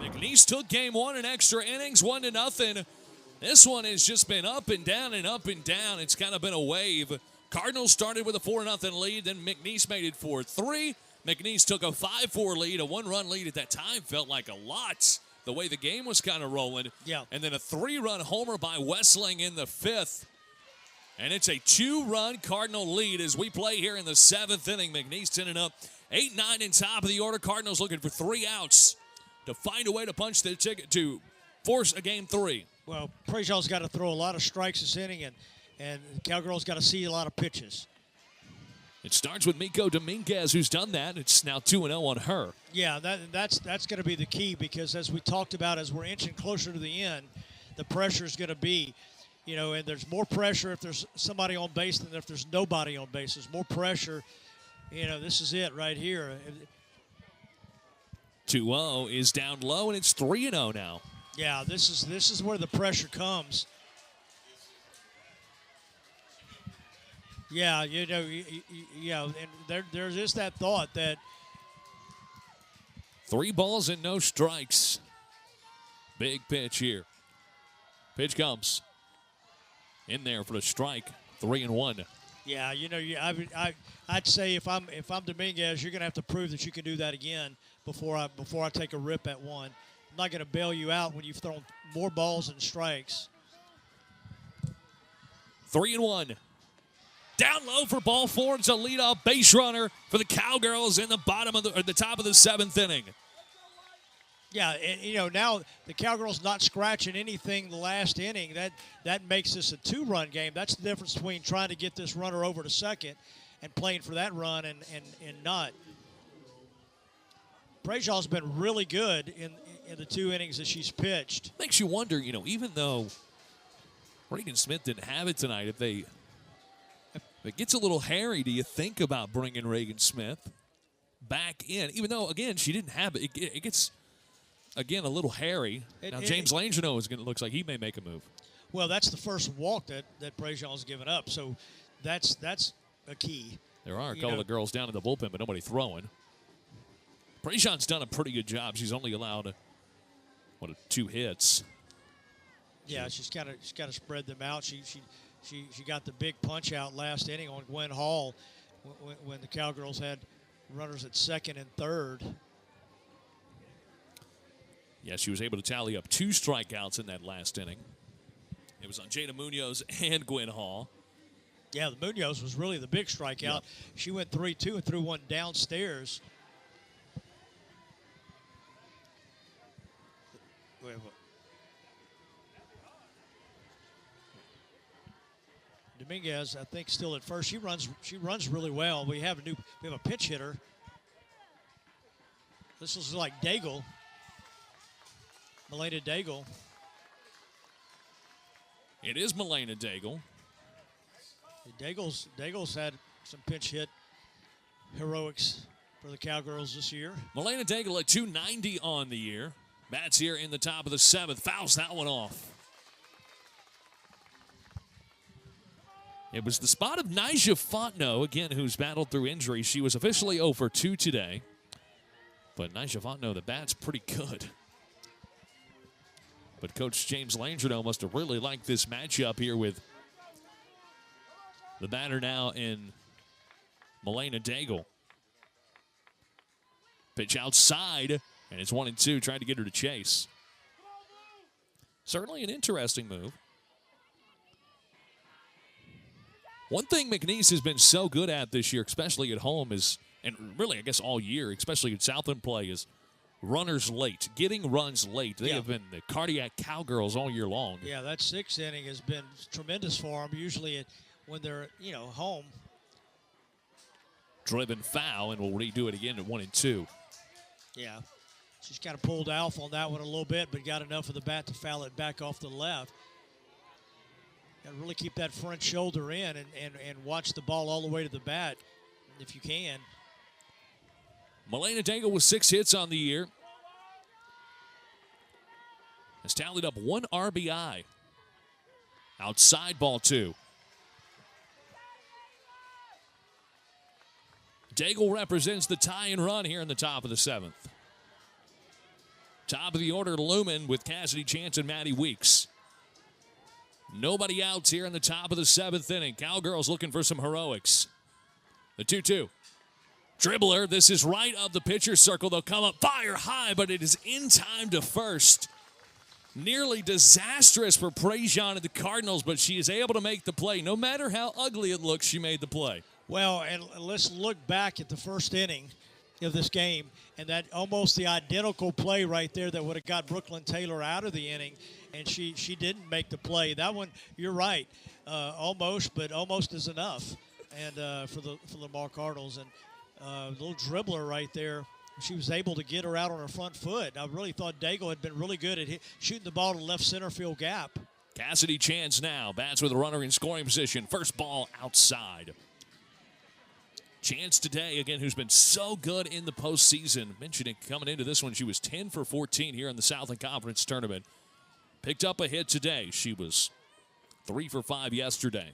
McNeese took game 1 in extra innings, 1-0. This one has just been up and down and up and down. It's kind of been a wave. Cardinals started with a 4-0 lead, then McNeese made it 4-3. McNeese took a 5-4 lead. A 1-run lead at that time felt like a lot, the way the game was kind of rolling. Yeah. And then a 3-run homer by Wessling in the 5th. And it's a 2-run Cardinal lead as we play here in the 7th inning. McNeese ended up 8-9 in top of the order. Cardinals looking for 3 outs to find a way to punch the ticket to force a game 3. Well, Prejol's got to throw a lot of strikes this inning, and Cowgirls got to see a lot of pitches. It starts with Miko Dominguez, who's done that. It's now 2-0 on her. Yeah, that's going to be the key because, as we talked about, as we're inching closer to the end, the pressure is going to be, and there's more pressure if there's somebody on base than if there's nobody on base. There's more pressure. This is it right here. 2-0 is down low, and it's 3-0 now. Yeah, this is where the pressure comes. Yeah, and there's just that thought that 3 balls and no strikes. Big pitch here. Pitch comes in there for the strike. 3-1. Yeah, I'd say if I'm Dominguez, you're going to have to prove that you can do that again before I take a rip at one. I'm not going to bail you out when you've thrown more balls and strikes. 3-1. Down low for ball 4. It's a leadoff base runner for the Cowgirls in the top of the 7th inning. Yeah, and now the Cowgirls not scratching anything the last inning. That makes this a 2-run game. That's the difference between trying to get this runner over to second and playing for that run and not. Prejol's been really good in the 2 innings that she's pitched. Makes you wonder, even though Reagan Smith didn't have it tonight, if it gets a little hairy, do you think about bringing Reagan Smith back in? Even though, again, she didn't have it. It gets again, a little hairy. Now, James Langino looks like he may make a move. Well, that's the first walk that Prejean's given up, so that's a key. There are a couple of girls down in the bullpen, but nobody throwing. Prejean's done a pretty good job. She's only allowed, 2 hits. Yeah, she's got to spread them out. She got the big punch out last inning on Gwen Hall when the Cowgirls had runners at second and third. Yeah, she was able to tally up 2 strikeouts in that last inning. It was on Jada Munoz and Gwen Hall. Yeah, the Munoz was really the big strikeout. Yep. She went 3-2 and threw one downstairs. Dominguez, I think, still at first. She runs really well. We have a pitch hitter. This is like Daigle. Milena Daigle. It is Milena Daigle. Daigle's had some pinch hit heroics for the Cowgirls this year. Milena Daigle at 290 on the year. Bats here in the top of the 7th. Fouls that one off. It was the spot of Nyjah Fontenot, again, who's battled through injury. She was officially 0 for 2 today. But Nyjah Fontenot, the bat's pretty good. But Coach James Langino must have really liked this matchup here with the batter now in Milena Daigle. Pitch outside, and it's 1-2, trying to get her to chase. Certainly an interesting move. One thing McNeese has been so good at this year, especially at home, is, and really I guess all year, especially at Southland play, is runners late, getting runs late. They have been the cardiac Cowgirls all year long. Yeah, that 6th inning has been tremendous for them. Usually when they're, home. Driven foul, and we'll redo it again at 1-2. Yeah. She's kind of pulled off on that one a little bit, but got enough of the bat to foul it back off the left. Got to really keep that front shoulder in and watch the ball all the way to the bat if you can. Milena Daigle with 6 hits on the year has tallied up 1 RBI. Outside ball 2. Daigle represents the tie and run here in the top of the 7th. Top of the order, Lumen with Cassidy Chance and Maddie Weeks. Nobody outs here in the top of the 7th inning. Cowgirls looking for some heroics. The 2-2. Dribbler, this is right of the pitcher's circle. They'll come up fire high, but it is in time to first. Nearly disastrous for Prejean and the Cardinals, but she is able to make the play. No matter how ugly it looks, she made the play. Well, and let's look back at the first inning of this game, and that almost the identical play right there that would have got Brooklyn Taylor out of the inning, and she didn't make the play. That one, you're right, almost, but almost is enough, and for the Lamar Cardinals. And little dribbler right there, she was able to get her out on her front foot. I really thought Daigle had been really good at shooting the ball to the left center field gap. Cassidy Chance now bats with a runner in scoring position. First ball outside. Chance today, again, who's been so good in the postseason. Mentioning coming into this one, she was 10 for 14 here in the Southland Conference Tournament. Picked up a hit today. She was 3 for 5 yesterday.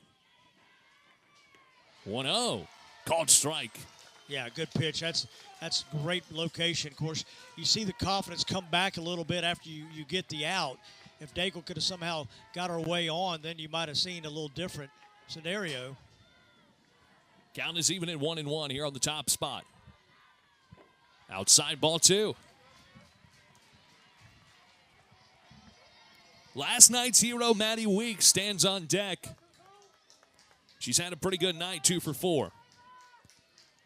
1-0. Called strike. Yeah, good pitch. That's great location. Of course, you see the confidence come back a little bit after you get the out. If Daigle could have somehow got her way on, then you might have seen a little different scenario. Count is even at 1-1 here on the top spot. Outside ball 2. Last night's hero, Maddie Weeks, stands on deck. She's had a pretty good night, 2 for 4.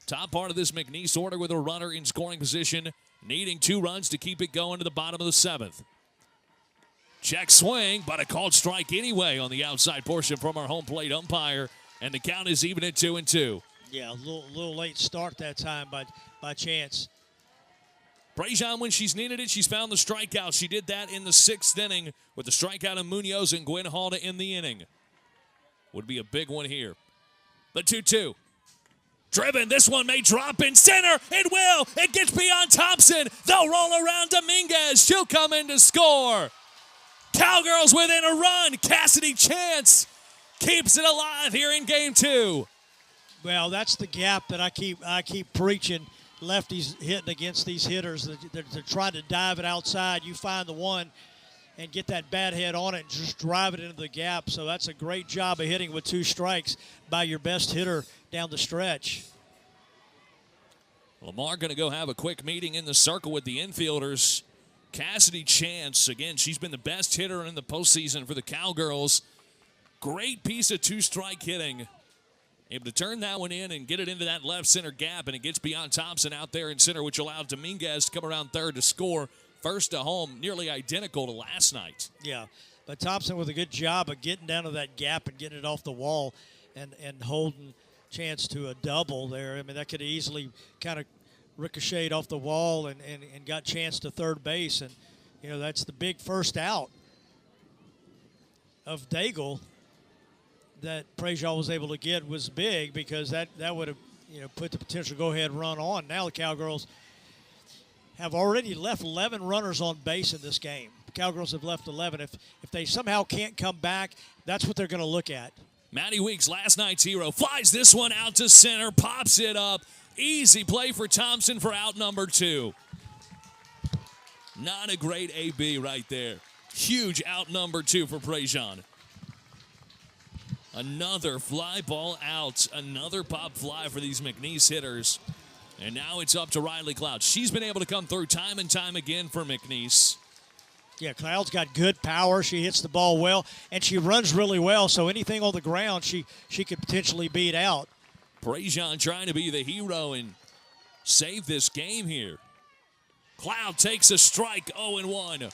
Top part of this McNeese order with a runner in scoring position, needing 2 runs to keep it going to the bottom of the 7th. Check swing, but a called strike anyway on the outside portion from our home plate umpire, and the count is even at 2-2. Yeah, a little late start that time by Chance. Prejean, when she's needed it, she's found the strikeout. She did that in the 6th inning with the strikeout of Munoz and Gwen Hall to end the inning. Would be a big one here. The 2-2. Driven, this one may drop in center. It will. It gets beyond Thompson. They'll roll around Dominguez. She'll come in to score. Cowgirls within a run. Cassidy Chance keeps it alive here in game 2. Well, that's the gap that I keep preaching. Lefties hitting against these hitters. They're trying to dive it outside. You find the one and get that bat head on it and just drive it into the gap. So that's a great job of hitting with 2 strikes by your best hitter down the stretch. Lamar going to go have a quick meeting in the circle with the infielders. Cassidy Chance, again, she's been the best hitter in the postseason for the Cowgirls. Great piece of 2-strike hitting. Able to turn that one in and get it into that left center gap, and it gets beyond Thompson out there in center, which allowed Dominguez to come around third to score. First to home, nearly identical to last night. Yeah, but Thompson with a good job of getting down to that gap and getting it off the wall and holding Chance to a double there. I mean, that could easily kind of ricocheted off the wall and got Chance to third base. And, you know, that's the big first out of Daigle that Prejean was able to get was big, because that would have, you know, put the potential go-ahead run on. Now the Cowgirls have already left 11 runners on base in this game. The Cowgirls have left 11. If they somehow can't come back, that's what they're going to look at. Maddie Weeks, last night's hero, flies this one out to center, pops it up. Easy play for Thompson for out number 2. Not a great AB right there. Huge out number 2 for Prejean. Another fly ball out. Another pop fly for these McNeese hitters. And now it's up to Riley Cloud. She's been able to come through time and time again for McNeese. Yeah, Cloud's got good power. She hits the ball well, and she runs really well, so anything on the ground she could potentially beat out. Prejean trying to be the hero and save this game here. Cloud takes a strike, 0-1.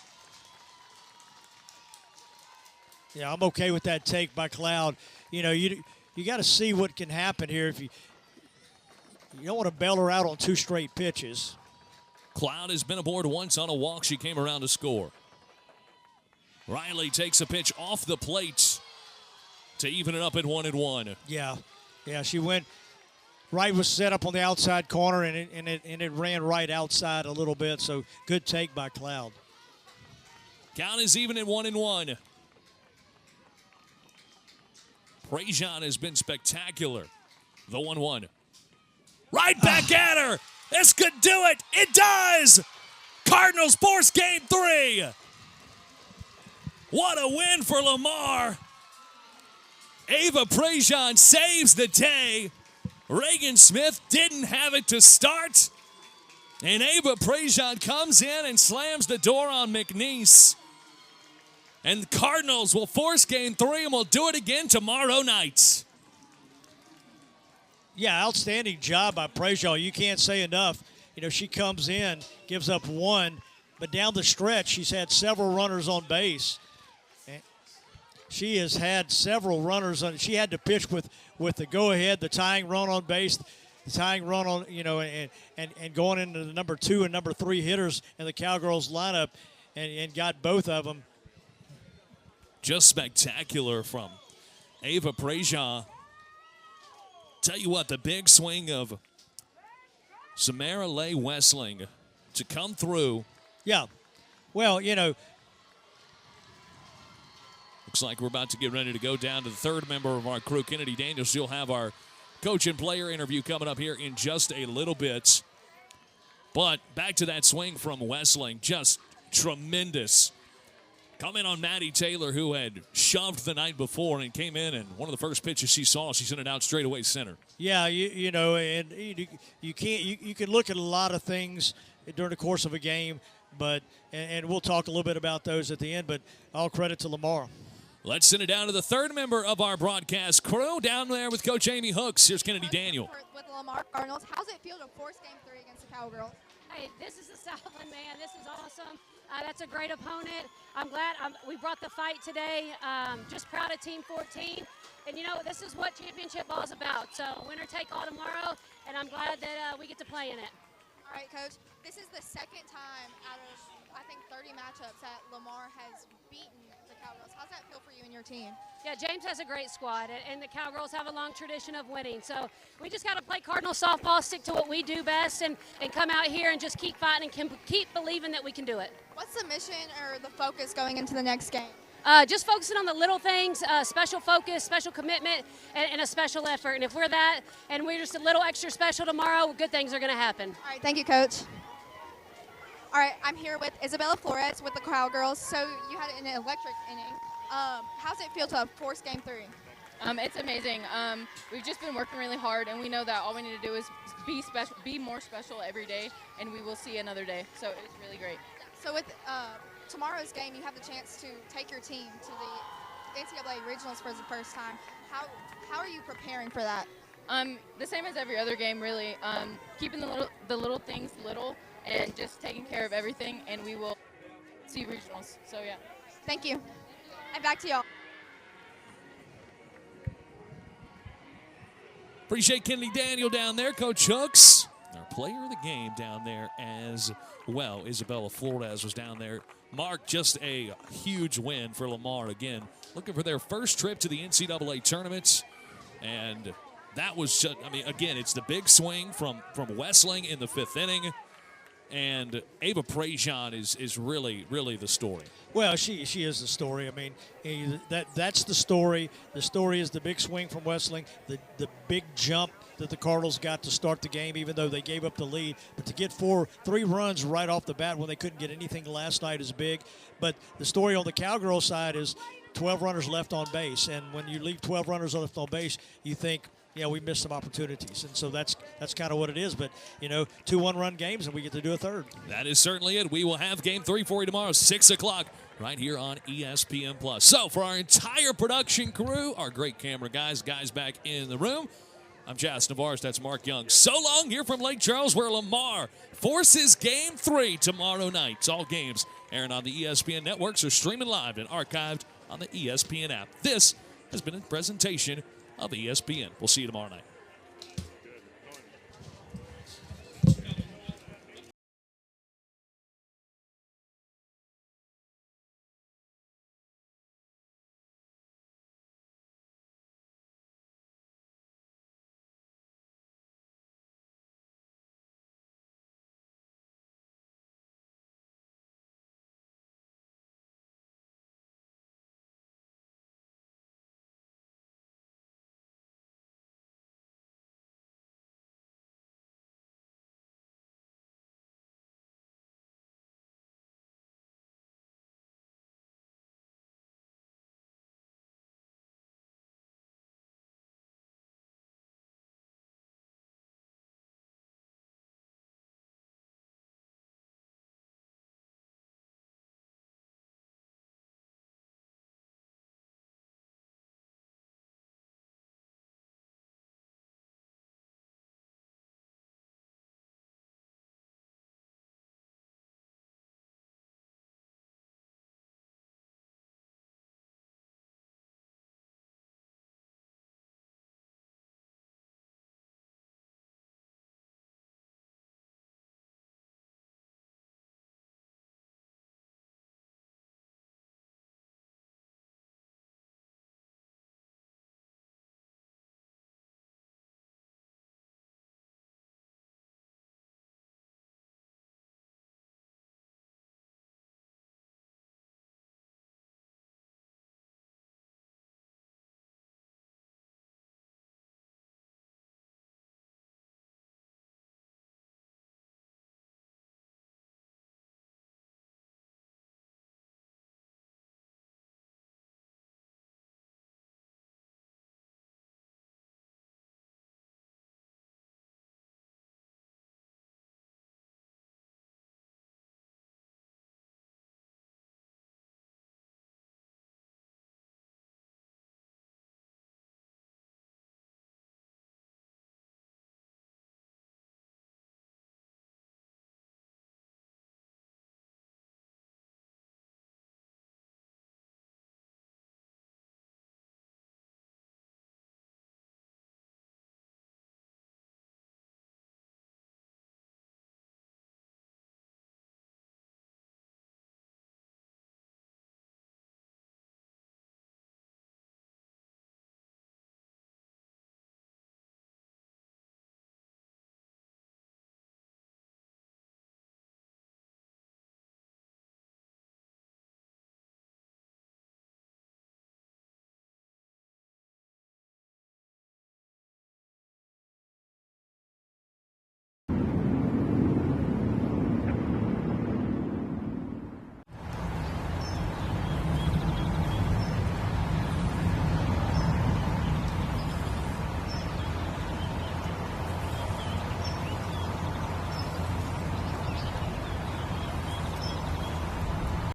Yeah, I'm okay with that take by Cloud. You know, you got to see what can happen here. If you don't want to bail her out on 2 straight pitches. Cloud has been aboard once on a walk. She came around to score. Riley takes a pitch off the plate to even it up at 1-1. Yeah, she went right, was set up on the outside corner, and it ran right outside a little bit. So good take by Cloud. Count is even at 1-1. Prejean has been spectacular. The 1-1. Right back at her. This could do it. It does. Cardinals force game 3. What a win for Lamar. Ava Prejean saves the day. Reagan Smith didn't have it to start. And Ava Prejean comes in and slams the door on McNeese. And the Cardinals will force game 3 and will do it again tomorrow night. Yeah, outstanding job by Prejean. You can't say enough. You know, she comes in, gives up 1, but down the stretch, she's had several runners on base. And she has had several runners on. She had to pitch with the go-ahead, the tying run on base, the tying run on, you know, and going into the number 2 and number 3 hitters in the Cowgirls lineup, and got both of them. Just spectacular from Ava Prejean. Tell you what, the big swing of Samara Leigh Wessling to come through. Yeah. Well, you know. Looks like we're about to get ready to go down to the third member of our crew, Kennedy Daniels. She'll have our coach and player interview coming up here in just a little bit. But back to that swing from Wessling, just tremendous. Come in on Maddie Taylor, who had shoved the night before and came in, and one of the first pitches she saw, she sent it out straight away center. Yeah, you know, and you can't. You can look at a lot of things during the course of a game, but and we'll talk a little bit about those at the end. But all credit to Lamar. Let's send it down to the third member of our broadcast crew down there with Coach Amy Hooks. Here's Kennedy Daniel. With Lamar Cardinals, how's it feel to force game 3 against the Cowgirls? Hey, this is the Southland, man. This is awesome. That's a great opponent. I'm glad we brought the fight today. Just proud of Team 14. And, you know, this is what championship ball is about. So winner take all tomorrow, and I'm glad that we get to play in it. All right, Coach. This is the second time out of, I think, 30 matchups that Lamar has beaten the Cowgirls. How's that feel for you and your team? Yeah, James has a great squad, and the Cowgirls have a long tradition of winning. So we just got to play Cardinal softball, stick to what we do best, and come out here and just keep fighting and keep believing that we can do it. What's the mission or the focus going into the next game? Just focusing on the little things, special focus, special commitment, and a special effort. And if we're that and we're just a little extra special tomorrow, good things are going to happen. All right, thank you, Coach. All right, I'm here with Isabella Flores with the Cowgirls. So you had an electric inning. How's it feel to force game 3? It's amazing. We've just been working really hard, and we know that all we need to do is be special, be more special every day, and we will see another day. So it's really great. So with tomorrow's game, you have the chance to take your team to the NCAA regionals for the first time. How are you preparing for that? The same as every other game, really. Keeping the little things little, and just taking care of everything, and we will see regionals. So yeah. Thank you. And back to y'all. Appreciate Kennedy Daniel down there, Coach Hooks. Our player of the game down there as well. Isabella Flores was down there. Mark, just a huge win for Lamar. Again, looking for their first trip to the NCAA tournaments. And that was just, I mean, again, it's the big swing from Wesleyan in the 5th inning. And Ava Prejean is really, really the story. Well, she is the story. I mean, that's the story. The story is the big swing from Wesleyan, the big jump that the Cardinals got to start the game, even though they gave up the lead. But to get 3 runs right off the bat when they couldn't get anything last night is big. But the story on the Cowgirl side is 12 runners left on base. And when you leave 12 runners left on base, you think, yeah, we missed some opportunities. And so that's kind of what it is. But, 2 one-run games, and we get to do a third. That is certainly it. We will have Game 3 for you tomorrow, 6 o'clock, right here on ESPN+. So for our entire production crew, our great camera guys back in the room, I'm Jas Navarez. That's Mark Young. So long here from Lake Charles, where Lamar forces Game 3 tomorrow night. All games airing on the ESPN networks are streaming live and archived on the ESPN app. This has been a presentation of ESPN. We'll see you tomorrow night.